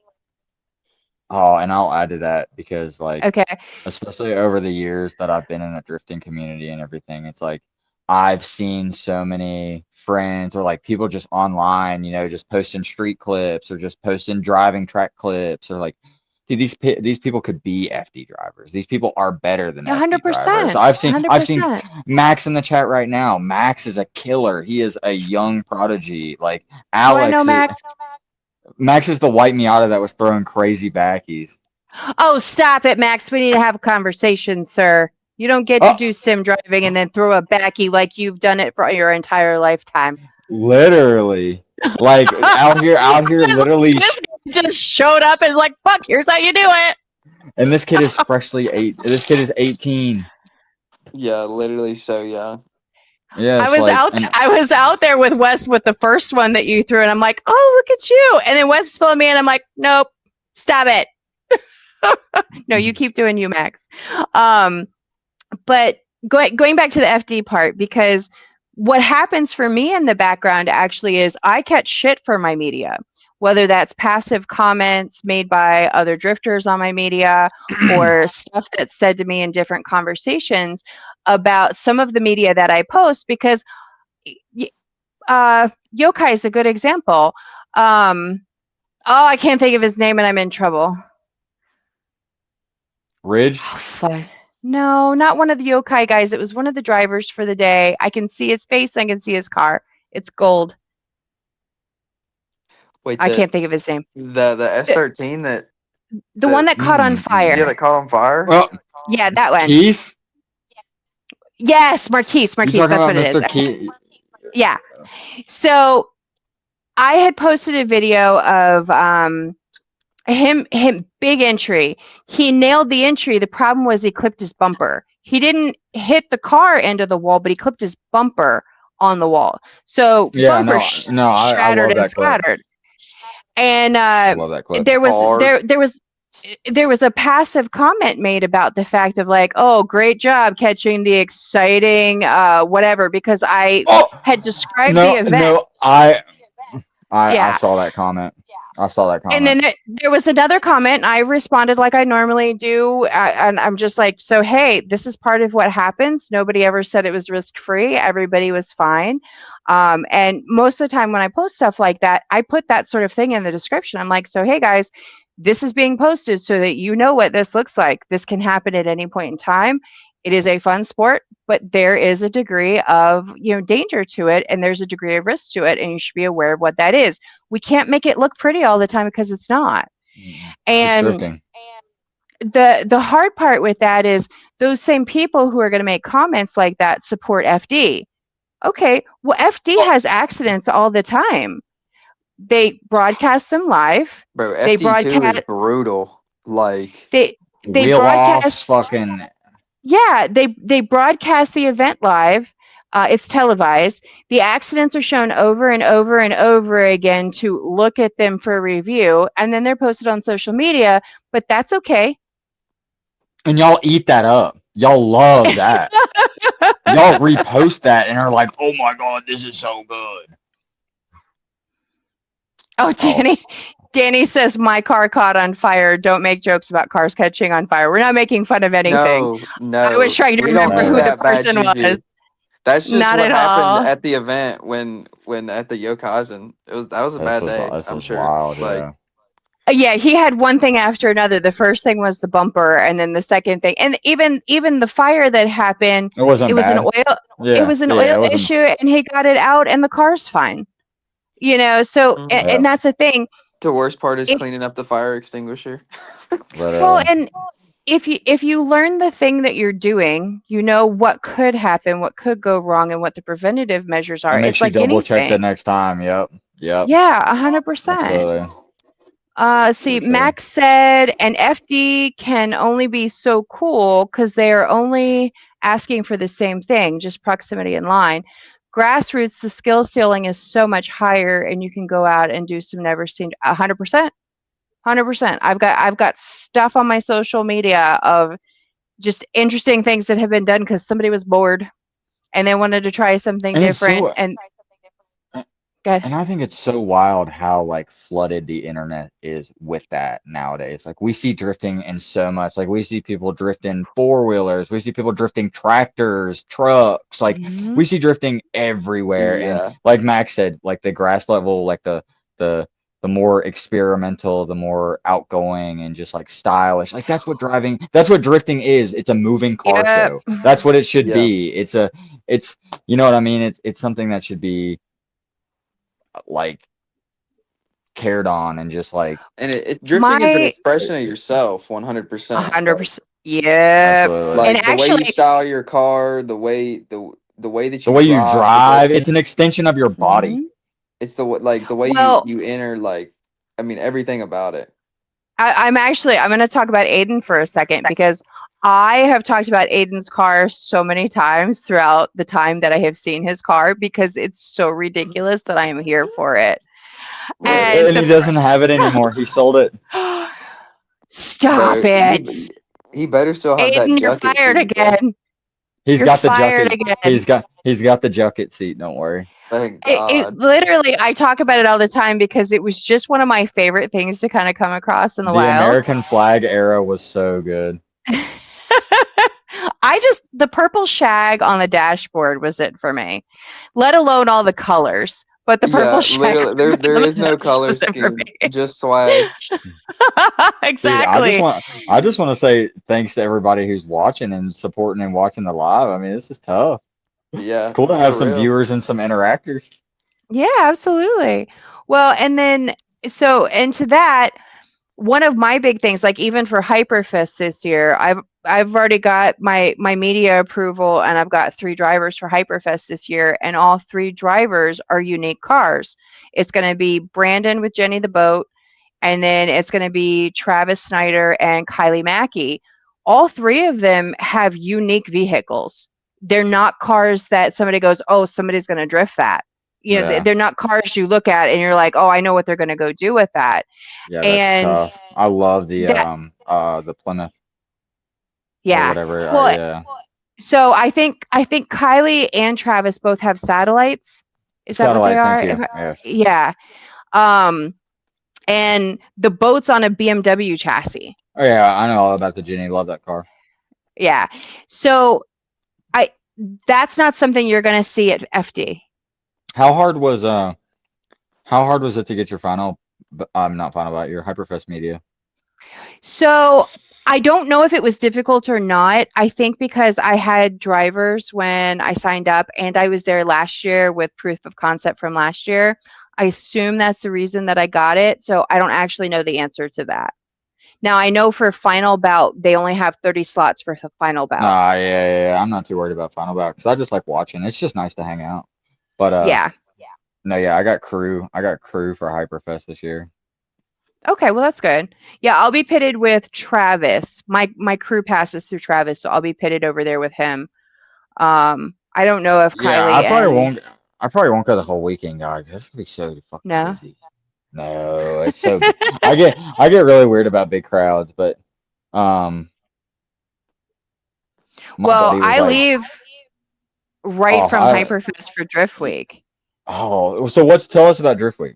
Oh, and I'll add to that because like Okay. especially over the years that I've been in the drifting community and everything, it's like I've seen so many friends or like people just online, just posting street clips or just posting driving track clips or like, dude, these people could be FD drivers. These people are better than FD 100%. drivers. I've seen 100%. Max in the chat right now. Max is a killer. He is a young prodigy. Like Do I know Alex, Max? Max is the white Miata that was throwing crazy backies. Oh, stop it, Max. We need to have a conversation, sir. You don't get to Oh. do sim driving and then throw a backy like you've done it for your entire lifetime. Literally, like out here, literally, This guy just showed up and is like, fuck, here's how you do it. and this kid is freshly 8. This kid is 18. Yeah, literally so young. Yeah, I was out there with Wes with the first one that you threw, and I'm like, oh, look at you. And then Wes is filling me in. I'm like, nope, stop it. No, you keep doing you, Max. But going back to the FD part, because what happens for me in the background actually is I catch shit for my media, whether that's passive comments made by other drifters on my media or stuff that's said to me in different conversations about some of the media that I post, because Yokai is a good example. I can't think of his name and I'm in trouble. Ridge. Oh, fuck. No, not one of the Yokai guys. It was one of the drivers for the day. I can see his face. I can see his car. It's gold. Wait, I can't think of his name. The S13 that The one that caught on fire. that caught on fire. Well, Yeah, that one. Keith. Yes, Marquise. You That's talking what about it is. Mr. Keith? Yeah. So I had posted a video of him big entry. He nailed the entry. The problem was he clipped his bumper. He didn't hit the car into the wall, but he clipped his bumper on the wall. So Yeah, bumper I shattered love and that clip. splattered. And I love that clip. there was Hard. there was a passive comment made about the fact of like, oh, great job catching the exciting whatever, because I had described the event. No, I Yeah. saw that comment. I saw that comment. And then there was another comment. And I responded like I normally do, and I'm just like, so hey, this is part of what happens. Nobody ever said it was risk free. Everybody was fine. And most of the time when I post stuff like that, I put that sort of thing in the description. I'm like, so hey guys, this is being posted so that you know what this looks like. This can happen at any point in time. It is a fun sport, but there is a degree of danger to it, and there's a degree of risk to it, and you should be aware of what that is. We can't make it look pretty all the time because it's not. And Drifting. the hard part with that is those same people who are going to make comments like that support FD. Okay, well, FD has accidents all the time. they broadcast them live. Bro, They FD2 is broadcast. brutal. Like, They Wheel offs, broadcast. fucking. Yeah, they broadcast the event live. It's televised. The accidents are shown over and over and over again to look at them for review, and then they're posted on social media. But that's okay. And y'all eat that up. Y'all love that. Y'all repost that and are like, oh my God, this is so good. Oh, Danny says my car caught on fire. Don't make jokes about cars catching on fire. We're not making fun of anything. no. I was trying to we don't remember do who the that bad person juju. was. That's just Not what at happened all. at the event when at the Yokazen. That was a bad day. This I'm was sure. wild, Like, yeah. Yeah, he had one thing after another. The first thing was the bumper, and then the second thing, and even the fire that happened. It wasn't It was bad. an oil. Yeah, It was an yeah, oil it wasn't- issue, and he got it out, and the car's fine. You know, so Mhm. and, Yeah. and that's the thing. the worst part is If- cleaning up the fire extinguisher. Well, Literally. and if you learn the thing that you're doing, you know what could happen, what could go wrong, and what the preventative measures are. It makes It's you like double check the anything. next time. Yep. Yeah, 100%. Absolutely. See, For sure. Max said an FD can only be so cool because they are only asking for the same thing, just proximity in line. Grassroots, the skill ceiling is so much higher, and you can go out and do some never seen. 100%, 100%. I've got stuff on my social media of just interesting things that have been done because somebody was bored and they wanted to try something And it's different. so- And good. And I think it's so wild how like flooded the internet is with that nowadays. Like we see drifting in so much. Like we see people drifting four-wheelers, we see people drifting tractors, trucks. Like Mhm. we see drifting everywhere. Yeah. And like Max said, like the grass level, like the more experimental, the more outgoing and just like stylish. Like that's what drifting is. It's a moving car Yep. show. That's what it should Yeah. be. It's you know what I mean? It's something that should be like cared on and just like And drifting is an My- expression of yourself, 100%. 100%. Yeah. absolutely Like And the way actually- you style your car, the way that you the way you drive, the- it's an extension of your body. Mhm. it's the way Well- you enter, like, I mean, everything about it. I'm going to talk about Aiden for a second because I have talked about Aiden's car so many times throughout the time that I have seen his car because it's so ridiculous that I am here for it. And And he doesn't have it anymore. He sold it. Stop Bro, it. He better still have that Aiden, you're jacket fired seat, bro. again. He's You're got the fired jacket. again. He's got the jacket seat. Don't worry. Thank It God. literally, I talk about it all the time because it was just one of my favorite things to kind of come across in the The wild. American flag era was so good. The purple shag on the dashboard was it for me, let alone all the colors. But the purple shag. literally, there on the is no dash color was it for scheme, me. just swag. Exactly. Dude, I just want to say thanks to everybody who's watching and supporting and watching the live. I mean, this is tough. Yeah, Cool to have for some real. viewers and some interactors. Yeah, absolutely. Well, and then into that, one of my big things, like even for Hyperfest this year, I've already got my media approval, and I've got 3 drivers for Hyperfest this year, and all 3 drivers are unique cars. It's going to be Brandon with Jenny the Boat, and then it's going to be Travis Snyder and Kylie Mackey. All 3 of them have unique vehicles. They're not cars that somebody goes, oh, somebody's going to drift that. You know, Yeah. they're not cars you look at and you're like, oh, I know what they're going to go do with that. Yeah, that's And tough. I love the that- Plymouth or Yeah. whatever. Well, Yeah. So I think Kylie and Travis both have satellites. Is that what they are? Thank you. If I- Yes. Yeah. And the boat's on a BMW chassis. Oh yeah, I know all about the Jenny. Love that car. Yeah. So that's not something you're going to see at FD. How hard was it to get your final? Not final, about your Hyperfest media. So I don't know if it was difficult or not. I think because I had drivers when I signed up and I was there last year with proof of concept from last year. I assume that's the reason that I got it. So I don't actually know the answer to that. Now I know for final bout, they only have 30 slots for the final bout. Nah, yeah. I'm not too worried about final bout because I just like watching. It's just nice to hang out. But Yeah. No, yeah, I got crew. I got crew for Hyperfest this year. Okay, well that's good. Yeah, I'll be pitted with Travis. My crew passes through Travis, so I'll be pitted over there with him. I don't know if Yeah, Kylie and I probably won't go the whole weekend, dog. This gonna be so fucking no. busy. No, it's so. I get really weird about big crowds, but um, my Well, buddy was I like, leave right "Oh, from Hyperfest for Drift Week. oh, so what's tell us about Drift Week?"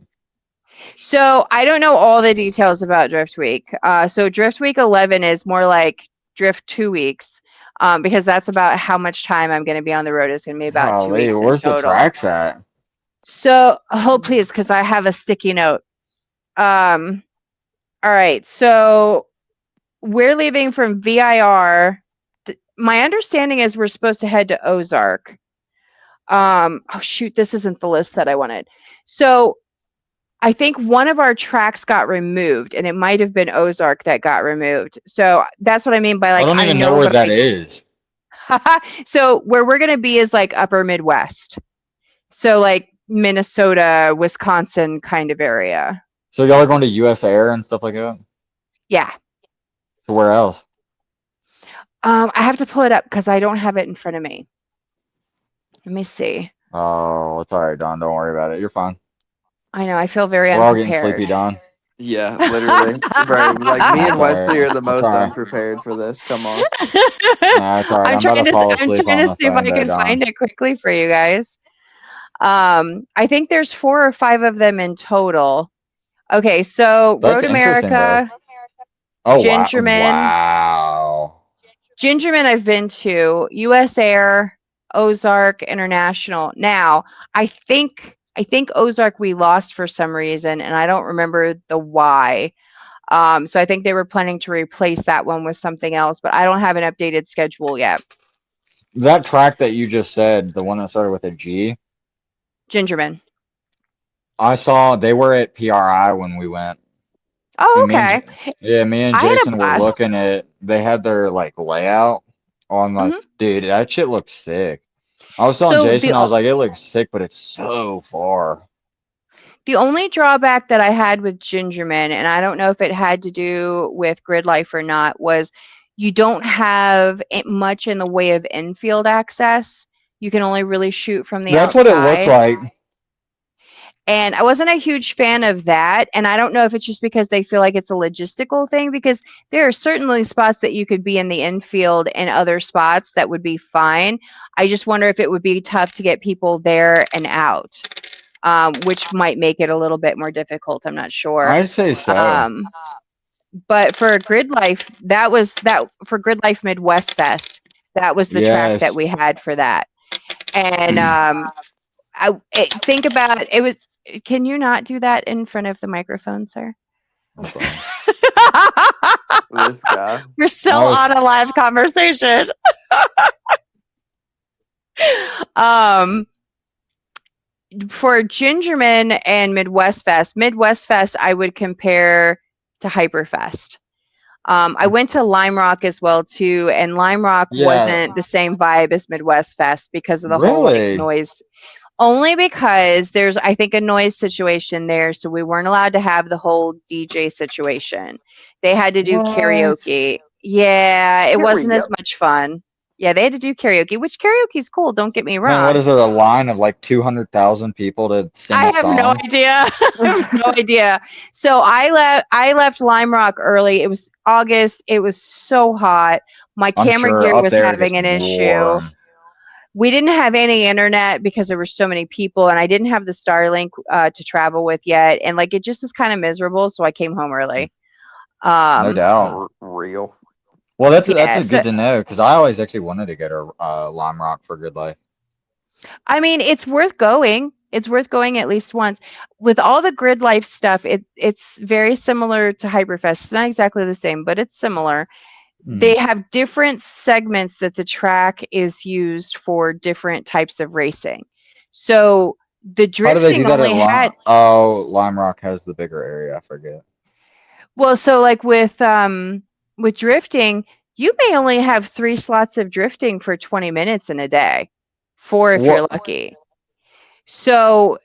So I don't know all the details about Drift Week. So Drift Week 11 is more like Drift 2 weeks, because that's about how much time I'm going to be on the road. It's going to be about 2 weeks in Where's the total. tracks at? So, oh please, because I have a sticky note. All right, so we're leaving from VIR. My understanding is we're supposed to head to Ozark. Oh shoot, this isn't the list that I wanted. So I think one of our tracks got removed, and it might have been Ozark that got removed. So that's what I mean by like I don't even know where that is. So where we're gonna be is like upper Midwest. So like Minnesota, Wisconsin kind of area. So y'all are going to US Air and stuff like that? Yeah. So where else? I have to pull it up because I don't have it in front of me. Let me see. Oh, it's all right, Don. Don't worry about it. You're fine. I know I feel very We're all getting unprepared. sleepy, Don. Yeah, literally. Bro, like me and Wesley are the most Sorry. unprepared for this. Come on. Nah, it's all right. I'm about trying to fall I'm asleep trying on to the see if phone I there, can Don. find it quickly for you guys. I think there's 4 or 5 of them in total. Okay, so That's Road interesting, though. America, Oh, Gingerman. Wow. Gingerman I've been to, US Air, Ozark International. Now, I think Ozark we lost for some reason, and I don't remember the why. So I think they were planning to replace that one with something else, but I don't have an updated schedule yet. That track that you just said, the one that started with a G, Gingerman. I saw they were at PRI when we went. Oh, And me and okay. Yeah, me and I had a Jason were blast. looking at, they had their like layout on like, Mhm. dude, that shit looks sick. I was telling So Jason, I was like, it looks sick, but it's so far. the only drawback that I had with Gingerman, and I don't know if it had to do with grid life or not, was you don't have much in the way of infield access. You can only really shoot from the That's outside. what it looks like. And I wasn't a huge fan of that. And I don't know if it's just because they feel like it's a logistical thing, because there are certainly spots that you could be in the infield and other spots that would be fine. I just wonder if it would be tough to get people there and out, which might make it a little bit more difficult. I'm not sure. I'd say so. But for Grid Life, for Grid Life Midwest Fest, that was the track that Yes. we had for that. And think about it was. Can you not do that in front of the microphone, sir? I'm sorry. This guy. We're still I was- on a live conversation. For Gingerman and Midwest Fest, I would compare to Hyperfest. I went to Lime Rock as well too, and Lime Rock Yeah. wasn't the same vibe as Midwest Fest because of the whole Really? like, noise. Only because there's, I think, a noise situation there, so we weren't allowed to have the whole DJ situation. They had to do What? karaoke. Yeah, it wasn't as Karaoke? much fun. Yeah, they had to do karaoke, which karaoke's cool. Don't get me wrong. Man, what is it? A line of like 200,000 people to sing I a have song? no idea. I have no idea. So I left Lime Rock early. It was August. It was so hot. My I'm camera sure gear up was there it having an gets issue. warm. We didn't have any internet because there were so many people, and I didn't have the Starlink to travel with yet. And like it just is kind of miserable, so I came home early. No doubt. Real. Well, that's Yeah, good to know because I always actually wanted to go to Lime Rock for Good Life. I mean, it's worth going. It's worth going at least once. With all the grid life stuff, it's very similar to Hyperfest. It's not exactly the same, but it's similar. They have different segments that the track is used for different types of racing. So the How do they do drifting that only at had Lime Rock has the bigger area. I forget. well, so like with drifting, you may only have 3 slots of drifting for 20 minutes in a day. 4 if you're What? lucky. So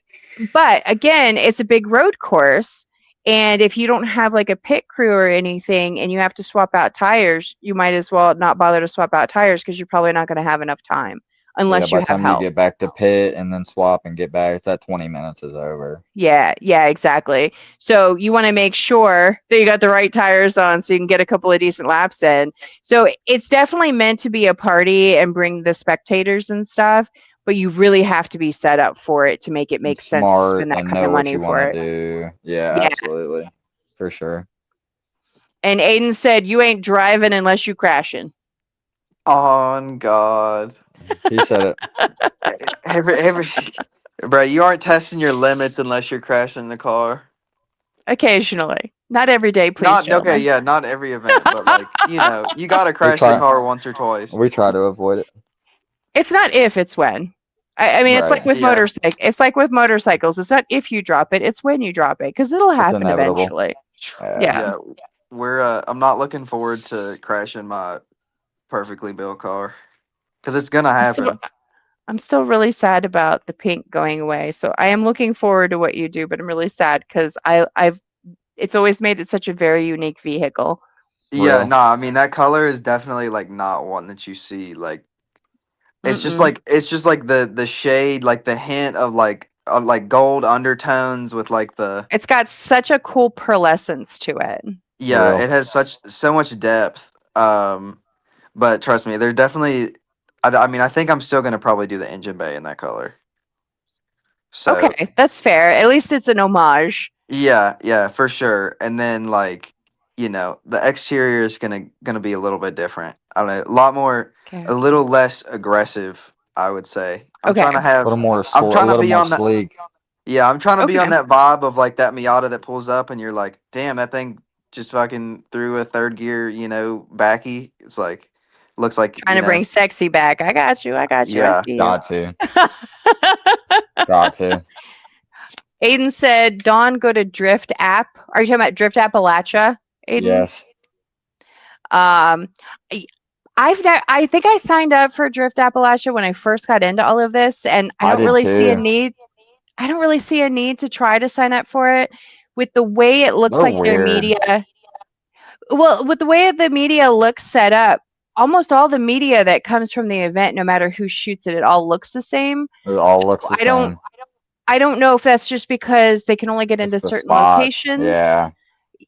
But again, it's a big road course. And if you don't have like a pit crew or anything and you have to swap out tires, you might as well not bother to swap out tires because you're probably not going to have enough time Yeah, unless by you the have time you help. get back to pit and then swap and get back, that 20 minutes is over. Yeah, exactly. So you want to make sure that you got the right tires on so you can get a couple of decent laps in. So it's definitely meant to be a party and bring the spectators and stuff, but you really have to be set up for it to make it make sense to Smart spend that and kind know of what money you for want to it. do. Yeah, Yeah. absolutely. For sure. And Aiden said, "You ain't driving unless you crashing." On God. He said it. Every bro, you aren't testing your limits unless you're crashing the car. Occasionally, not every day, please, Not okay, gentlemen. yeah, not every event, but like you gotta crash try- the car once or twice. We try to avoid it. It's not if, it's when. I mean, it's like Right. with Yeah. It's like with motorcycles. It's not if you drop it; it's when you drop it, because it'll happen inevitable. eventually. Yeah. We're I'm not looking forward to crashing my perfectly built car because it's gonna happen. I'm still really sad about the pink going away. So I am looking forward to what you do, but I'm really sad because it's always made it such a very unique vehicle. Yeah, Real. no, I mean that color is definitely like not one that you see. Like it's just Mm-mm. like the shade, like the hint of like gold undertones with like the It's got such a cool pearlescence to it. yeah, Real. it has so much depth. But trust me, they're definitely. I mean, I think I'm still gonna probably do the engine bay in that color. So Okay, that's fair. At least it's an homage. yeah, for sure. And then like the exterior is gonna be a little bit different. I don't know, a lot more, Okay. a little less aggressive, I would say. I'm Okay. trying to A have. little more, I'm trying a to little be more on that. sleek. Yeah, I'm trying to be on Okay. that vibe of like that Miata that pulls up and you're like, damn, that thing just fucking threw a third gear, backy. It's like, looks like, Trying to bring sexy back. I got you. I Yeah. see you. Got to. Got to. Aiden said, "Dawn, go to Drift App." Are you talking about Drift Appalachia, Aiden? Yes. I think I signed up for Drift Appalachia when I first got into all of this, and I don't did really see a too. need. I don't really see a need to try to sign up for it with the way it looks They're like their weird. media. Well, with the way the media looks set up, almost all the media that comes from the event, no matter who shoots it, it all looks the same. It all looks the same. I don't know if that's just because they can only get into It's the certain spot. locations. Yeah.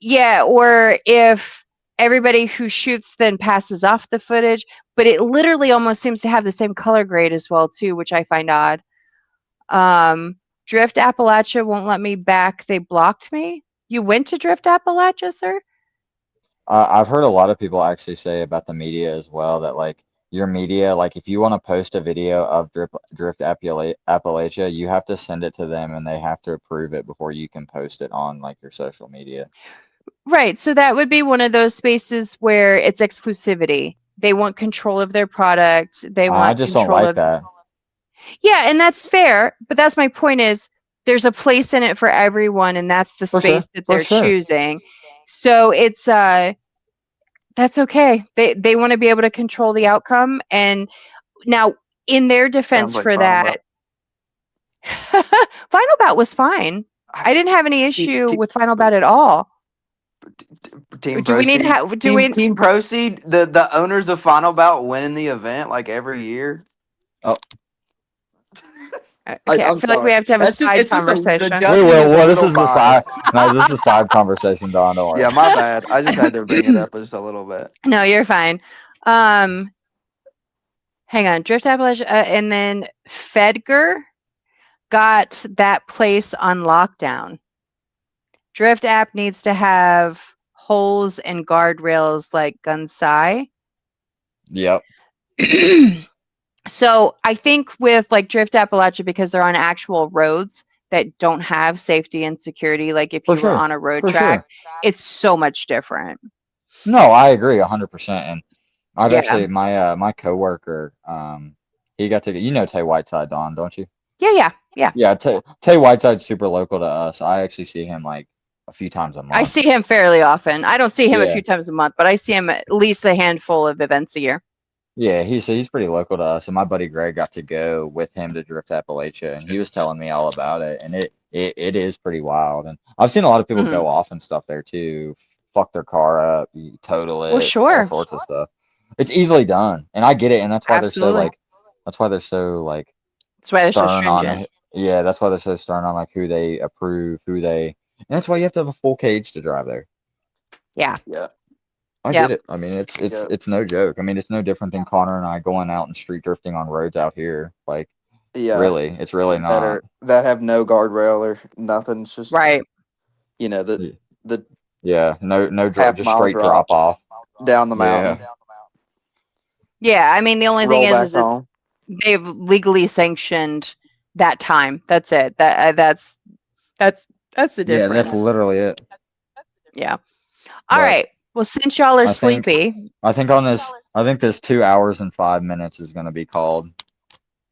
Yeah, or if everybody who shoots then passes off the footage, but it literally almost seems to have the same color grade as well too, which I find odd. Drift Appalachia won't let me back. They blocked me. You went to Drift Appalachia, sir? I've heard a lot of people actually say about the media as well that like your media, like if you want to post a video of Drift Appalachia, you have to send it to them and they have to approve it before you can post it on like your social media. Right. So that would be one of those spaces where it's exclusivity. They want control of their product. They want I just don't control like of that. Yeah, and that's fair, but that's my point is there's a place in it for everyone and that's the For sure, space that for they're sure. choosing. So it's that's okay. They want to be able to control the outcome, and now in their defense Sounds like for Final that Final Bout was fine. I didn't have any issue with Final Bout at all. Team Do we need to Proceed. have do we Team Proceed, the owners of Final Bout winning the event like every year. Okay, I I'm feel like we sorry. have to have a That's just- side it's just the conversation. We judging will. is a Well, this little is the side. biased. No, this is a side conversation, Don. Don't worry. Yeah, my bad. I just had to bring it up just a little bit. No, you're fine. Hang on, Drift Appalachia, and then Fedgar got that place on lockdown. Drift App needs to have holes and guardrails like Gunsai. Yep. So I think with like Drift Appalachia, because they're on actual roads that don't have safety and security, like if For you sure. were on a road For track, sure. it's so much different. No, I agree 100%. And I've Yeah. actually my coworker, he got to Tay Whiteside, Don, don't you? Yeah. Yeah, Tay Whiteside's super local to us. I actually see him like a few times a month. I see him fairly often. I don't see him a Yeah. few times a month, but I see him at least a handful of events a year. Yeah, he's pretty local to us, and my buddy Greg got to go with him to Drift Appalachia, and he was telling me all about it, and it is pretty wild. And I've seen a lot of people Mhm. go off and stuff there too. Fuck their car up, you total it, Well, sure. all sorts of stuff. It's easily done, and I get it, and that's why Absolutely. they're so like That's why they're so stern on stringent. it. Yeah, that's why they're so stern on like who they approve, and that's why you have to have a full cage to drive there. Yeah. Yeah. I Yep. get it. I mean, it's Yep. it's no joke. I mean, it's no different than Connor and I going out and street drifting on roads out here. Like, Yeah. really, it's really not. That have no guardrail or nothing. It's just Right. you know the Yeah, no half just mile straight drop. drop off. down the Yeah. mountain. Yeah. I mean, the only thing Roll back is it's home. they've legally sanctioned that time. That's it. That's the Yeah, difference. that's literally it. Yeah. All But right. Well, since y'all are I think- sleepy, I think this 2 hours and 5 minutes is going to be called.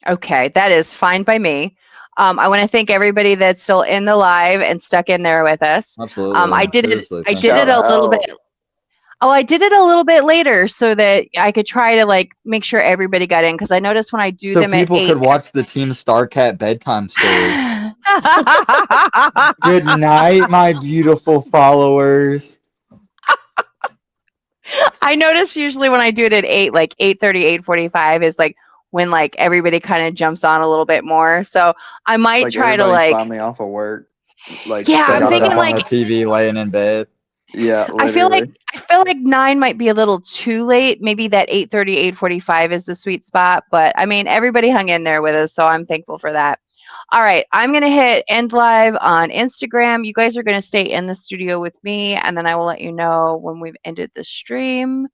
okay, that is fine by me. I want to thank everybody that's still in the live and stuck in there with us. Absolutely. I did it. Seriously, I thank did you. it a little Shout bit. Oh, I did it a little bit later so that I could try to like make sure everybody got in because I noticed when I do So them at people 8. could watch the Team Starcat bedtime story. Good night, my beautiful followers. I notice usually when I do it at 8, like 8:30, 8:45 is like when like everybody kind of jumps on a little bit more. So I might Like try to everybody's like finally off of work. Like Yeah, I'm Got thinking up on like- the TV, laying in bed. yeah, I feel literally. like 9 might be a little too late. Maybe that 8:30, 8:45 is the sweet spot. But I mean, everybody hung in there with us, so I'm thankful for that. All right, I'm gonna hit end live on Instagram. You guys are gonna stay in the studio with me, and then I will let you know when we've ended the stream.